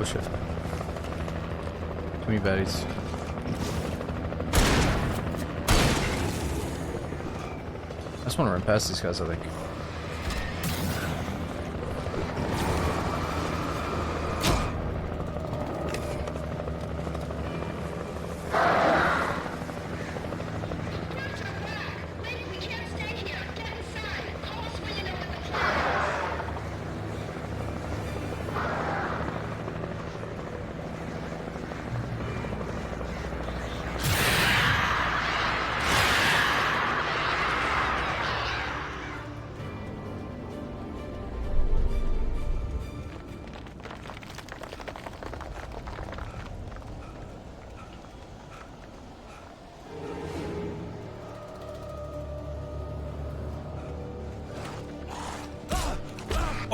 Oh shit. Too many baddies. I just want to run past these guys, I think.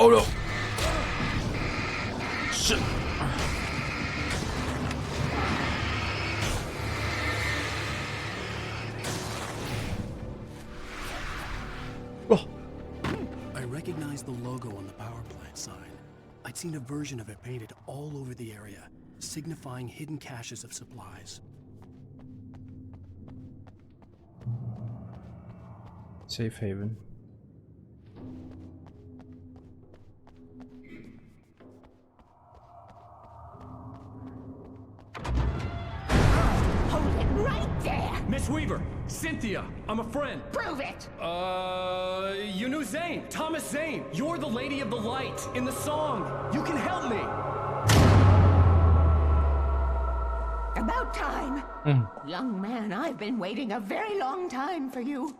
Oh no! Shit! Oh. I recognized the logo on the power plant sign. I'd seen a version of it painted all over the area, signifying hidden caches of supplies. Safe haven. Miss Weaver! Cynthia! I'm a friend! Prove it! You knew Zane! Thomas Zane! You're the Lady of the Light in the song! You can help me! About time! Young man, I've been waiting a very long time for you.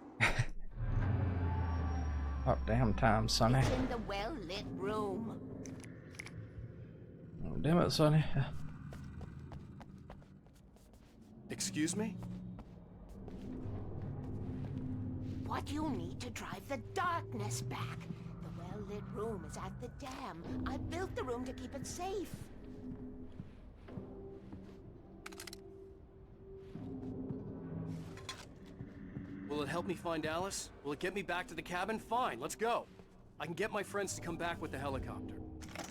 Oh, damn time, Sonny. It's in the well-lit room. Oh, damn it, Sonny. Excuse me? What you need to drive the darkness back. The well-lit room is at the dam. I built the room to keep it safe. Will it help me find Alice? Will it get me back to the cabin? Fine, let's go. I can get my friends to come back with the helicopter.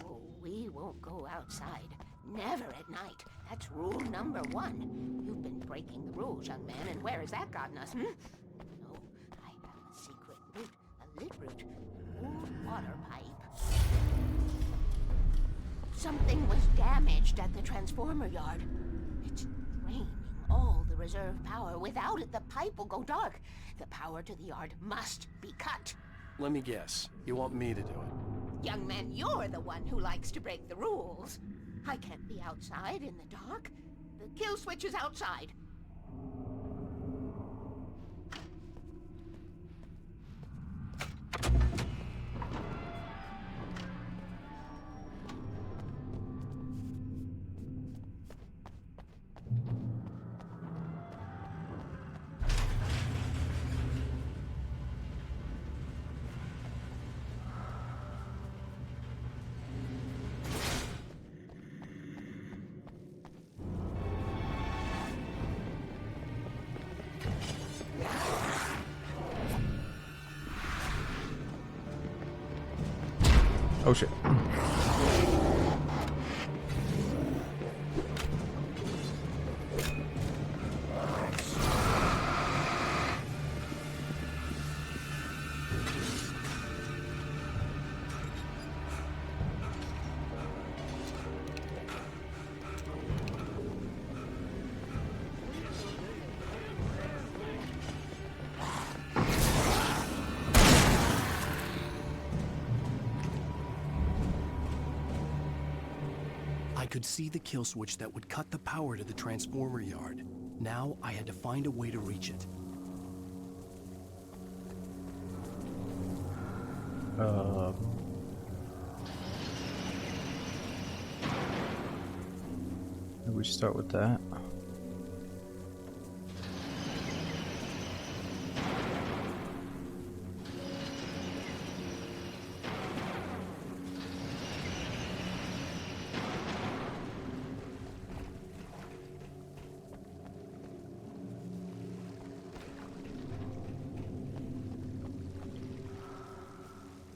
Oh, we won't go outside. Never at night. That's rule number 1. You've been breaking the rules, young man, and where has that gotten us, No, I have a secret route. A lit route. Old water pipe. Something was damaged at the transformer yard. It's draining all the reserve power. Without it, the pipe will go dark. The power to the yard must be cut. Let me guess. You want me to do it? Young man, you're the one who likes to break the rules. I can't be outside in the dark. The kill switch is outside. Oh shit. I could see the kill switch that would cut the power to the transformer yard. Now I had to find a way to reach it. Maybe we start with that.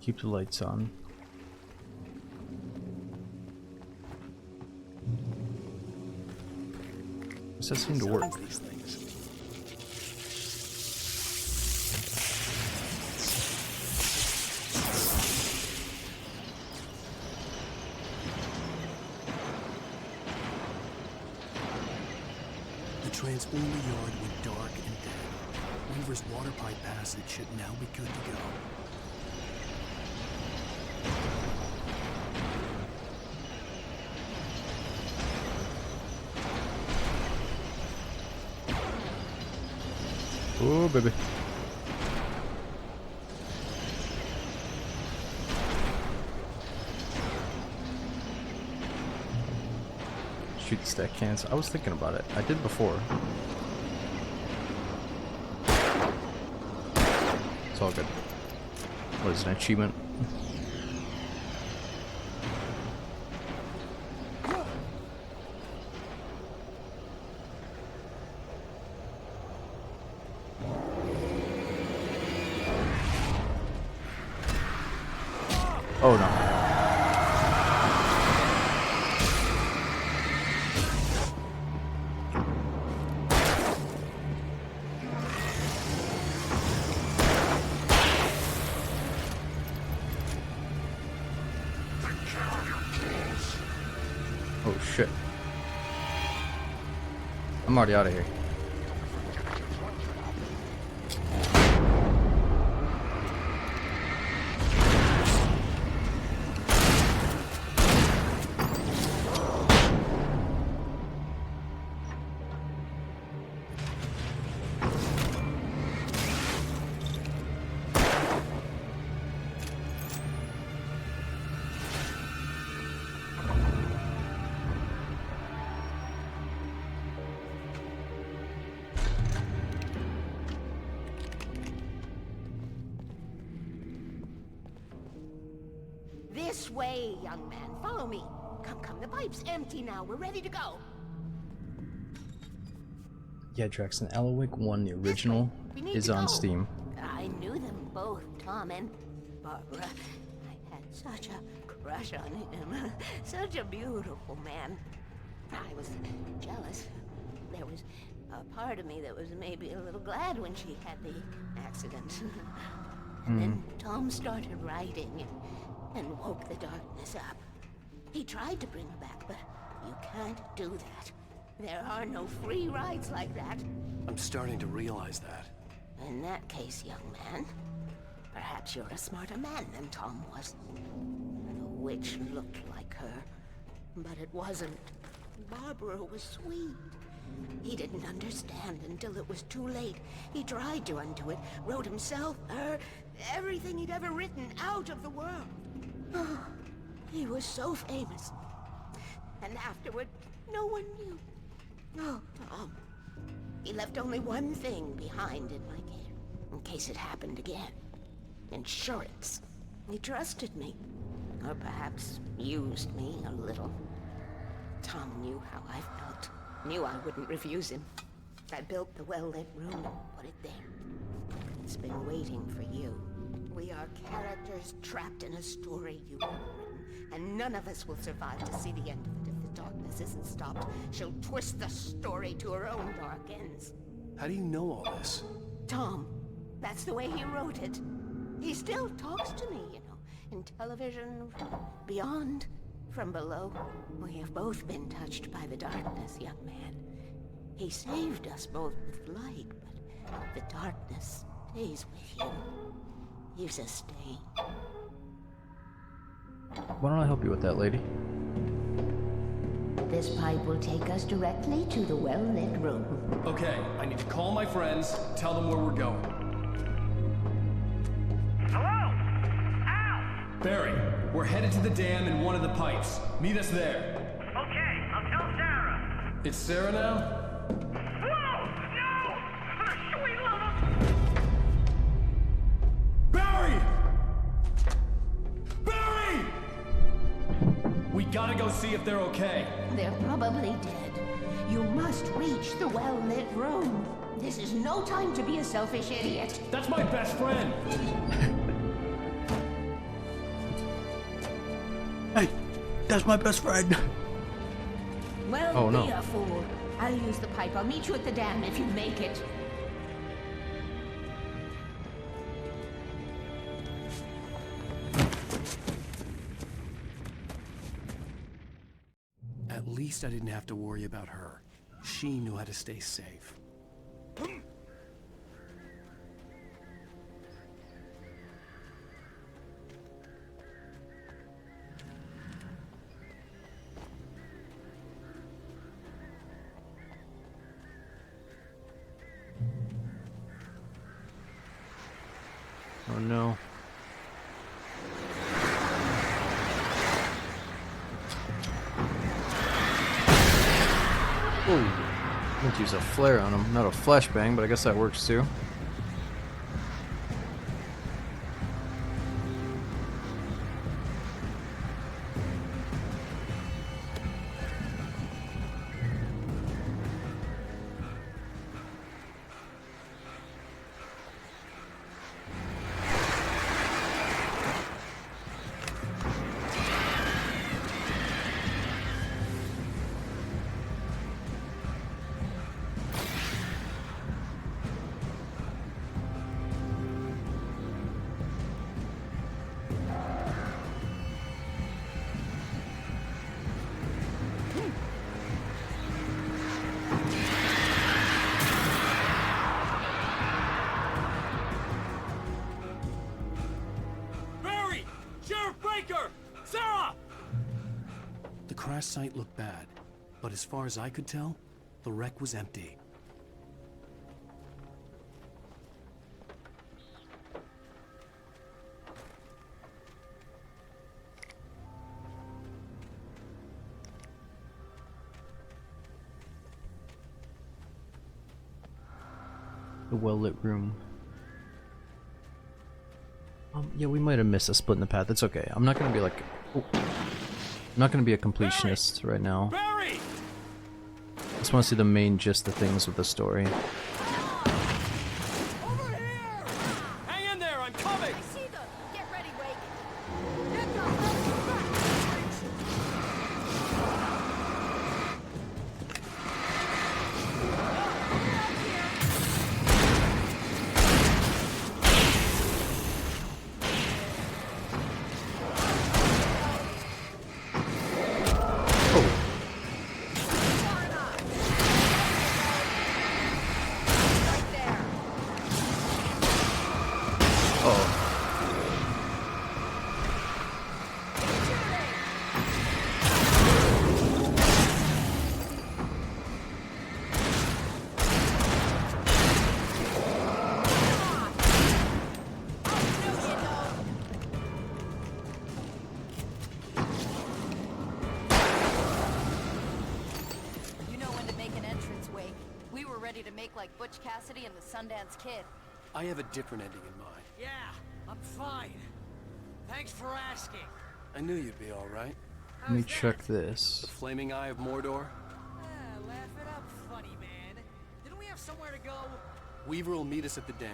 Keep the lights on. Does that seem to work? These things. The transformer yard went dark and dead. Weaver's water pipe passage should now be good to go. Oh, baby. Shoot the stack cans. I was thinking about it. I did before. It's all good. What is it, an achievement? Oh no. Oh shit. I'm already out of here. This way, young man. Follow me. Come, come. The pipe's empty now. We're ready to go. Yeah, Draxton, Alan Wake 1, the original, is on Steam. I knew them both, Tom and Barbara. I had such a crush on him. Such a beautiful man. I was jealous. There was a part of me that was maybe a little glad when she had the accident. And then Tom started writing and woke the darkness up. He tried to bring her back, but you can't do that. There are no free rides like that. I'm starting to realize that. In that case, young man, perhaps you're a smarter man than Tom was. The witch looked like her, but it wasn't. Barbara was sweet. He didn't understand until it was too late. He tried to undo it, wrote himself, her, everything he'd ever written out of the world. Oh, he was so famous. And afterward, no one knew. Oh, Tom. He left only one thing behind in my care, in case it happened again. Insurance. He trusted me. Or perhaps used me a little. Tom knew how I felt. Knew I wouldn't refuse him. I built the well-lit room and put it there. It's been waiting for you. We are characters trapped in a story you have written, and none of us will survive to see the end of it if the darkness isn't stopped. She'll twist the story to her own dark ends. How do you know all this? Tom, that's the way he wrote it. He still talks to me, you know, in television, beyond, from below. We have both been touched by the darkness, young man. He saved us both with light, but the darkness stays with you. Leaves a stain. Why don't I help you with that, lady? This pipe will take us directly to the well-lit room. Okay, I need to call my friends, tell them where we're going. Hello? Al! Barry, we're headed to the dam in one of the pipes. Meet us there. Okay, I'll tell Sarah. It's Sarah now? Whoa! No! For the sweet love of... Barry! Barry! We gotta go see if they're okay. They're probably dead. You must reach the well-lit room. This is no time to be a selfish idiot. That's my best friend. Hey, that's my best friend. Well, Oh, no. be a fool. I'll use the pipe. I'll meet you at the dam if you make it. At least I didn't have to worry about her. She knew how to stay safe. Oh no. Ooh. I meant to use a flare on him, not a flashbang, but I guess that works too. The crash site looked bad, but as far as I could tell, the wreck was empty. The well-lit room. Yeah, we might have missed a split in the path. It's okay. I'm not gonna be like... Oh. I'm not gonna be a completionist right now. I just want to see the main gist of things with the story. Hang in there, I'm coming! I see them! Get ready, Wake! To make like Butch Cassidy and the Sundance Kid. I have a different ending in mind. Yeah, I'm fine. Thanks for asking. I knew you'd be all right. Let me check this. The Flaming Eye of Mordor? Laugh it up, funny man. Didn't we have somewhere to go? Weaver will meet us at the dam.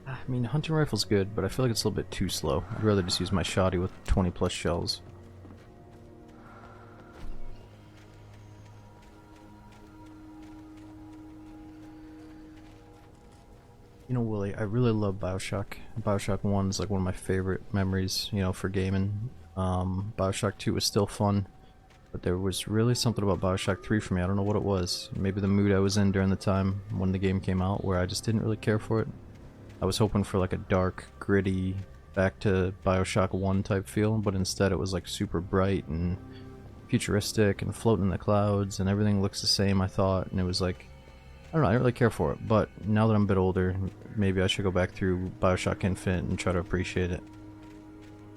I mean, hunting rifle's good, but I feel like it's a little bit too slow. I'd rather just use my shotty with 20 plus shells. You know, Willie, I really love Bioshock. Bioshock 1 is like one of my favorite memories, you know, for gaming. Bioshock 2 was still fun, but there was really something about Bioshock 3 for me. I don't know what it was. Maybe the mood I was in during the time when the game came out, where I just didn't really care for it. I was hoping for like a dark, gritty, back to Bioshock 1 type feel, but instead it was like super bright and futuristic and floating in the clouds and everything looks the same, I thought, and it was like, I don't know, I didn't really care for it, but now that I'm a bit older, maybe I should go back through Bioshock Infinite and try to appreciate it.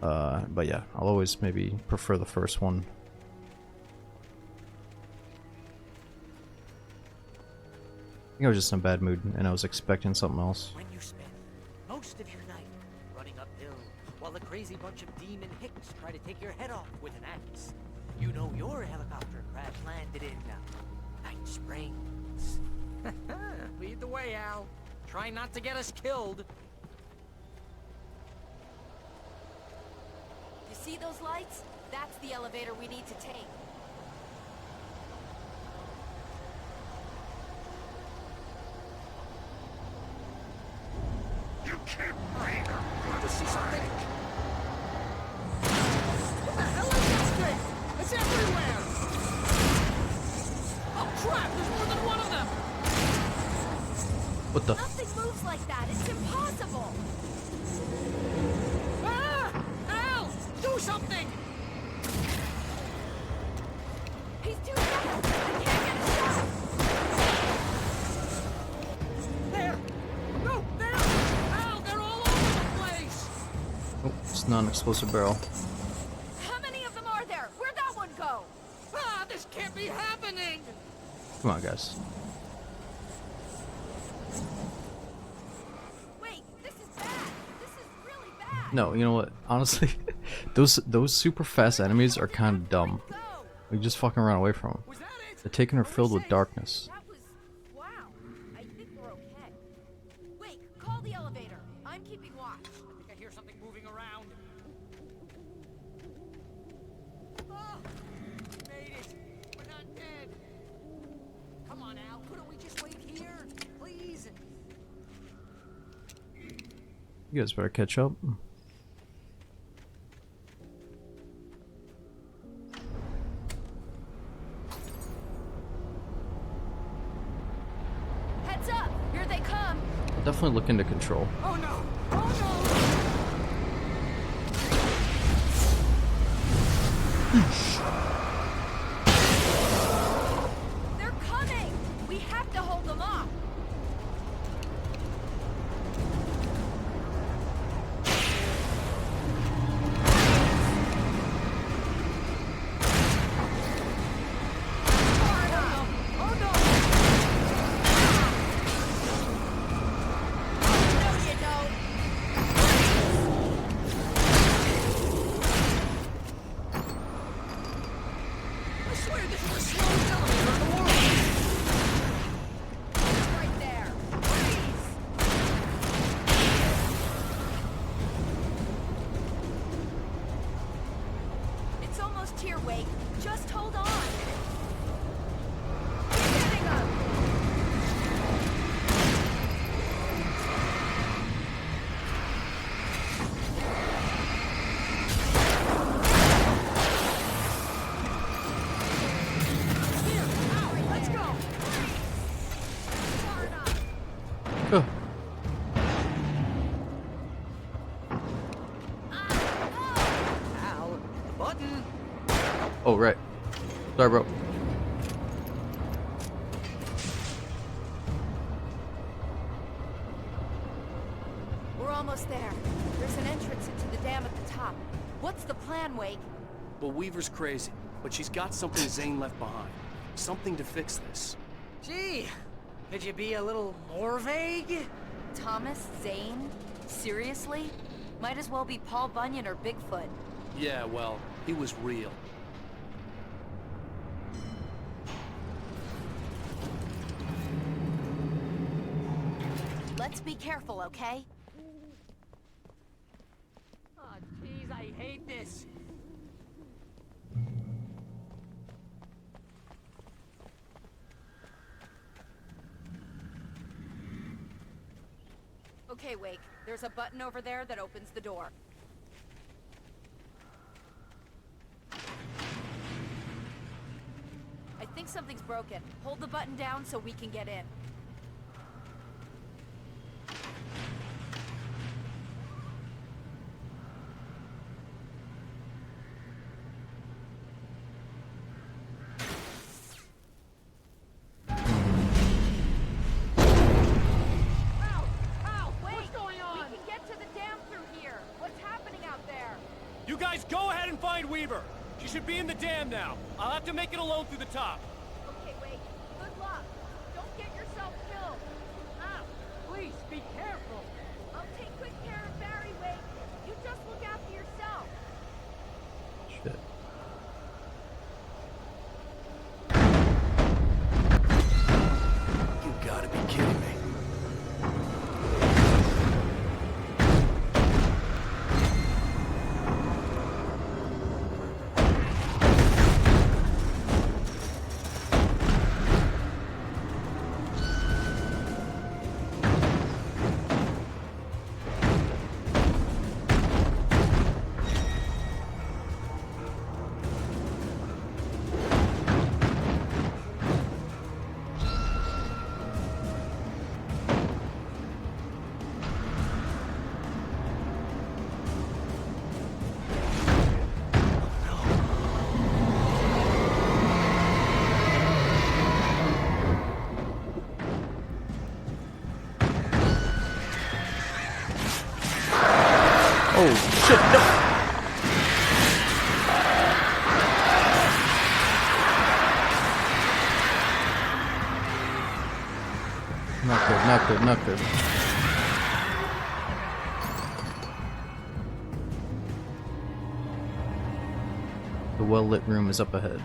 But yeah, I'll always maybe prefer the first one. I think I was just in a bad mood and I was expecting something else. When you spend most of your night running uphill while the crazy bunch of demon hicks try to take your head off with an axe, You know your helicopter crash landed in Night Springs. Lead the way, Al. Try not to get us killed. You see those lights? That's the elevator we need to take. You can't bring her. Want to see something? What the hell is this thing? It's everywhere! Oh crap! There's more than one of them! What the? Nothing moves like that. It's impossible. Ah! Al! Do something! He's too fast. I can't get a shot. There! No, there! Al, they're all over the place! Oh, it's not an explosive barrel. How many of them are there? Where'd that one go? Ah, this can't be happening! Come on, guys. Wait, this is bad. This is really bad. No, you know what? Honestly, those super fast enemies are kind of dumb. We just fucking run away from them. They're taking her filled with darkness. That was... wow. I think we're okay. Wait, call the elevator. I'm keeping watch. I think I hear something moving around. Oh, we made it. We're not dead. Come on, Al. Couldn't we just wait here? Please? You guys better catch up. Heads up! Here they come! I'll definitely look into control. Oh no! Oh no! They're coming! We have to hold them off! I swear this is the slowest elevator in the world! Right there! Freeze! It's almost here, Wake. Just hold on! Keep hitting them! Here, Al, let's go! Far enough. Oh. Al, the button! Oh, right. Sorry, bro. We're almost there. There's an entrance into the dam at the top. What's the plan, Wake? Well, Weaver's crazy, but she's got something Zane left behind. Something to fix this. Gee, could you be a little more vague? Thomas Zane? Seriously? Might as well be Paul Bunyan or Bigfoot. Yeah, well, he was real. Let's be careful, okay? Oh, jeez, I hate this. Okay, Wake. There's a button over there that opens the door. I think something's broken. Hold the button down so we can get in. You guys go ahead and find Weaver. She should be in the dam now. I'll have to make it alone through the top. Okay, wait. Good luck. Don't get yourself killed. Al, please, be careful. I'll take quick care of Barry, Wake. You just look after yourself. Shit. Oh, shit, no! Not good, not good, not good. The well-lit room is up ahead.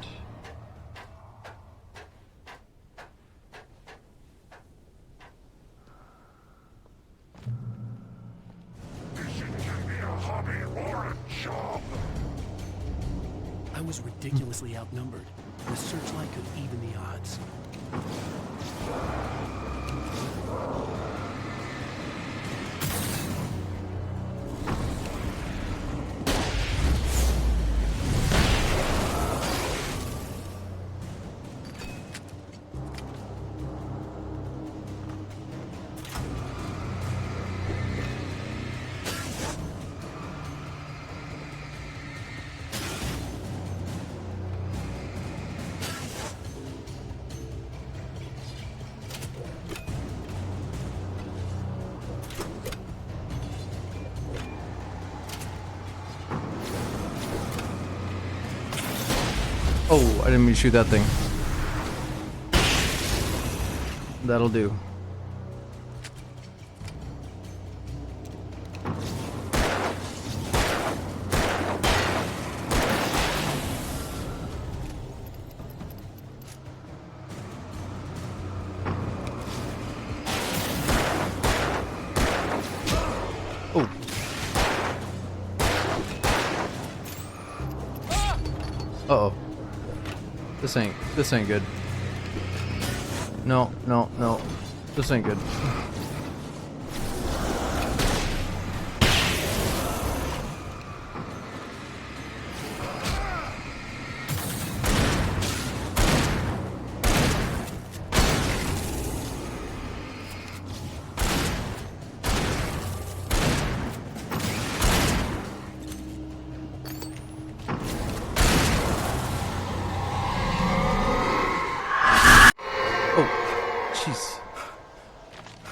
I was ridiculously outnumbered. The searchlight could even the odds. Oh, I didn't mean to shoot that thing. That'll do. Oh. Uh-oh. This ain't good. No, no, no. This ain't good.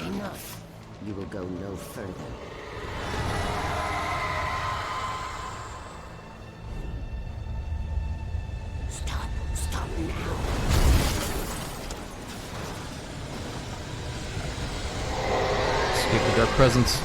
Enough. You will go no further. Stop. Stop now. Escape the dark presence.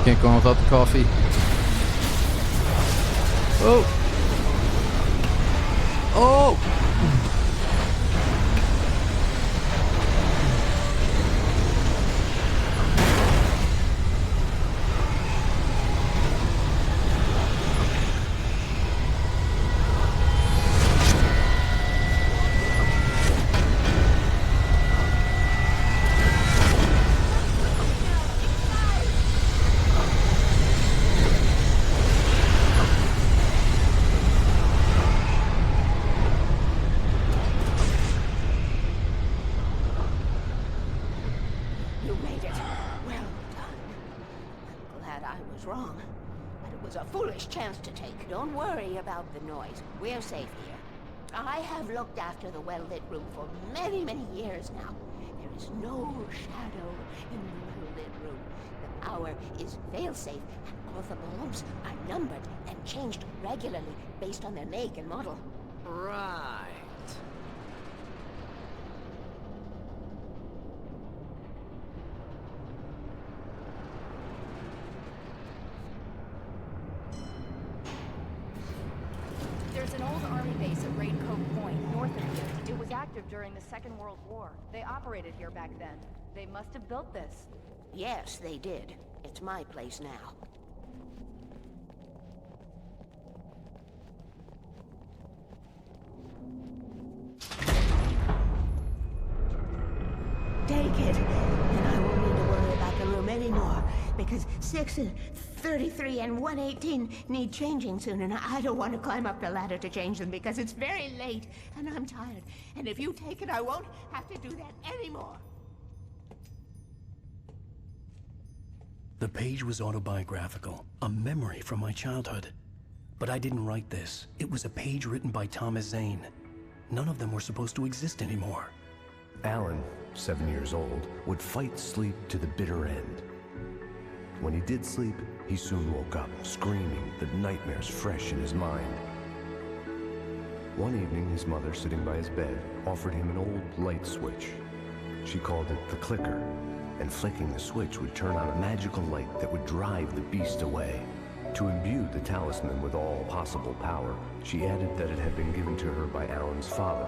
Can't go on without the coffee. Oh! Oh! You made it. Well done. I'm glad I was wrong. But it was a foolish chance to take. Don't worry about the noise. We're safe here. I have looked after the well-lit room for many, many years now. There is no shadow in the well-lit room. The power is fail-safe, and all the bulbs are numbered and changed regularly based on their make and model. Right. There's an old army base at Raid Cove Point, north of here. It was active during the Second World War. They operated here back then. They must have built this. Yes, they did. It's my place now. Take it, and I won't need to worry about the room anymore, because 6 and 33 and 118 need changing soon, and I don't want to climb up the ladder to change them because it's very late, and I'm tired. And if you take it, I won't have to do that anymore. The page was autobiographical, a memory from my childhood. But I didn't write this. It was a page written by Thomas Zane. None of them were supposed to exist anymore. Alan, 7 years old, would fight sleep to the bitter end. When he did sleep, he soon woke up, screaming, the nightmares fresh in his mind. One evening, his mother, sitting by his bed, offered him an old light switch. She called it the clicker, and flicking the switch would turn on a magical light that would drive the beast away. To imbue the talisman with all possible power, she added that it had been given to her by Alan's father.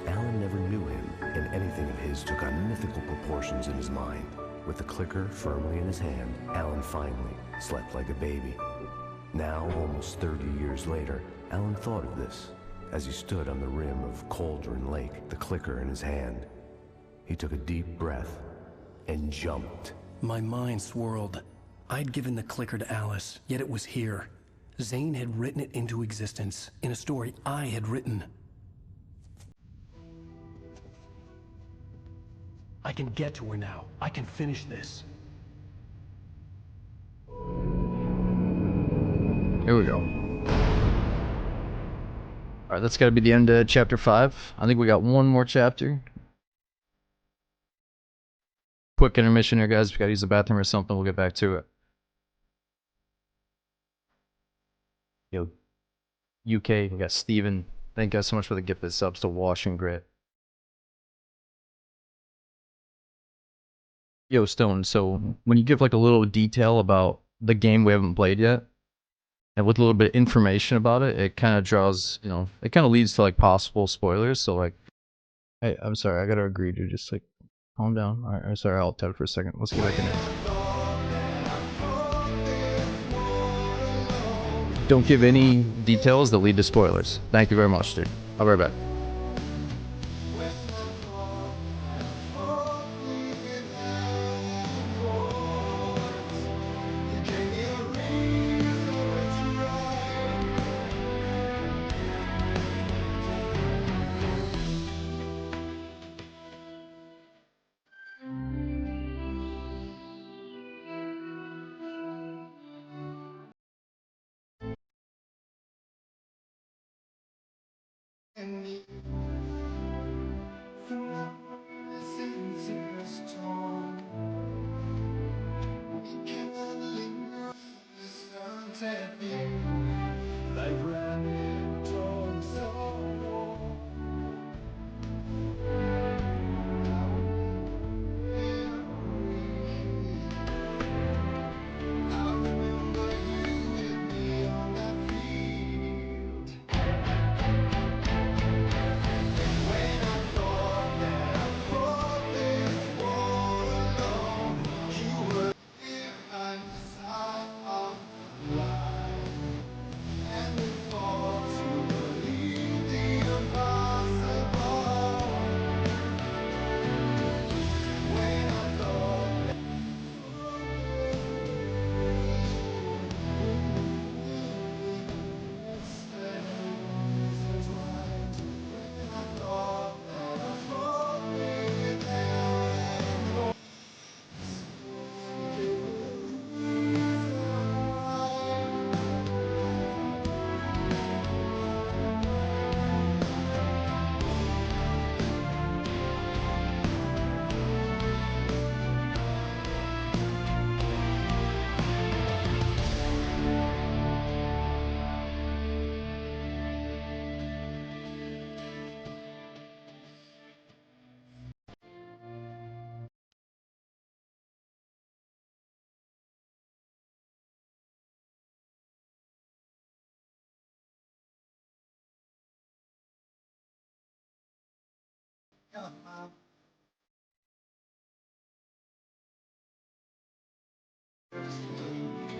Alan never knew him, and anything of his took on mythical proportions in his mind. With the clicker firmly in his hand, Alan finally slept like a baby. Now, almost 30 years later, Alan thought of this as he stood on the rim of Cauldron Lake, the clicker in his hand. He took a deep breath and jumped. My mind swirled. I'd given the clicker to Alice, yet it was here. Zane had written it into existence, in a story I had written. I can get to her now. I can finish this. Here we go. Alright, that's gotta be the end of chapter 5. I think we got one more chapter. Quick intermission here, guys. We gotta use the bathroom or something. We'll get back to it. Yo, UK, we got Steven. Thank you guys so much for the gifted subs to Wash and Grit. Yo, Stone, so when you give like a little detail about the game we haven't played yet, and with a little bit of information about it, it kind of draws, you know, it kind of leads to like possible spoilers. So like, hey, I'm sorry, I gotta agree to just like calm down. All right, I'm sorry, I'll tap for a second. Let's get back in here. Don't give any details that lead to spoilers. Thank you very much, dude. I'll be right back.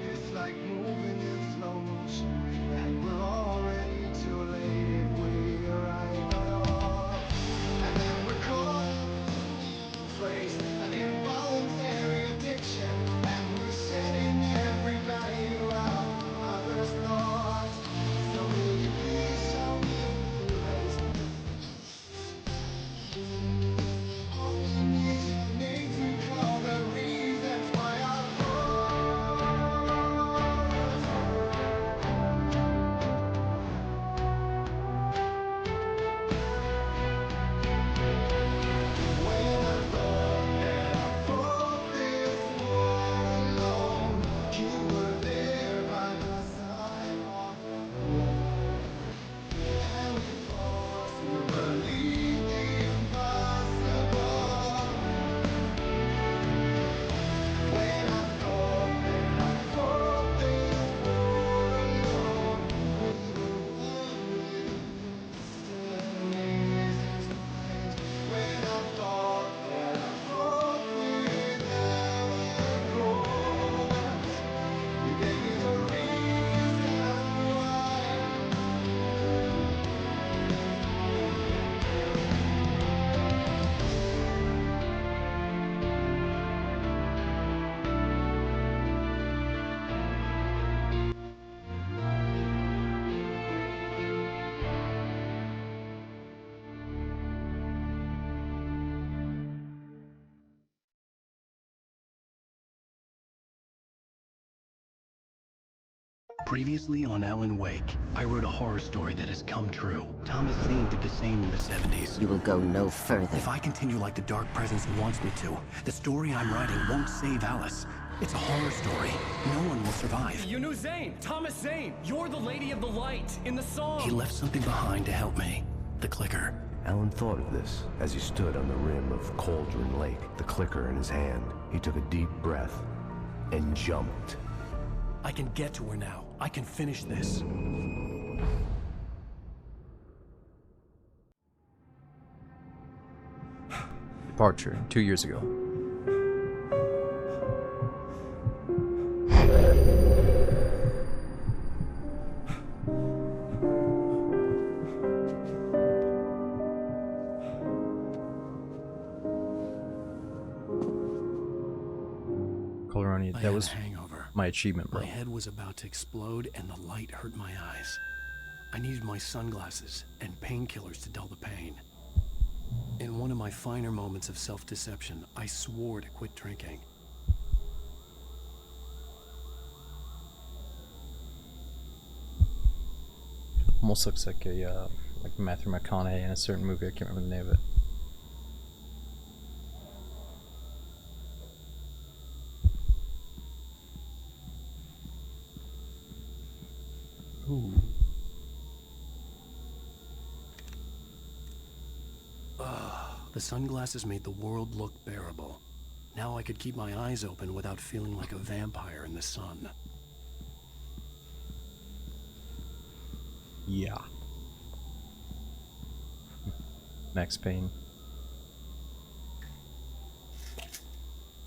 It's like moving in slow motion, and we're already too late if we arrive at all. And then we're caught, place an involuntary addiction, and we're setting everybody around others' thoughts. So will you please show me the place? Only need your name to call the reasons why I Previously on Alan Wake, I wrote a horror story that has come true. Thomas Zane did the same in the 70s. You will go no further. If I continue like the Dark Presence wants me to, the story I'm writing won't save Alice. It's a horror story. No one will survive. You knew Zane! Thomas Zane! You're the Lady of the Light in the song! He left something behind to help me. The clicker. Alan thought of this as he stood on the rim of Cauldron Lake, the clicker in his hand. He took a deep breath and jumped. I can get to her now. I can finish this. Departure 2 years ago. Coloroni, that was my achievement, bro. My head was about to explode and the light hurt my eyes. I needed my sunglasses and painkillers to dull the pain. In one of my finer moments of self-deception, I swore to quit drinking. Almost looks like a like Matthew McConaughey in a certain movie. I can't remember the name of it. Ooh. The sunglasses made the world look bearable. Now I could keep my eyes open without feeling like a vampire in the sun. Yeah. Max Payne.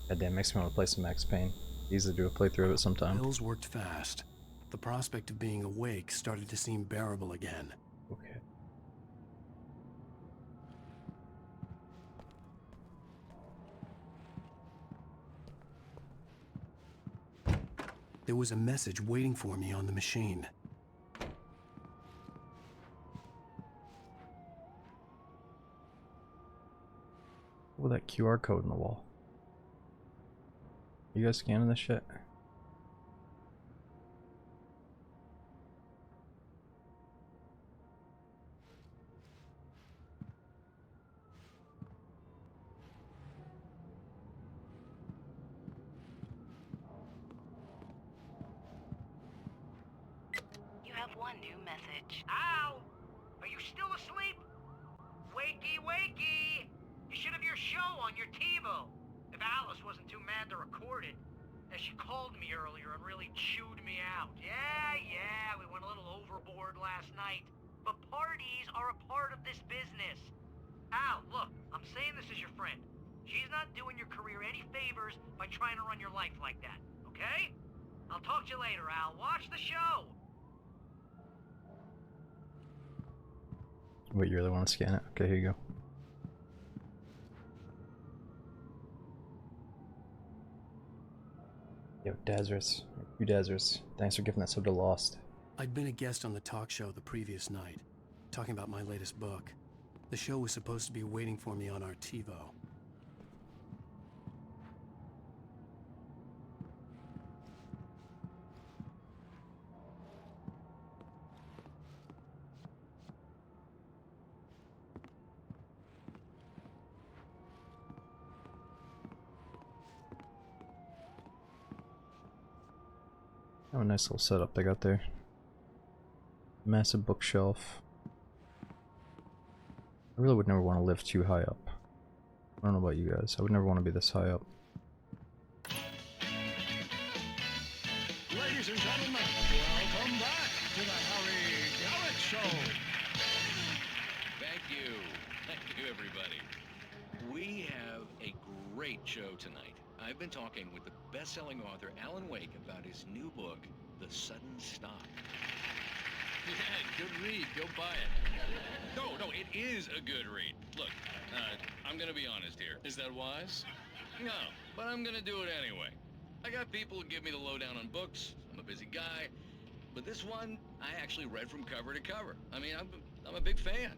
Goddamn, makes me want to play some Max Payne. Easily do a playthrough of it sometime. Pills worked fast. The prospect of being awake started to seem bearable again. Okay. There was a message waiting for me on the machine. Oh, that QR code in the wall. You guys scanning this shit? One new message. Al! Are you still asleep? Wakey, wakey! You should have your show on your TiVo. If Alice wasn't too mad to record it. As she called me earlier and really chewed me out. Yeah, we went a little overboard last night. But parties are a part of this business. Al, look, I'm saying this as your friend. She's not doing your career any favors by trying to run your life like that, okay? I'll talk to you later, Al. Watch the show! Wait, you really want to scan it? Okay, here you go. Yo, Dazarus. You Dazarus. Thanks for giving that sub to Lost. I'd been a guest on the talk show the previous night, talking about my latest book. The show was supposed to be waiting for me on our TiVo. Oh, nice little setup they got there. Massive bookshelf. I really would never want to live too high up. I don't know about you guys. I would never want to be this high up. Ladies and gentlemen, welcome back to the Harry Garrett Show. Thank you. Thank you, everybody. We have a great show tonight. I've been talking with the best-selling author Alan Wake about his new book, The Sudden Stop. Yeah, good read. Go buy it. No, it is a good read. Look, I'm gonna be honest here. Is that wise? No, but I'm gonna do it anyway. I got people who give me the lowdown on books. I'm a busy guy. But this one, I actually read from cover to cover. I mean, I'm a big fan.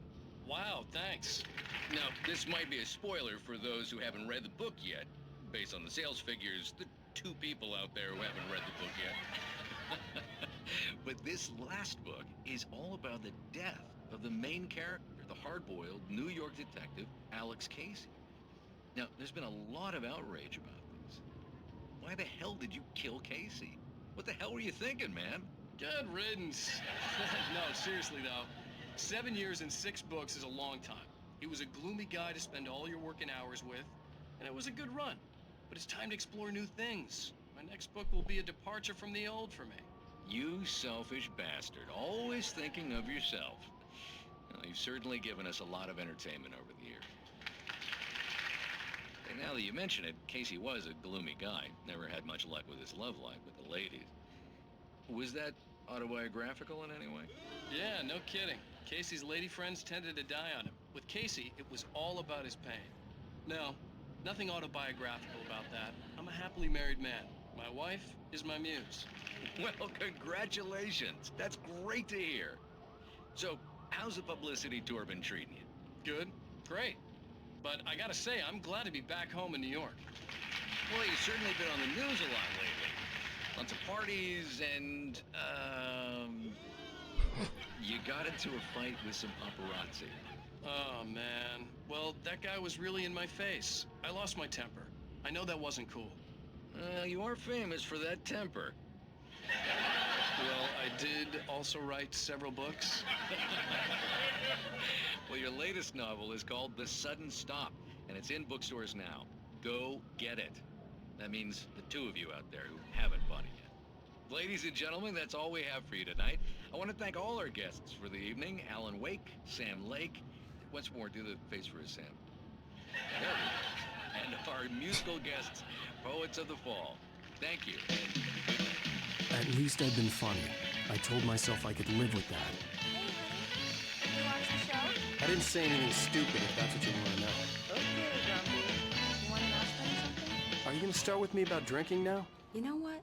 Wow, thanks. Now, this might be a spoiler for those who haven't read the book yet. Based on the sales figures, the 2 people out there who haven't read the book yet. But this last book is all about the death of the main character, the hard-boiled New York detective, Alex Casey. Now, there's been a lot of outrage about this. Why the hell did you kill Casey? What the hell were you thinking, man? Good riddance. No, seriously though, 7 years and 6 books is a long time. He was a gloomy guy to spend all your working hours with, and it was a good run. But it's time to explore new things. My next book will be a departure from the old for me. You selfish bastard, always thinking of yourself. Well, you've certainly given us a lot of entertainment over the years. And now that you mention it, Casey was a gloomy guy. Never had much luck with his love life with the ladies. Was that autobiographical in any way? Yeah, no kidding. Casey's lady friends tended to die on him. With Casey, it was all about his pain. No, nothing autobiographical about that. I'm a happily married man. My wife is my muse. Well, congratulations. That's great to hear. So, how's the publicity tour been treating you? Good. Great. But I gotta say, I'm glad to be back home in New York. Well, you've certainly been on the news a lot lately. Lots of parties and, you got into a fight with some paparazzi. Oh, man. Well, that guy was really in my face. I lost my temper. I know that wasn't cool. You are famous for that temper. Well, I did also write several books. Well, your latest novel is called The Sudden Stop, and it's in bookstores now. Go get it. That means the 2 of you out there who haven't bought it yet. Ladies and gentlemen, that's all we have for you tonight. I want to thank all our guests for the evening. Alan Wake, Sam Lake. Once more, do the face for us, Sam. There we go. And our musical guests, Poets of the Fall. Thank you, and good night. At least I'd been funny. I told myself I could live with that. Hey, honey. You watch the show? I didn't say anything stupid, if that's what you want to know. Okay, Grumpy. You want to ask them something? Are you going to start with me about drinking now? You know what?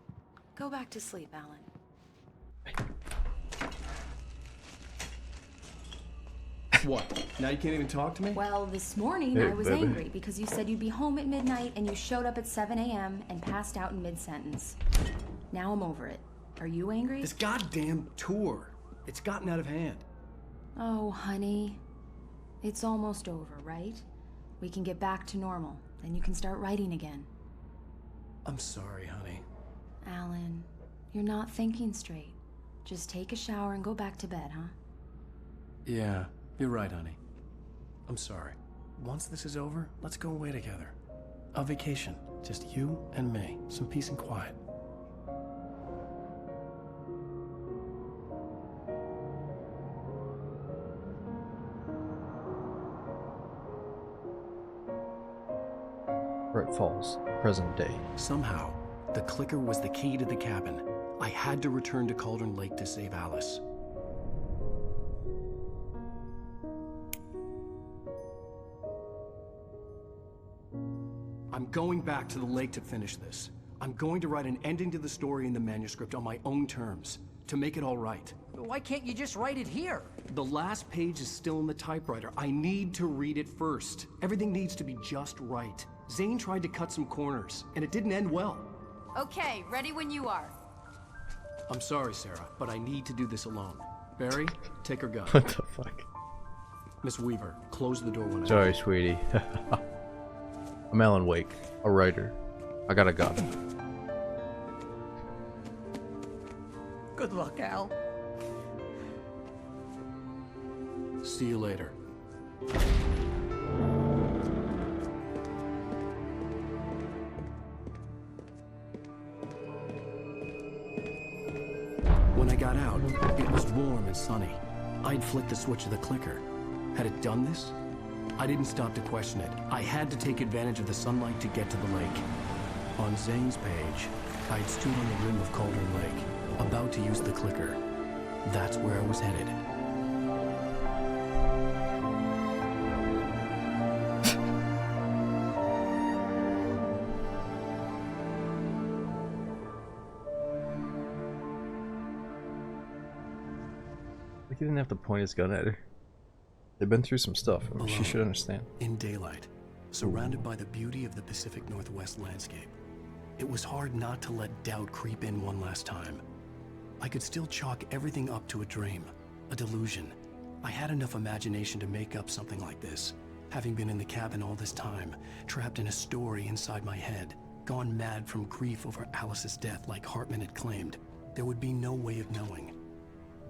Go back to sleep, Alan. What? Now you can't even talk to me? Well, this morning Hey, I was baby. angry because you said you'd be home at midnight and you showed up at 7 a.m. and passed out in mid-sentence. Now I'm over it. Are you angry? This goddamn tour. It's gotten out of hand. Oh, honey. It's almost over, right? We can get back to normal. Then you can start writing again. I'm sorry, honey. Alan, you're not thinking straight. Just take a shower and go back to bed, huh? Yeah, you're right, honey. I'm sorry. Once this is over, let's go away together. A vacation. Just you and me. Some peace and quiet. Bright Falls, present day. Somehow, The clicker was the key to the cabin. I had to return to Cauldron Lake to save Alice. I'm going back to the lake to finish this. I'm going to write an ending to the story in the manuscript on my own terms, to make it all right. Why can't you just write it here? The last page is still in the typewriter. I need to read it first. Everything needs to be just right. Zane tried to cut some corners, and it didn't end well. Okay, ready when you are. I'm sorry, Sarah, but I need to do this alone. Barry, take her gun. What the fuck? Miss Weaver, close the door when I... Sorry, sweetie. I'm Alan Wake, a writer. I got a gun. Good luck, Al. See you later. When I got out, it was warm and sunny. I'd flicked the switch of the clicker. Had it done this? I didn't stop to question it. I had to take advantage of the sunlight to get to the lake. On Zane's page, I'd stood on the rim of Cauldron Lake, about to use the clicker. That's where I was headed. Like he didn't have to point his gun at her. They've been through some stuff. I mean, she should understand. In daylight, surrounded by the beauty of the Pacific Northwest landscape, it was hard not to let doubt creep in one last time. I could still chalk everything up to a dream, a delusion. I had enough imagination to make up something like this, having been in the cabin all this time, trapped in a story inside my head, gone mad from grief over Alice's death like Hartman had claimed. There would be no way of knowing.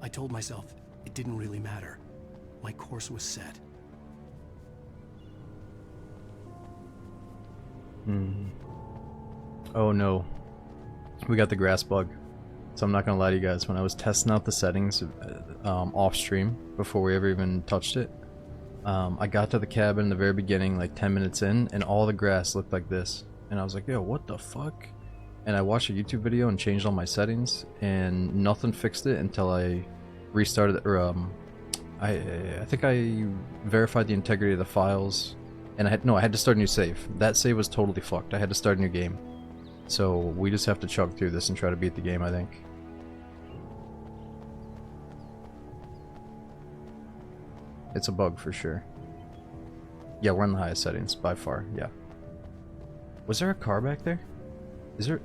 I told myself it didn't really matter. My course was set. Oh no. We got the grass bug. So I'm not gonna lie to you guys, when I was testing out the settings off stream before we ever even touched it, I got to the cabin in the very beginning, like 10 minutes in, and all the grass looked like this. And I was like, yo, what the fuck? And I watched a YouTube video and changed all my settings, and nothing fixed it until I restarted, or I think I verified the integrity of the files, and I had to start a new save. That save was totally fucked. I had to start a new game. So we just have to chug through this and try to beat the game, I think. It's a bug for sure. Yeah, we're in the highest settings by far, yeah. Was there a car back there? Is there...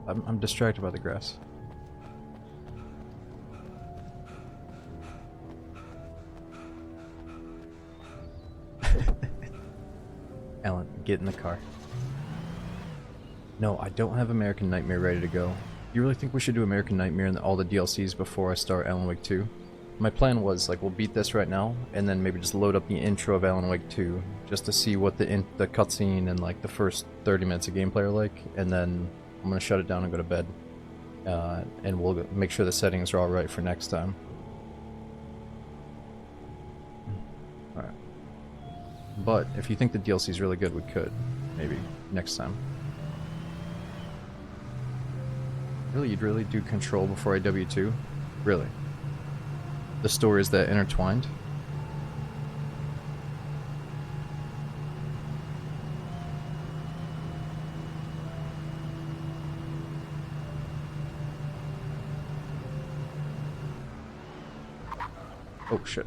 I'm distracted by the grass. Alan, get in the car. No, I don't have American Nightmare ready to go. You really think we should do American Nightmare and all the DLCs before I start Alan Wake 2? My plan was, like, we'll beat this right now, and then maybe just load up the intro of Alan Wake 2, just to see what the cutscene and, like, the first 30 minutes of gameplay are like, and then I'm gonna shut it down and go to bed. And we'll make sure the settings are alright for next time. Alright. But, if you think the DLC is really good, we could. Maybe. Next time. Really? You'd really do Control before IW2? Really? The stories that intertwined? Oh shit.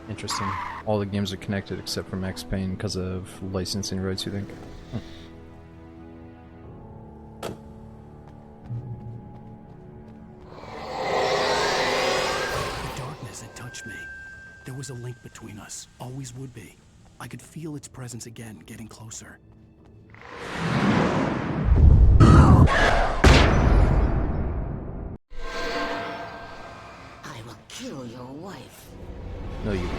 Interesting. All the games are connected except for Max Payne because of licensing rights, you think? The darkness had touched me. There was a link between us. Always would be. I could feel its presence again, getting closer. I will kill your wife. No, you won't.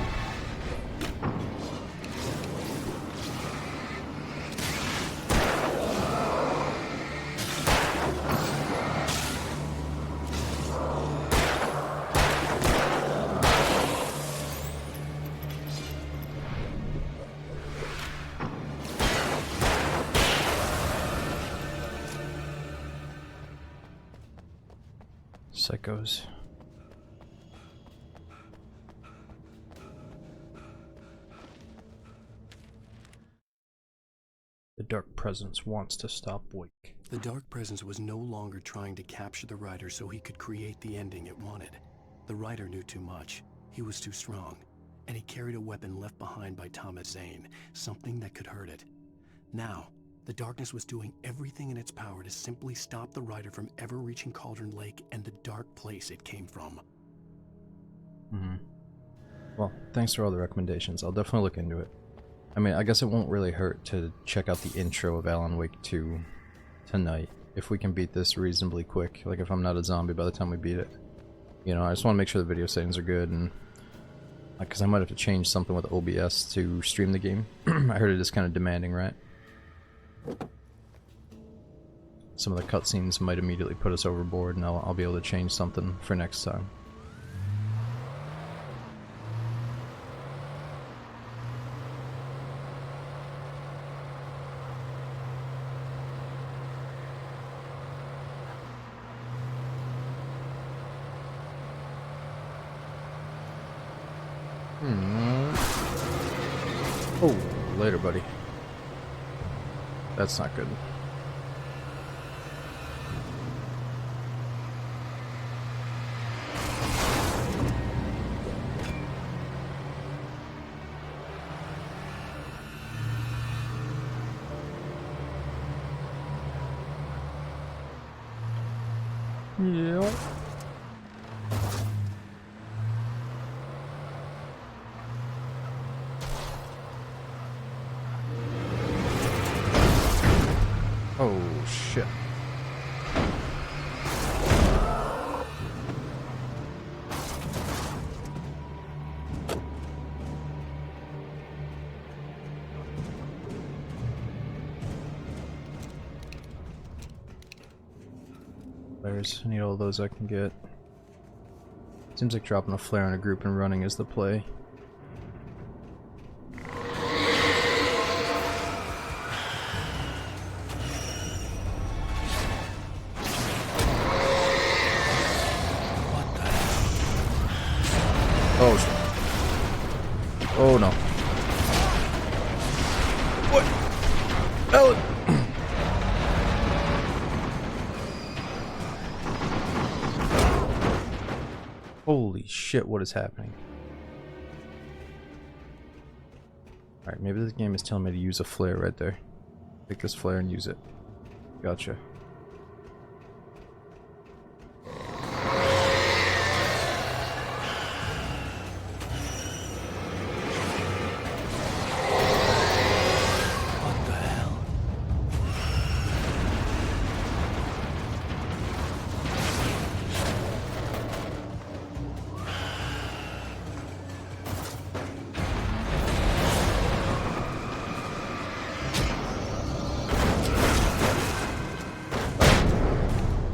Psychos. The Dark Presence wants to stop Wake. The Dark Presence was no longer trying to capture the writer so he could create the ending it wanted. The writer knew too much. He was too strong. And he carried a weapon left behind by Thomas Zane, something that could hurt it. Now, the darkness was doing everything in its power to simply stop the writer from ever reaching Cauldron Lake and the dark place it came from. Well, thanks for all the recommendations. I'll definitely look into it. I mean, I guess it won't really hurt to check out the intro of Alan Wake 2 tonight, if we can beat this reasonably quick. Like, if I'm not a zombie by the time we beat it. You know, I just want to make sure the video settings are good, and because I might have to change something with OBS to stream the game. I heard it is kind of demanding, right? Some of the cutscenes might immediately put us overboard, and I'll be able to change something for next time. Oh, later, buddy. That's not good. Yeah. Oh, shit. Flares. I need all those I can get. Seems like dropping a flare in a group and running is the play. Oh shit. Oh no. What? Alan! Holy shit, what is happening? Alright, maybe this game is telling me to use a flare right there. Take this flare and use it. Gotcha.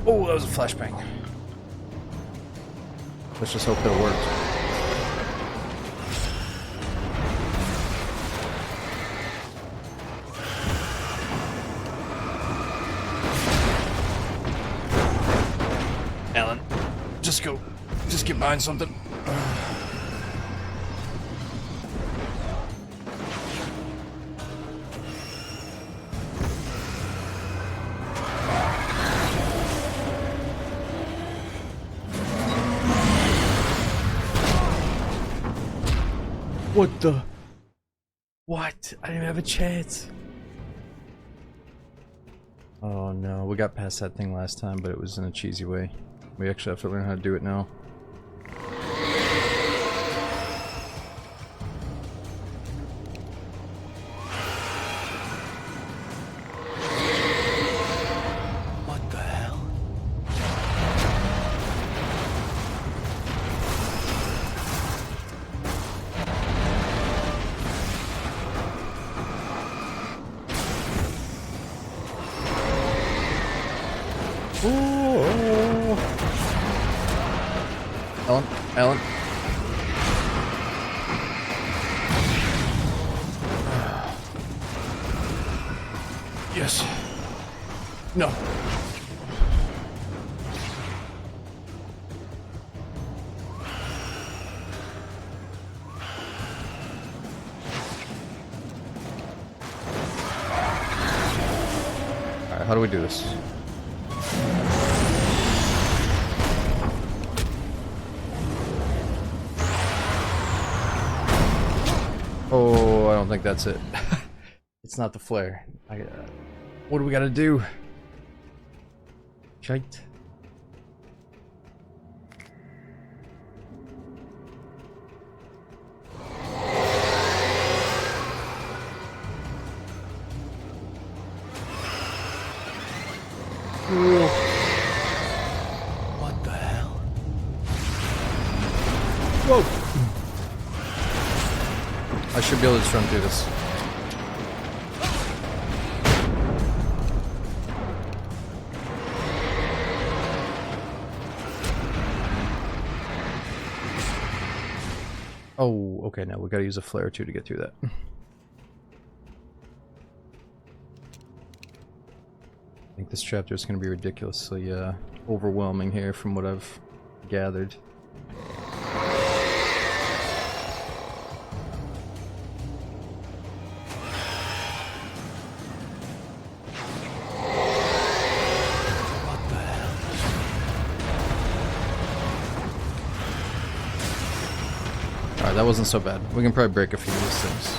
Oh, that was a flashbang. Let's just hope that it worked. Alan, just go. Just get behind something. What the? What? I didn't have a chance. Oh no, we got past that thing last time, but it was in a cheesy way. We actually have to learn how to do it now. What the hell? Ellen, Ellen. Yes. No. Alright, how do we do this? Oh, I don't think that's it. It's not the flare. What do we gotta do? Shite. What the hell? Whoa! I should be able to just run through this. Oh, okay, now we gotta use a flare too to get through that. I think this chapter is gonna be ridiculously overwhelming here from what I've gathered. Alright, that wasn't so bad. We can probably break a few of these things.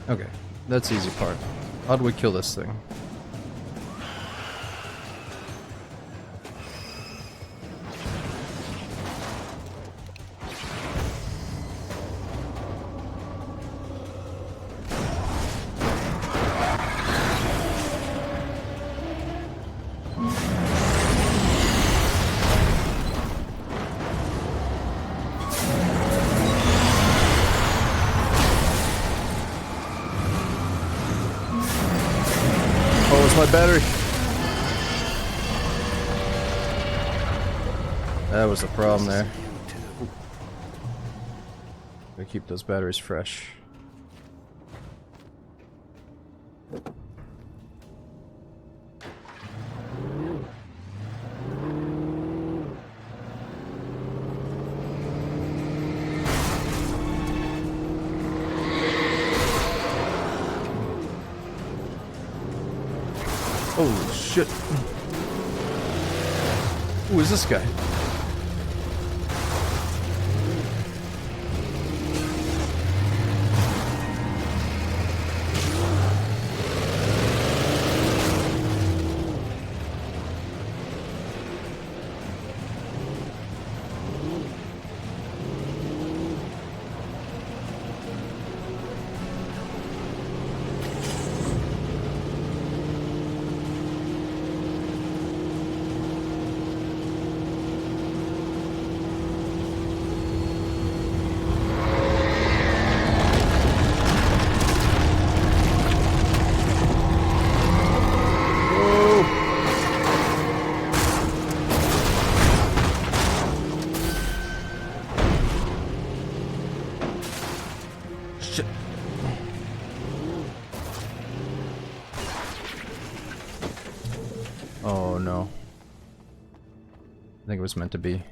Okay, that's the easy part. How do we kill this thing? My battery. That was a problem there. Gotta keep those batteries fresh. Oh shit. Who is this guy? no. I think it was meant to be.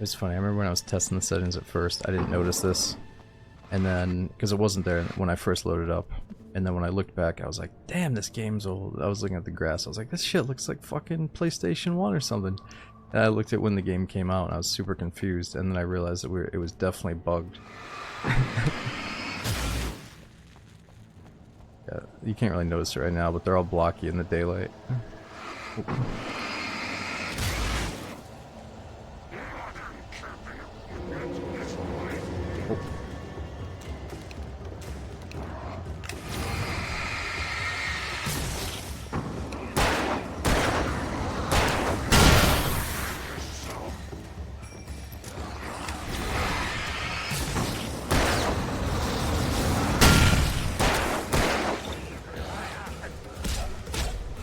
It's funny, I remember when I was testing the settings at first, I didn't notice this. And then, because it wasn't there when I first loaded up. And then when I looked back, I was like, damn, this game's old. I was looking at the grass, I was like, this shit looks like fucking PlayStation 1 or something. And I looked at when the game came out, and I was super confused. And then I realized that it was definitely bugged. Yeah, you can't really notice it right now, but they're all blocky in the daylight.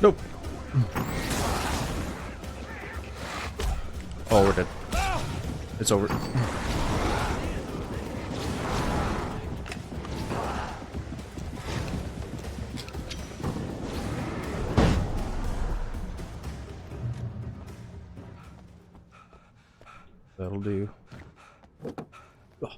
Nope. Oh, we're dead. It's over. That'll do. Oh.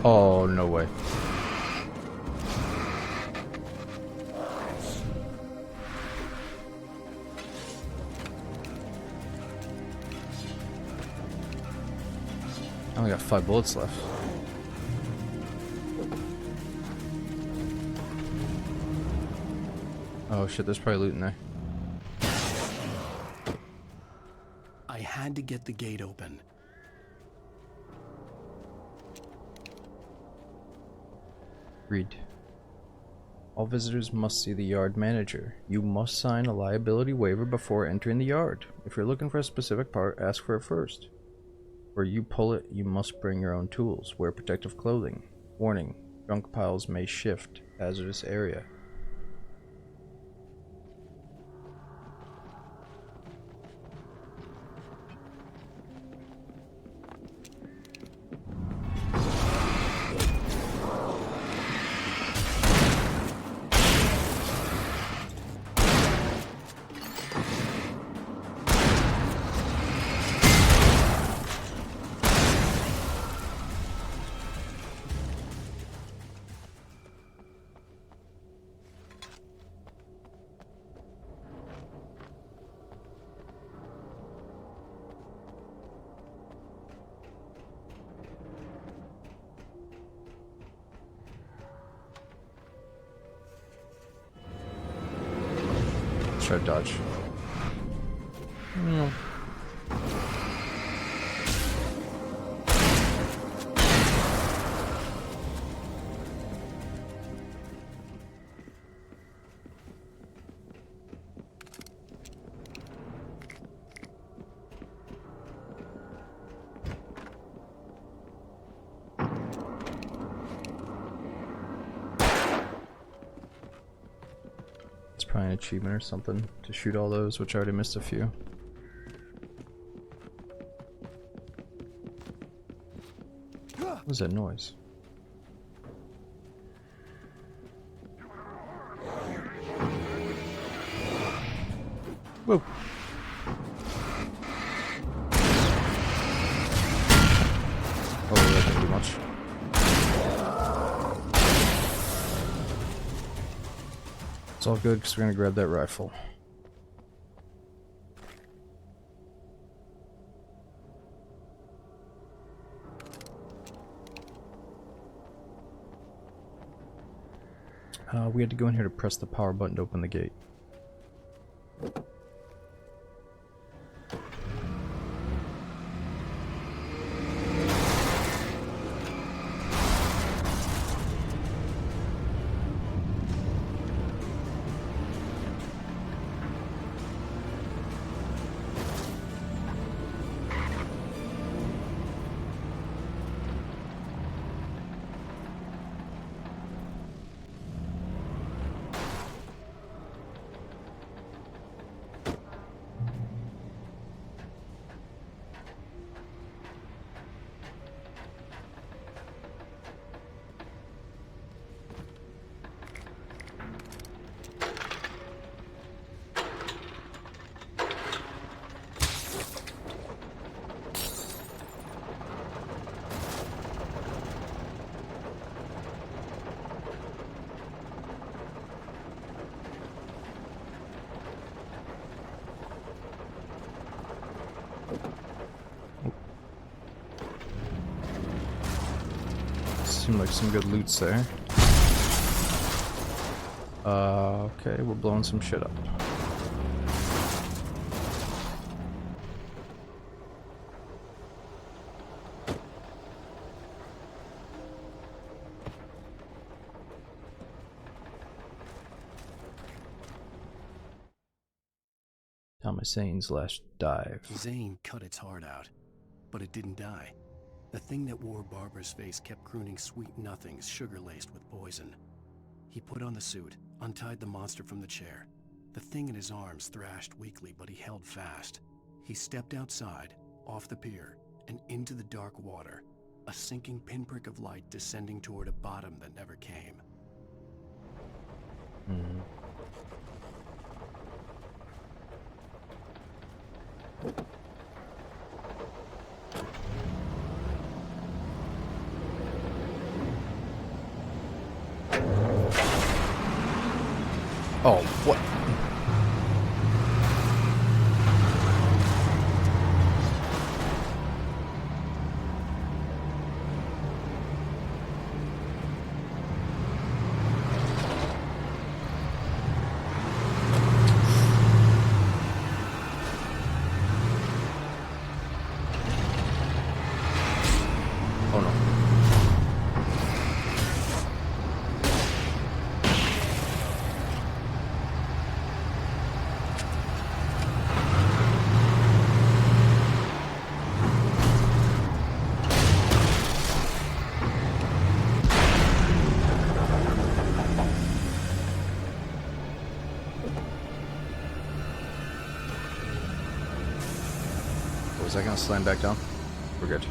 Oh, no way. I only got 5 bullets left. Oh shit, there's probably loot in there. I had to get the gate open. Read. All visitors must see the yard manager. You must sign a liability waiver before entering the yard. If you're looking for a specific part, ask for it first. Where you pull it, you must bring your own tools. Wear protective clothing. Warning, junk piles may shift. Hazardous area. Try to dodge. No. Probably an achievement or something to shoot all those, which I already missed a few. What was that noise? Whoa. Oh, that didn't do much. It's all good because we're gonna grab that rifle. We had to go in here to press the power button to open the gate. Seemed like some good loot's there. Okay, we're blowing some shit up. Thomas Zane's last dive. Zane cut its heart out, but it didn't die. The thing that wore Barbara's face kept crooning sweet nothings sugar-laced with poison. He put on the suit, untied the monster from the chair. The thing in his arms thrashed weakly, but he held fast. He stepped outside, off the pier, and into the dark water, a sinking pinprick of light descending toward a bottom that never came. Oh, what? Oh no. Was I gonna slam back down? We're good.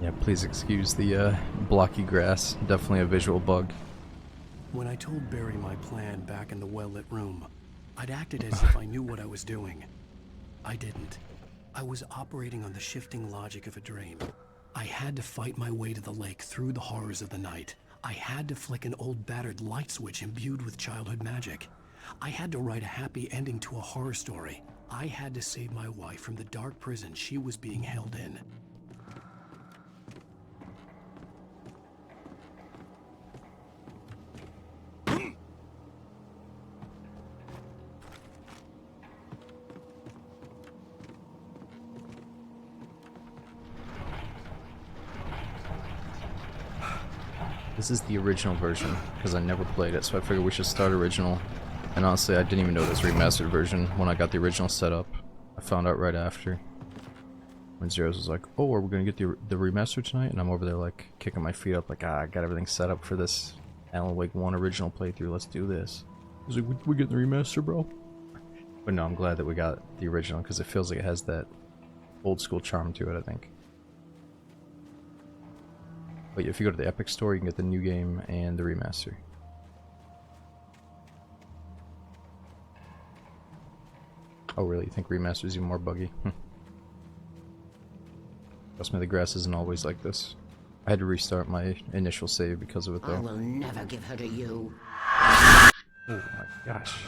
Yeah, please excuse the blocky grass. Definitely a visual bug. When I told Barry my plan back in the well-lit room, I'd acted as if I knew what I was doing. I didn't. I was operating on the shifting logic of a dream. I had to fight my way to the lake through the horrors of the night. I had to flick an old battered light switch imbued with childhood magic. I had to write a happy ending to a horror story. I had to save my wife from the dark prison she was being held in. This is the original version, because I never played it, so I figured we should start original. And honestly, I didn't even know this remastered version when I got the original set up. I found out right after. When Zeros was like, oh, are we gonna get the remaster tonight? And I'm over there like, kicking my feet up like, I got everything set up for this Alan Wake 1 original playthrough, let's do this. He's like, we getting the remaster, bro? But no, I'm glad that we got the original because it feels like it has that old school charm to it, I think. But if you go to the Epic Store, you can get the new game and the remaster. Oh really? You think remaster is even more buggy? Trust me, the grass isn't always like this. I had to restart my initial save because of it though. I will never give her to you. Oh my gosh.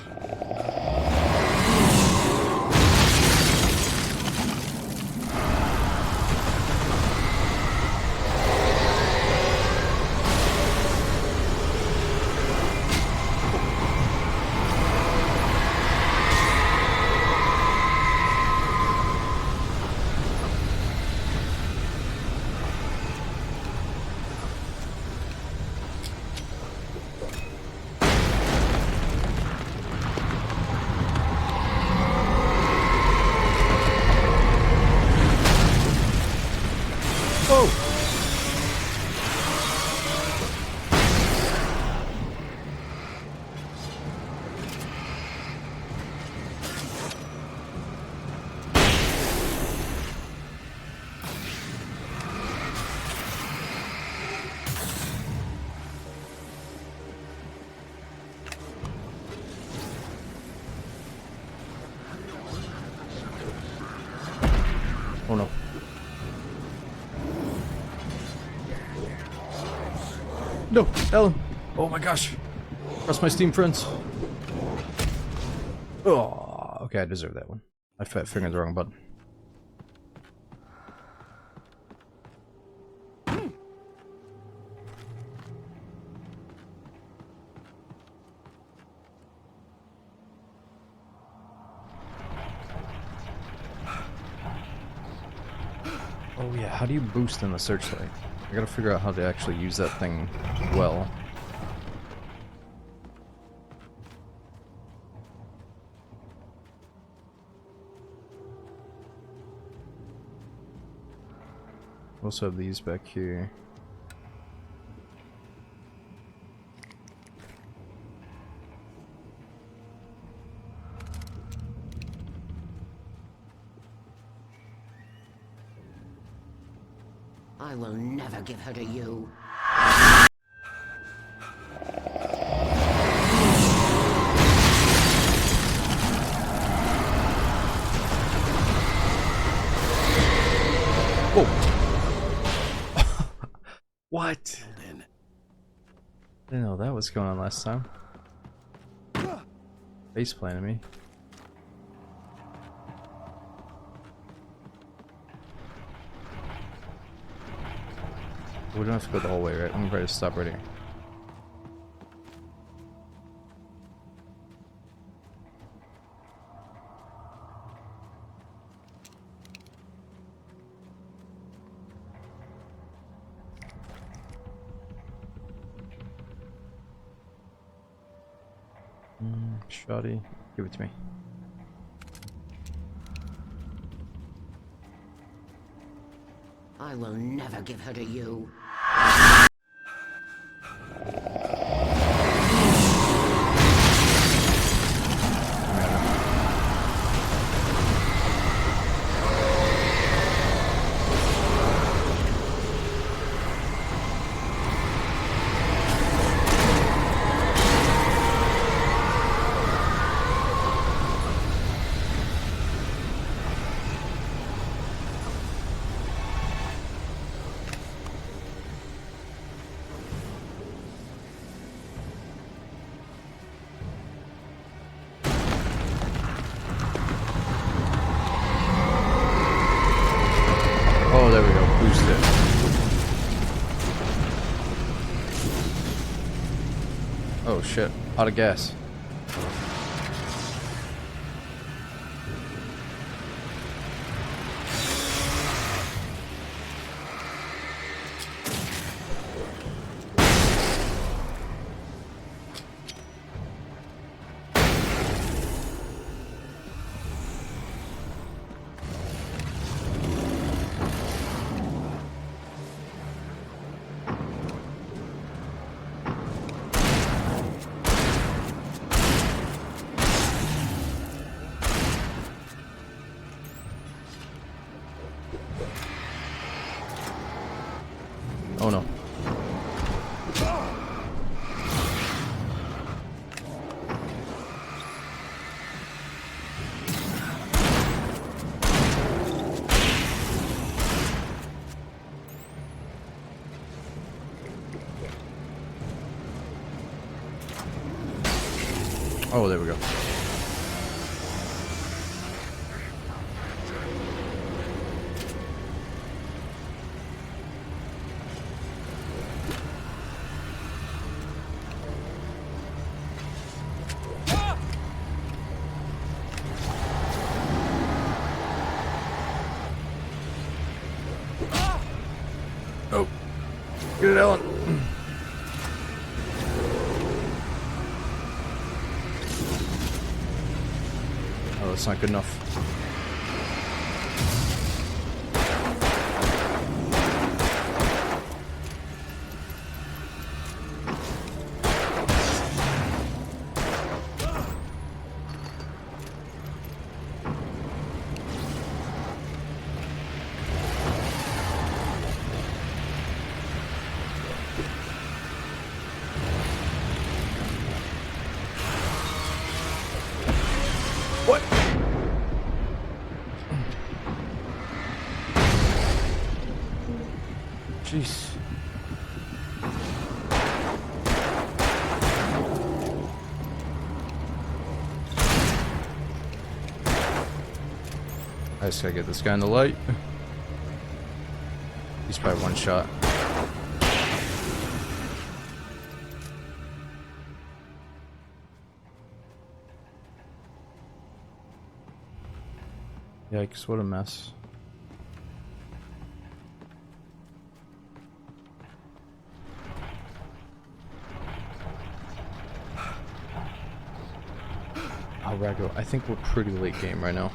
Oh no. No, Ellen! Oh my gosh! Trust my Steam friends. Oh, okay, I deserve that one. I fingered the wrong button. Oh yeah, how do you boost in the searchlight? I gotta figure out how to actually use that thing well. Also have these back here. I will never give her to you. Whoa. What? I didn't know that was going on last time. Face planted me. We don't have to go the whole way, right? I'm ready to stop right here. Shoddy, give it to me. I will never give her to you. Oh, there we go. Boost it. Oh shit. Out of gas. Oh no. Oh, there we go. Oh, get it, Ellen. Oh, that's not good enough. What? Jeez. I just gotta get this guy in the light. He's probably one shot. Yikes, what a mess. Oh, Rago, I think we're pretty late game right now.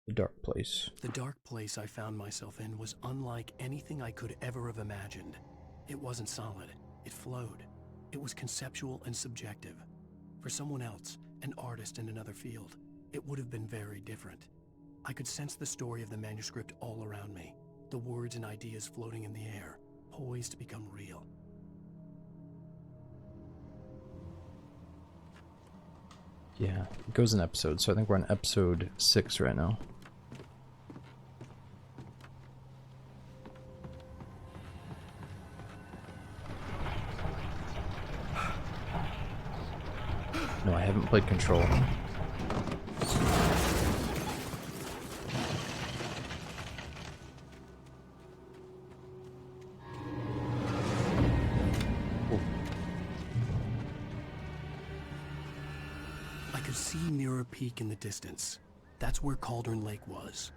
The dark place. The dark place I found myself in was unlike anything I could ever have imagined. It wasn't solid. It flowed. It was conceptual and subjective. For someone else, an artist in another field, it would have been very different. I could sense the story of the manuscript all around me, the words and ideas floating in the air, poised to become real. Yeah, it goes in episodes, so I think we're on episode 6 right now. No, I haven't played Control. I could see Mirror Peak in the distance. That's where Cauldron Lake was.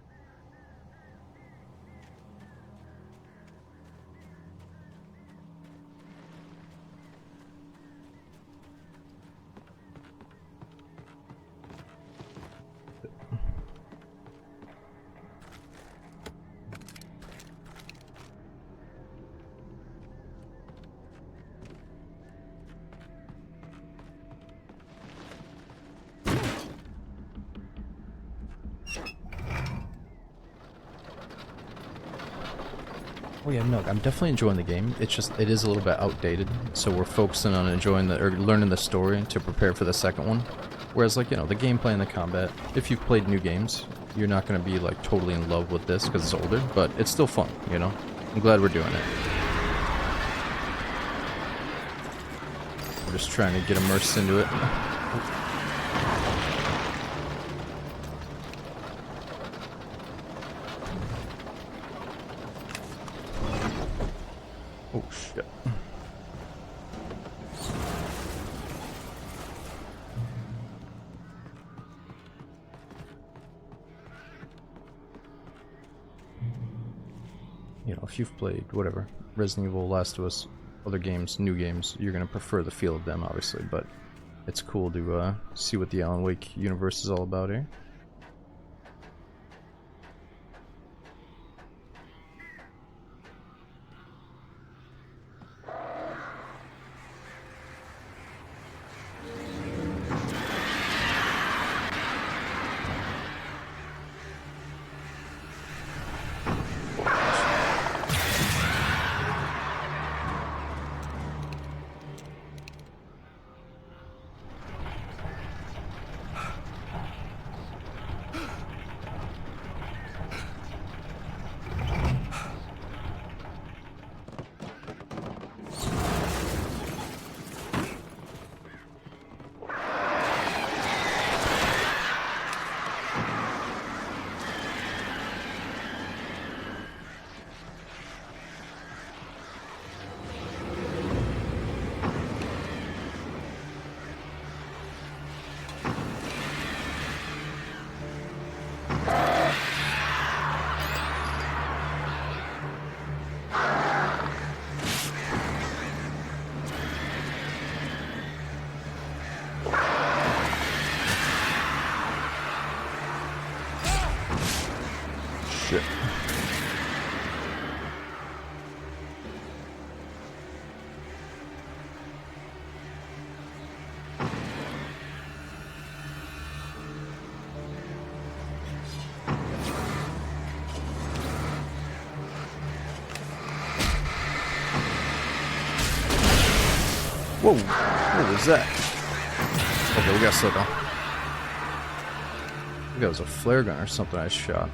Oh yeah, no, I'm definitely enjoying the game. It's just, it is a little bit outdated, so we're focusing on enjoying the, or learning the story to prepare for the second one. Whereas, like, you know, the gameplay and the combat, if you've played new games, you're not going to be, like, totally in love with this because it's older, but it's still fun, you know? I'm glad we're doing it. We're just trying to get immersed into it. Oh, shit. You know, if you've played, whatever, Resident Evil, Last of Us, other games, new games, you're going to prefer the feel of them, obviously, but it's cool to see what the Alan Wake universe is all about here. Whoa, what was that? Okay, we gotta slow down. I think that was a flare gun or something I shot.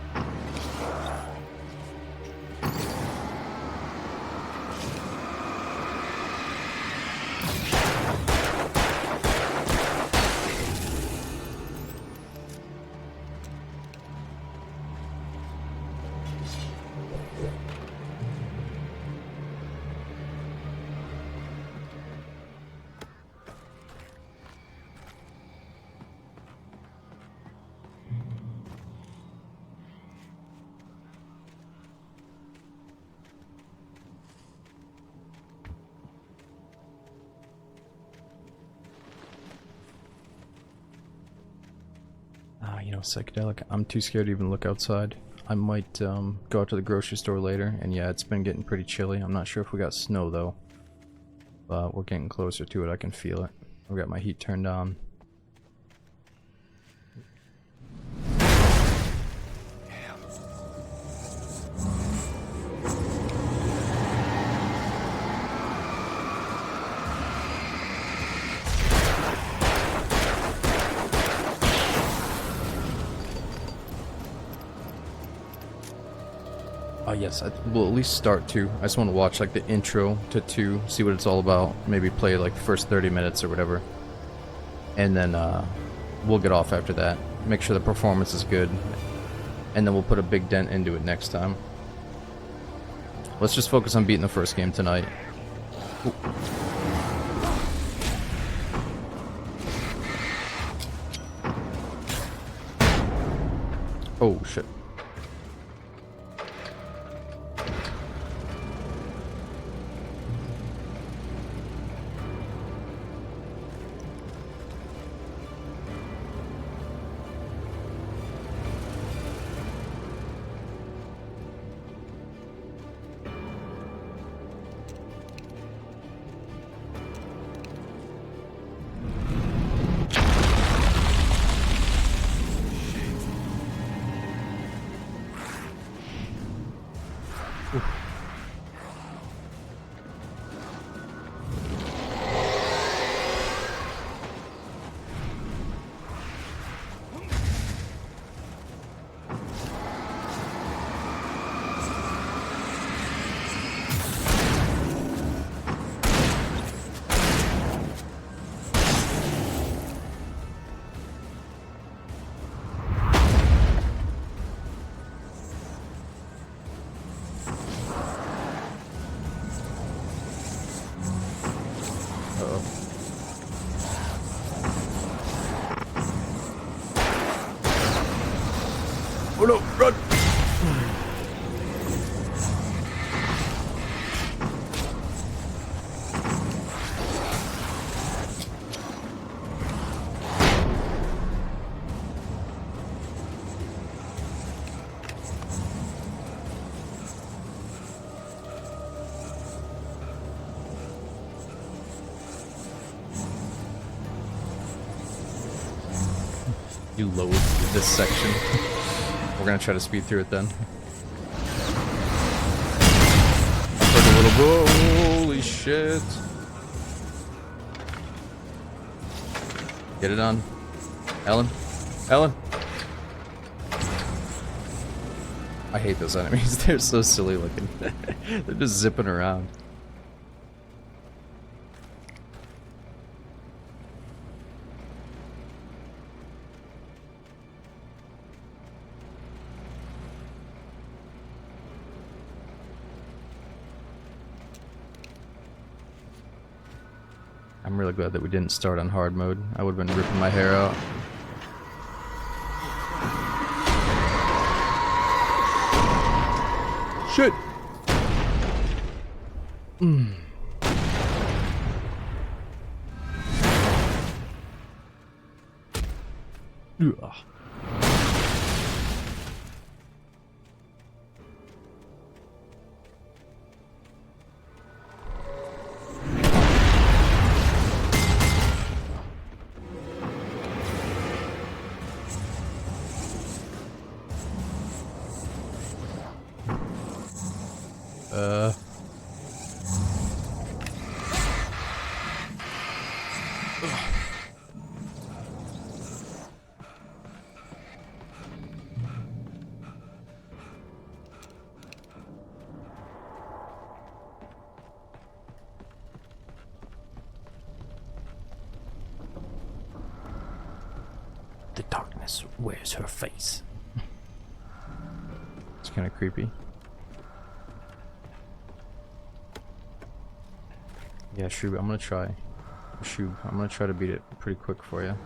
You know, psychedelic. I'm too scared to even look outside. I might go out to the grocery store later, and yeah, it's been getting pretty chilly. I'm not sure if we got snow though, but we're getting closer to it. I can feel it. I've got my heat turned on. Yes, we'll at least start 2. I just want to watch like the intro to 2, see what it's all about. Maybe play like the first 30 minutes or whatever. And then we'll get off after that. Make sure the performance is good. And then we'll put a big dent into it next time. Let's just focus on beating the first game tonight. Ooh. Oh, shit. Oh no, run! You loathe this section. We're gonna try to speed through it then. Heard a little bit. Holy shit! Get it on, Ellen. Ellen. I hate those enemies. They're so silly looking. They're just zipping around. I'm really glad that we didn't start on hard mode. I would have been ripping my hair out. Shit! Ugh. The darkness wears her face. It's kind of creepy. Yeah, Shub, I'm gonna try. Shub, I'm gonna try to beat it pretty quick for you.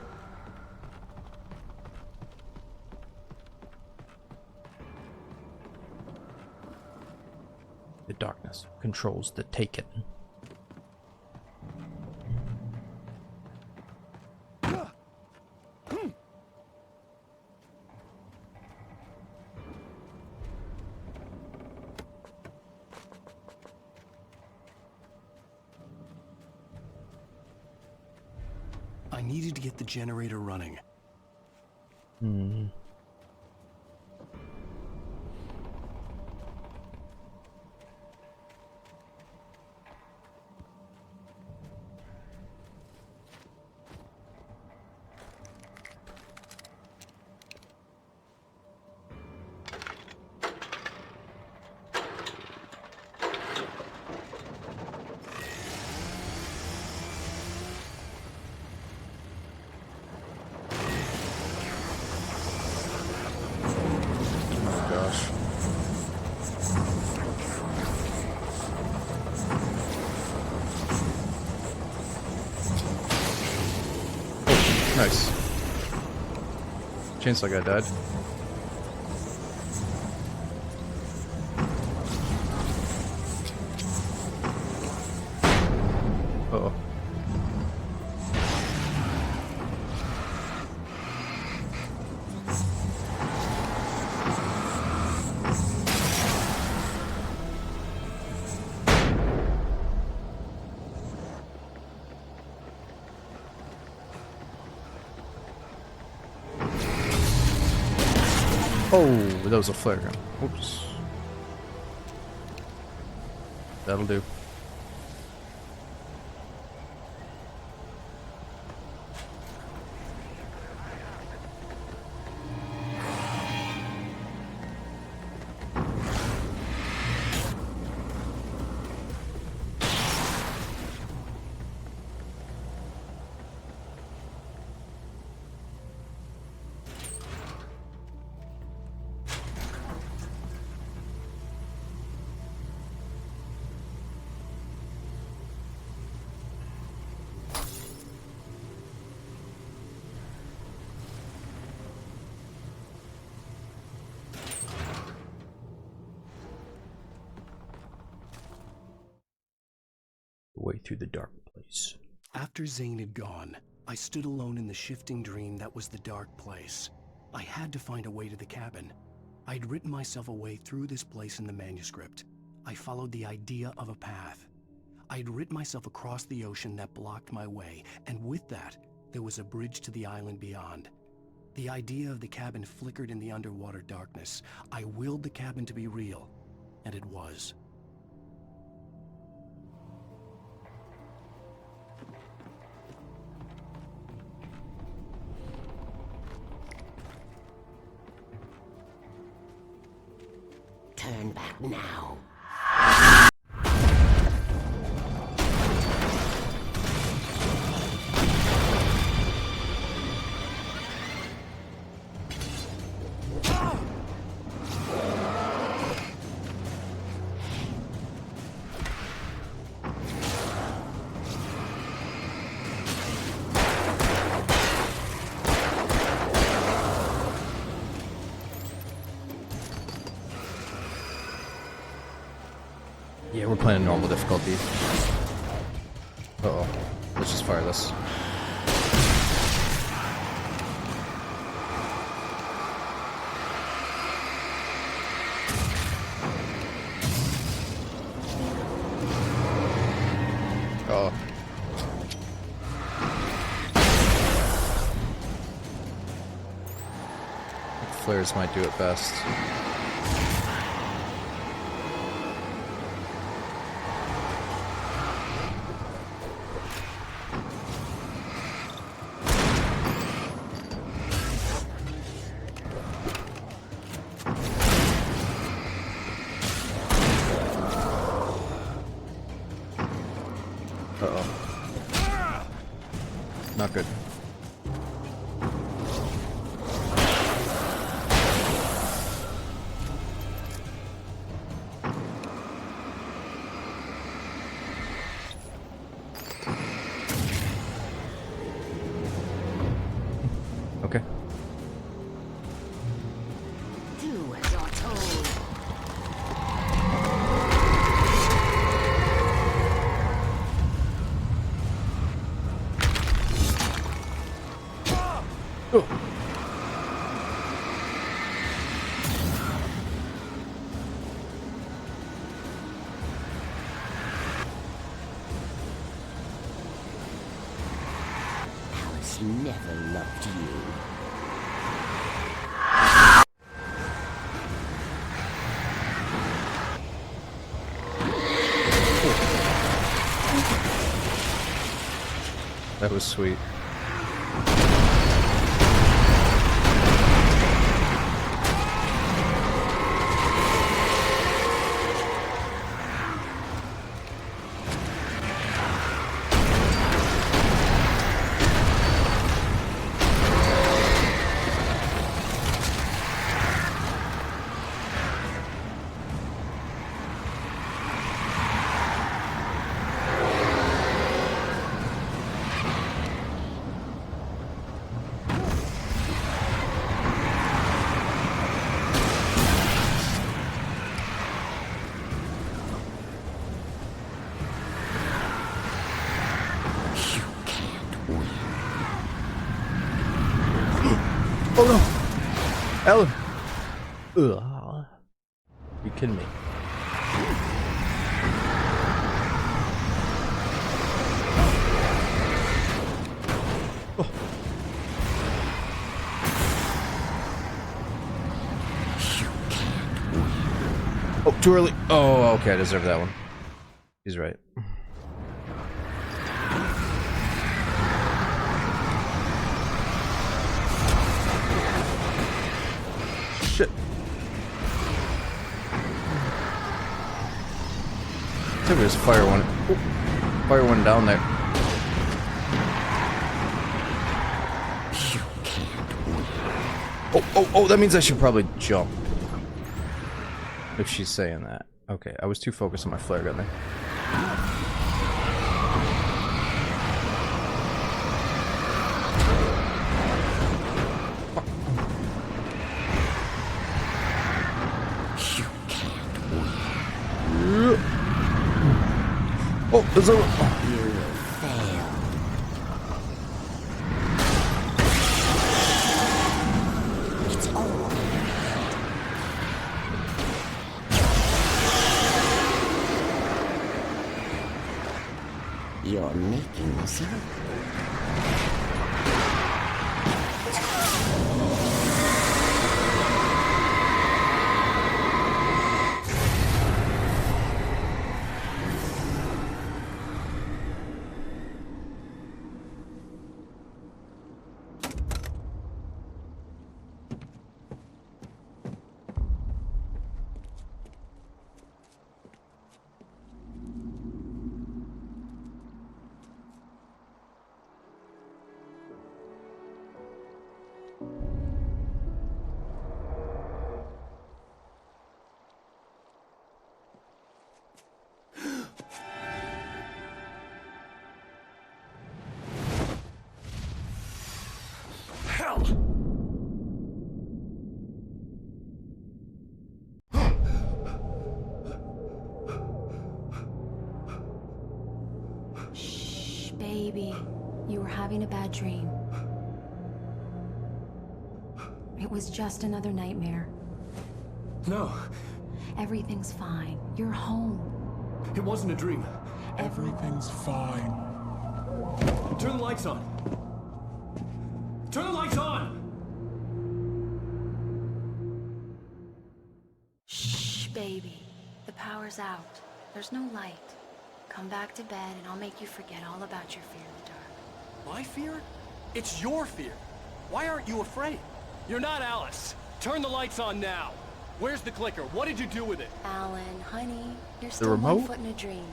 The darkness controls the Taken. I needed to get the generator running. Hmm. Nice. Chainsaw guy died. Uh-oh. Oh, that was a flare gun. Oops. That'll do. Way through the dark place. After Zane had gone, I stood alone in the shifting dream that was the dark place. I had to find a way to the cabin. I'd written myself a way through this place in the manuscript. I followed the idea of a path. I'd written myself across the ocean that blocked my way, and with that, there was a bridge to the island beyond. The idea of the cabin flickered in the underwater darkness. I willed the cabin to be real, and it was. Turn back now. Yeah, we're playing normal difficulty. Uh-oh. Let's just fire this. Oh. Flares might do it best. Not good. Okay. Do as you're told. Oh. Alice never loved you. That was sweet. Oh no! Ellen! Ugh. You kidding me? Oh. Oh, too early. Oh, okay, I deserve that one. He's right. Shit. I think there's fire one. Oh, fire one down there. Oh, that means I should probably jump. If she's saying that. Okay, I was too focused on my flare gun there. Oh, there's a... You're making this up. Shh, baby. You were having a bad dream. It was just another nightmare. No. Everything's fine. You're home. It wasn't a dream. Everything's fine. Turn the lights on. Turn the lights on! Shh, baby. The power's out. There's no light. Come back to bed and I'll make you forget all about your fear of the dark. My fear? It's your fear. Why aren't you afraid? You're not Alice. Turn the lights on now. Where's the clicker? What did you do with it? Alan, honey, you're The still remote? 1 foot in a dream.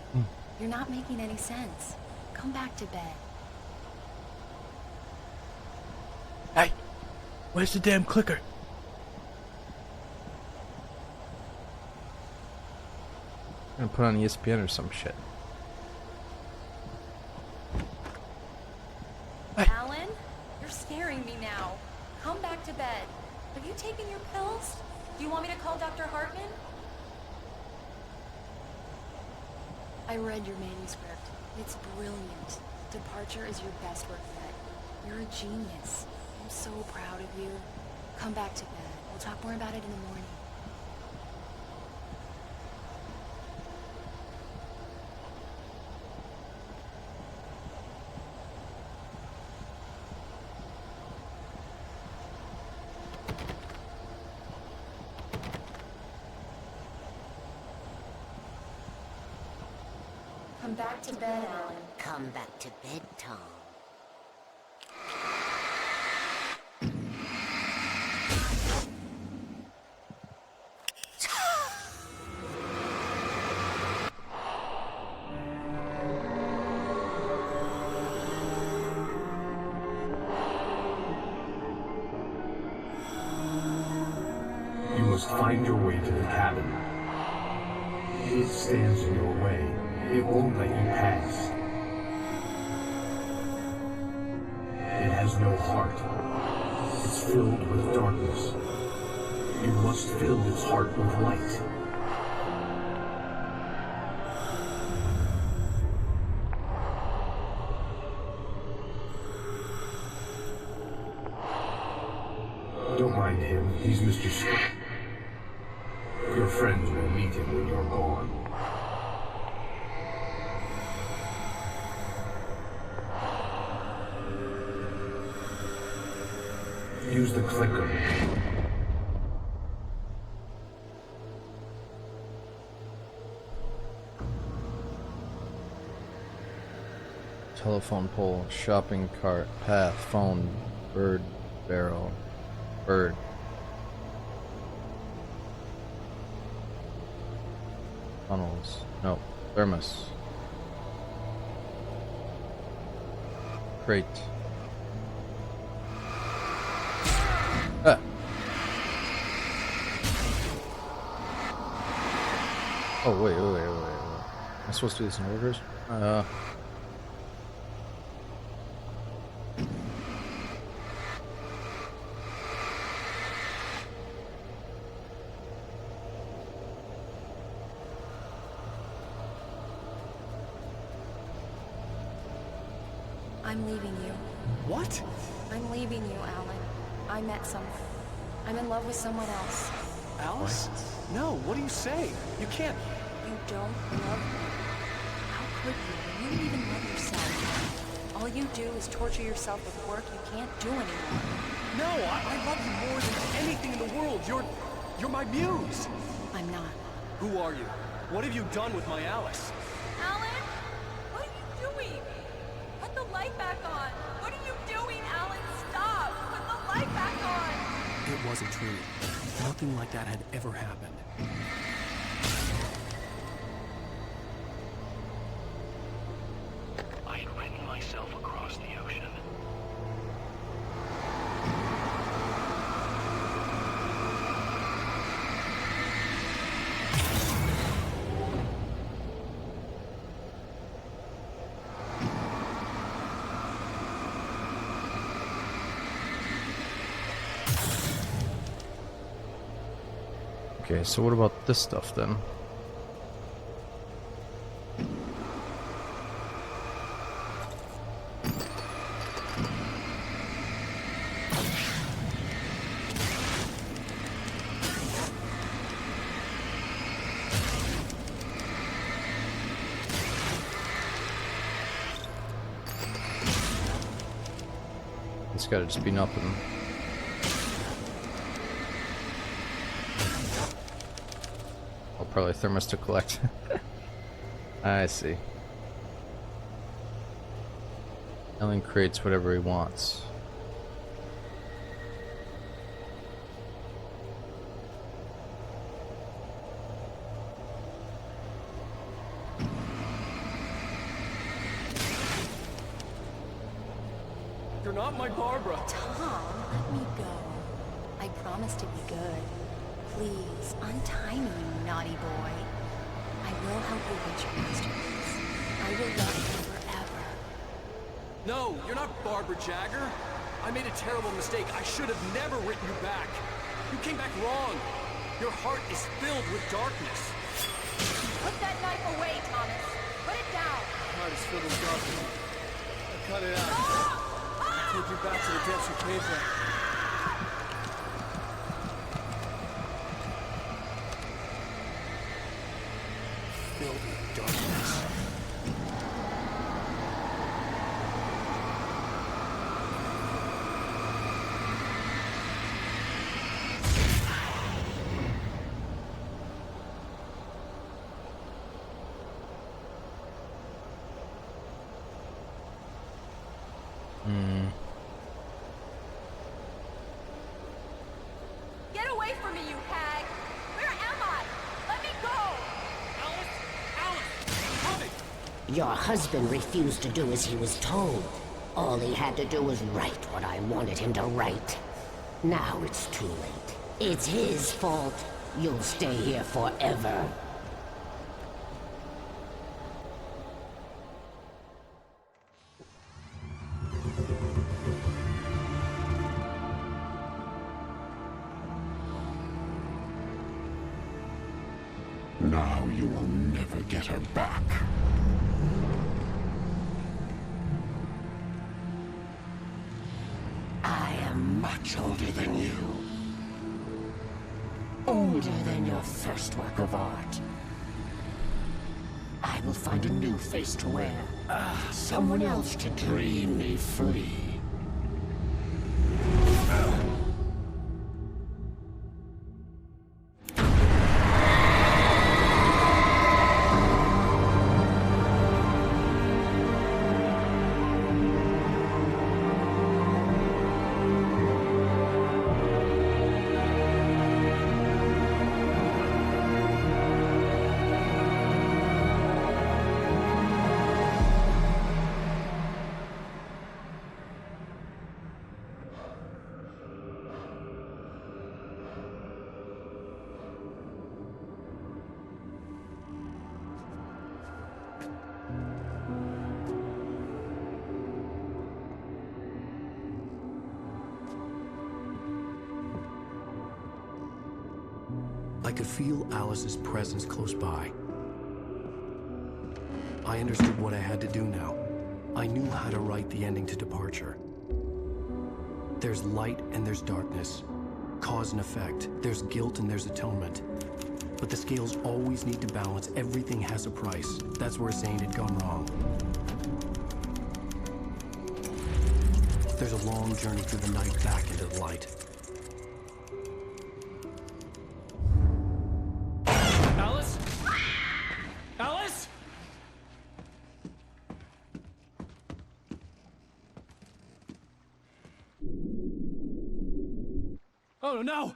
You're not making any sense. Come back to bed. Hey, where's the damn clicker? I'm gonna put on ESPN or some shit. Alan, you're scaring me now. Come back to bed. Have you taken your pills? Do you want me to call Dr. Hartman? I read your manuscript. It's brilliant. Departure is your best work yet. You're a genius. I'm so proud of you. Come back to bed. We'll talk more about it in the morning. Come back to bed, Alan. Come back to bed, Tom. You must find your way to the cabin. It stands in your way. It won't let you pass. It has no heart. It's filled with darkness. You must fill its heart with light. Don't mind him. He's Mr. Scott. Your friends will meet him when you're gone. Use the clicker. Telephone pole, shopping cart, path, phone, bird, barrel, bird. Tunnels. No. Thermos. Crate. Ah. Oh, wait. Am I supposed to do this in orders? I'm leaving you. What? I'm leaving you, Alan. I met someone. I'm in love with someone else. Alice? No, what do you say? You can't. You don't love me. How could you? You don't even love yourself. All you do is torture yourself with work you can't do anymore. No, I love you more than anything in the world. You're my muse. I'm not. Who are you? What have you done with my Alice? Alan? What are you doing? Put the light back on. What are you doing, Alan? Stop! Put the light back on! It wasn't true. Nothing like that had ever happened. I had written myself across the ocean. Okay, so what about this stuff then? It's gotta just be nothing. Oh, probably thermos to collect. I see. Alan creates whatever he wants. You're not my Barbara. Tom, let me go. I promise to be good. Please, untie me, you naughty boy. I will help you reach your masterpiece. I will love you forever. No, you're not Barbara Jagger. I made a terrible mistake. I should have never written you back. You came back wrong. Your heart is filled with darkness. Put that knife away, Thomas. Put it down. My heart is filled with darkness. I cut it out. I'll take you back to the depths you came from. Filled with darkness. Get away from me, you hag! Where am I? Let me go! Your husband refused to do as he was told. All he had to do was write what I wanted him to write. Now it's too late. It's his fault. You'll stay here forever. Now you will never get her back. I am much older than you. Older than your first work of art. I will find a new face to wear. Someone else to dream me free. I could feel Alice's presence close by. I understood what I had to do now. I knew how to write the ending to Departure. There's light and there's darkness. Cause and effect. There's guilt and there's atonement. But the scales always need to balance. Everything has a price. That's where Zane had gone wrong. There's a long journey through the night back into the light. Alice? Alice? Oh no!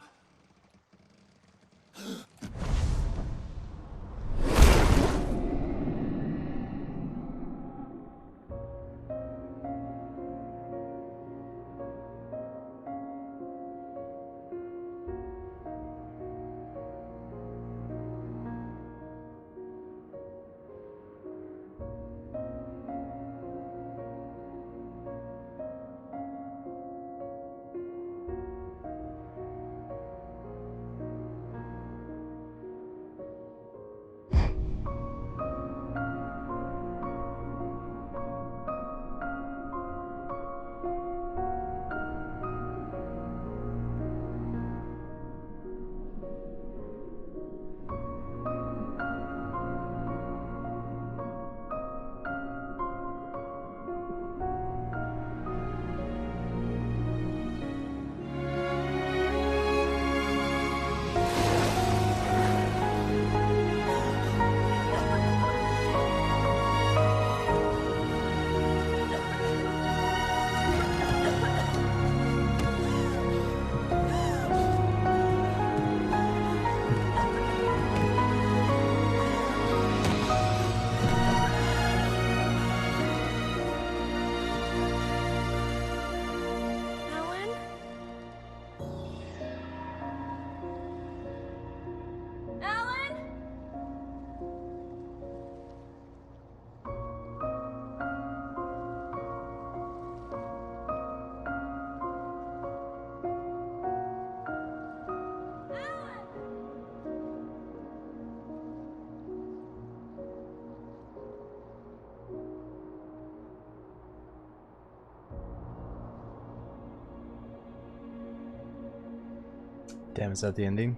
Damn, is that the ending?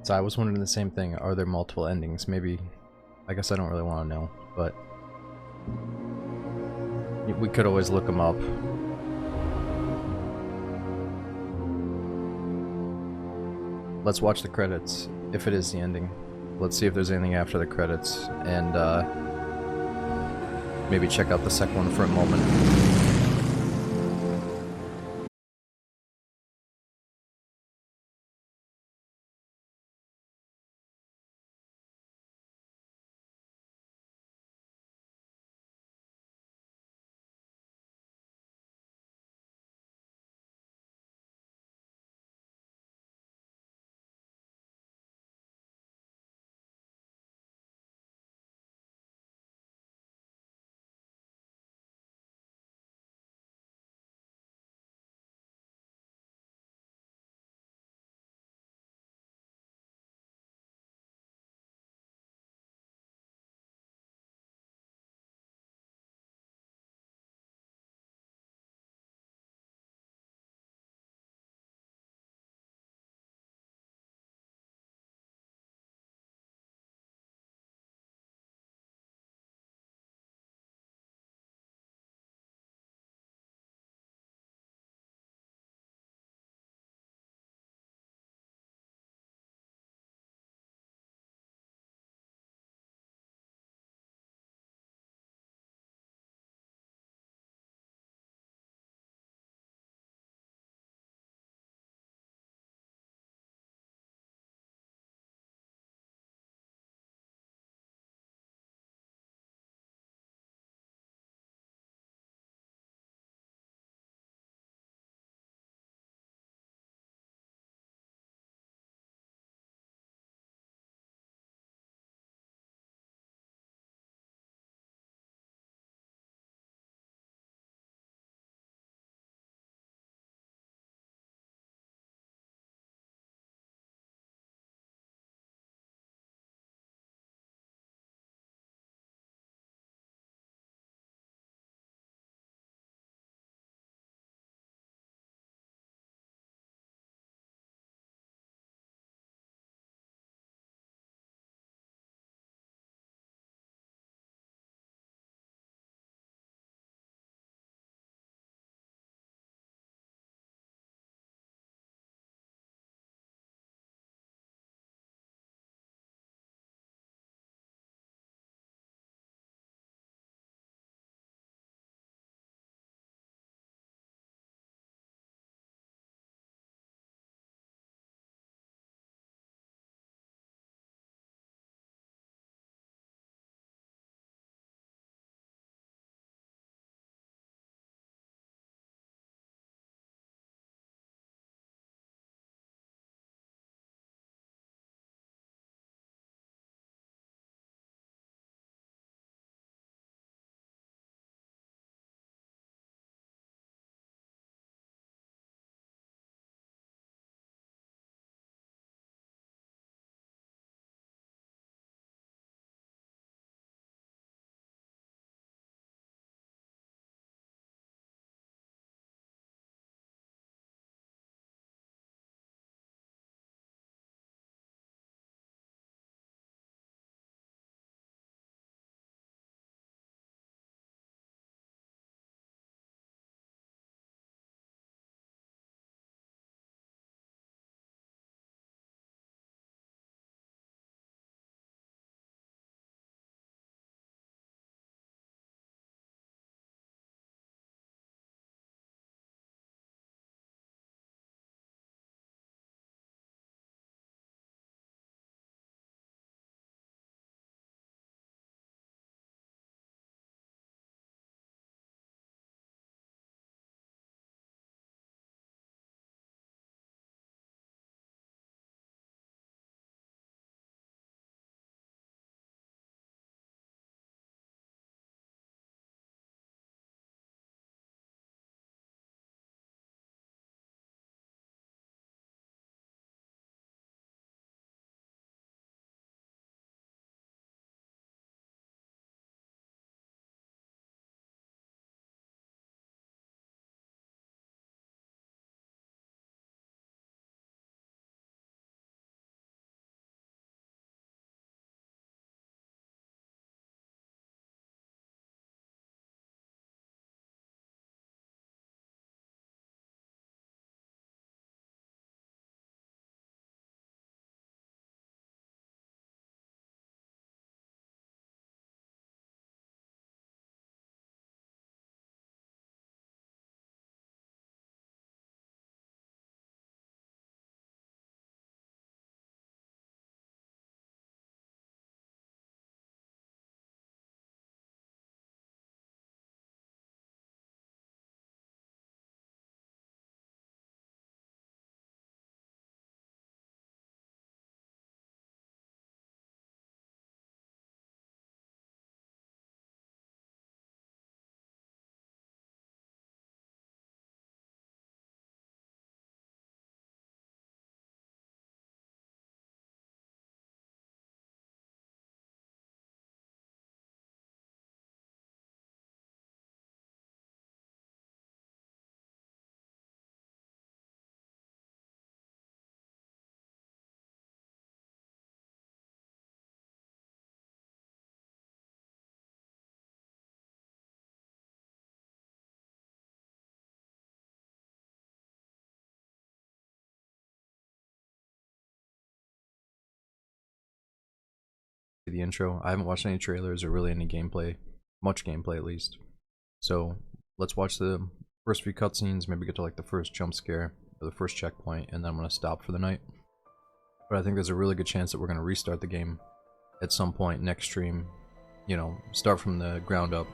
So I was wondering the same thing. Are there multiple endings? Maybe. I guess I don't really want to know, but we could always look them up. Let's watch the credits, if it is the ending. Let's see if there's anything after the credits, and maybe check out the second one for a moment. see the intro. I haven't watched any trailers or really any gameplay, much gameplay at least. So let's watch the first few cutscenes, maybe get to like the first jump scare or the first checkpoint, and then I'm gonna stop for the night. But I think there's a really good chance that we're gonna restart the game at some point next stream. You know, start from the ground up,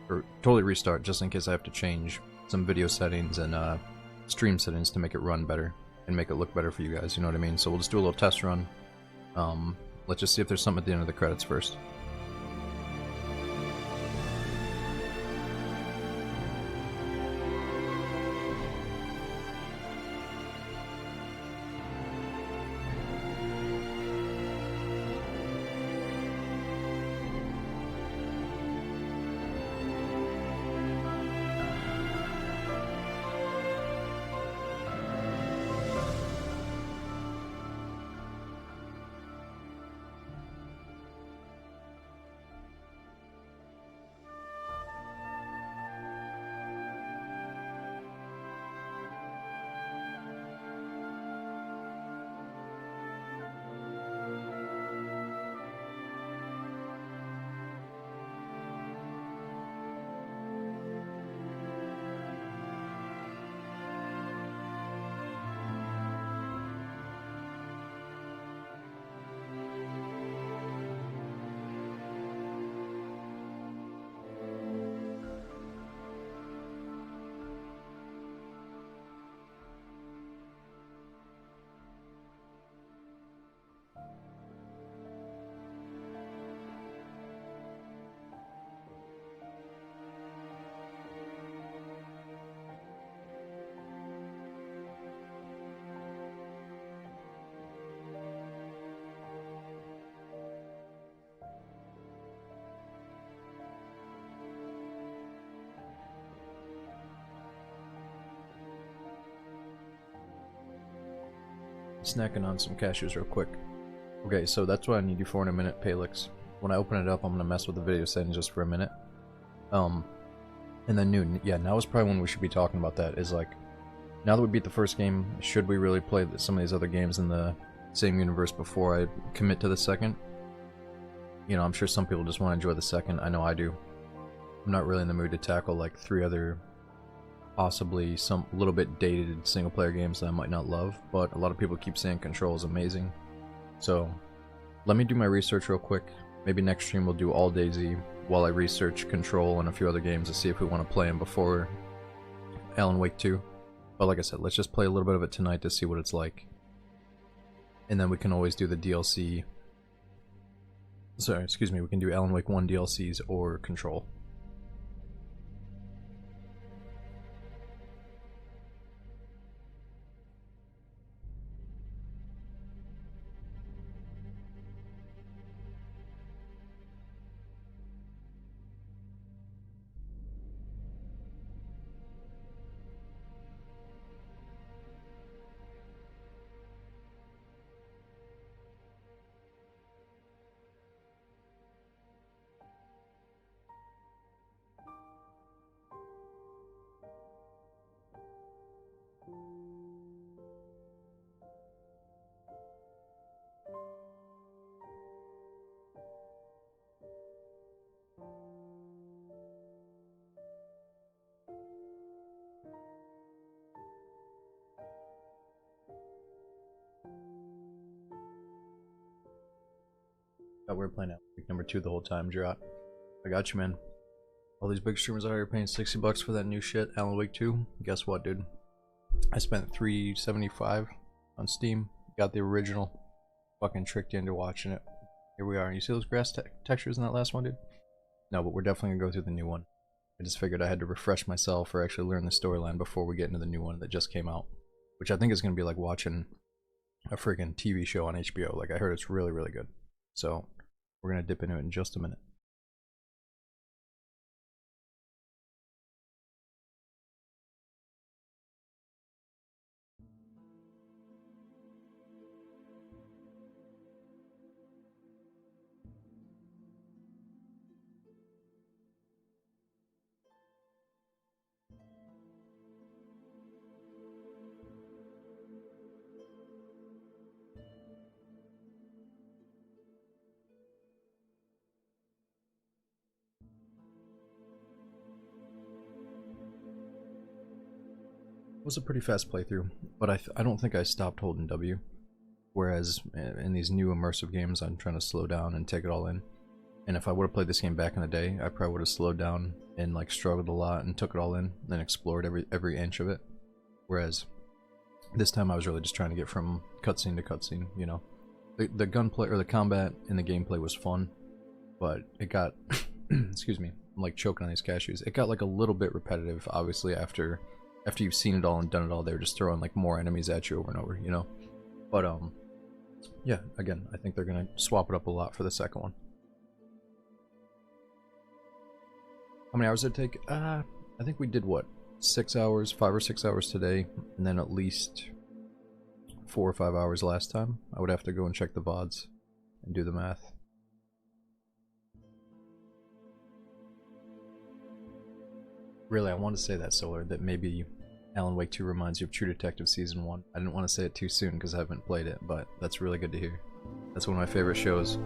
or totally restart, just in case I have to change some video settings and stream settings to make it run better and make it look better for you guys. You know what I mean? So we'll just do a little test run. Let's just see if there's something at the end of the credits first. Snacking on some cashews real quick. Okay, so that's what I need you for in a minute, Palix. When I open it up, I'm gonna mess with the video settings just for a minute. And then noon. Yeah, now is probably when we should be talking about that. Is like, now that we beat the first game, should we really play some of these other games in the same universe before I commit to the second? You know, I'm sure some people just want to enjoy the second. I know I do. I'm not really in the mood to tackle like 3 other possibly some little bit dated single player games that I might not love, but a lot of people keep saying Control is amazing. So let me do my research real quick. Maybe next stream we'll do all DayZ while I research Control and a few other games to see if we want to play them before Alan Wake 2. But like I said, let's just play a little bit of it tonight to see what it's like. And then we can always do the DLC. Sorry, excuse me, we can do Alan Wake 1 DLCs or Control. Thought we were playing Alan Wake number 2 the whole time, Gerard. I got you, man. All these big streamers out here paying $60 for that new shit, Alan Wake 2. Guess what, dude? I spent $3.75 on Steam. Got the original. Fucking tricked you into watching it. Here we are. You see those grass textures in that last one, dude? No, but we're definitely gonna go through the new one. I just figured I had to refresh myself or actually learn the storyline before we get into the new one that just came out. Which I think is gonna be like watching a friggin' TV show on HBO. Like, I heard it's really, really good. So we're gonna dip into it in just a minute. was a pretty fast playthrough, but I don't think I stopped holding W. Whereas in these new immersive games, I'm trying to slow down and take it all in. And if I would have played this game back in the day, I probably would have slowed down and like struggled a lot and took it all in and explored every inch of it. Whereas this time I was really just trying to get from cutscene to cutscene, you know. The gunplay or the combat in the gameplay was fun, but it got excuse me, I'm like choking on these cashews. It got like a little bit repetitive, obviously, after you've seen it all and done it all. They're just throwing like more enemies at you over and over, you know. But yeah, again, I think they're gonna swap it up a lot for the second one. How many hours did it take? I think we did what, 6 hours, 5 or 6 hours today, and then at least 4 or 5 hours last time. I would have to go and check the VODs and do the math. Really, I want to say that, Solar, that maybe Alan Wake 2 reminds you of True Detective Season 1. I didn't want to say it too soon because I haven't played it, but that's really good to hear. That's one of my favorite shows.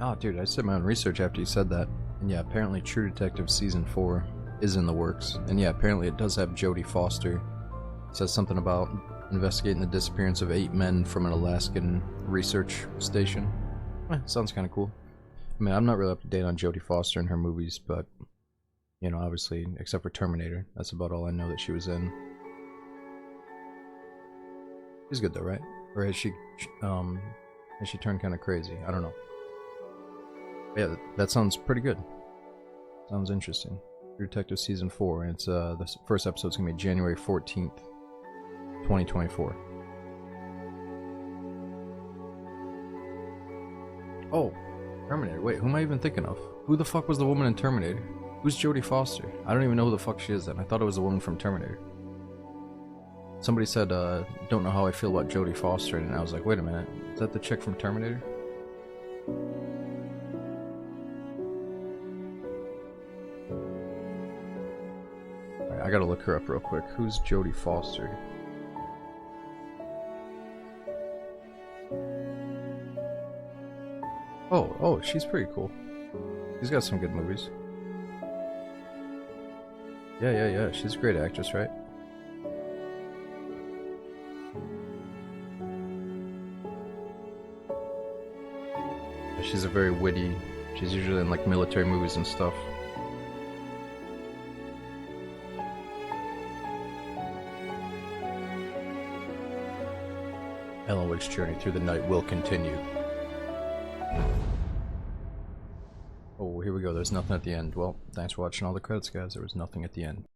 Oh, dude, I did my own research after you said that. And yeah, apparently True Detective Season 4 is in the works. And yeah, apparently it does have Jodie Foster. It says something about investigating the disappearance of 8 men from an Alaskan research station. Sounds kind of cool. I mean, I'm not really up to date on Jodie Foster and her movies, but, you know, obviously, except for Terminator, that's about all I know that she was in. She's good though, right? Or has she turned kind of crazy? I don't know. Yeah, that sounds pretty good. Sounds interesting. True Detective Season 4, and it's the first episode's gonna be January 14th, 2024. Oh, Terminator. Wait, who am I even thinking of? Who the fuck was the woman in Terminator? Who's Jodie Foster? I don't even know who the fuck she is then. I thought it was the woman from Terminator. Somebody said, don't know how I feel about Jodie Foster, and I was like, wait a minute, is that the chick from Terminator? Alright, I gotta look her up real quick. Who's Jodie Foster? Oh, she's pretty cool. She's got some good movies. Yeah, she's a great actress, right? She's a very witty, she's usually in like military movies and stuff. Alan Wake's journey through the night will continue. Oh, here we go, there's nothing at the end. Well, thanks for watching all the credits, guys. There was nothing at the end.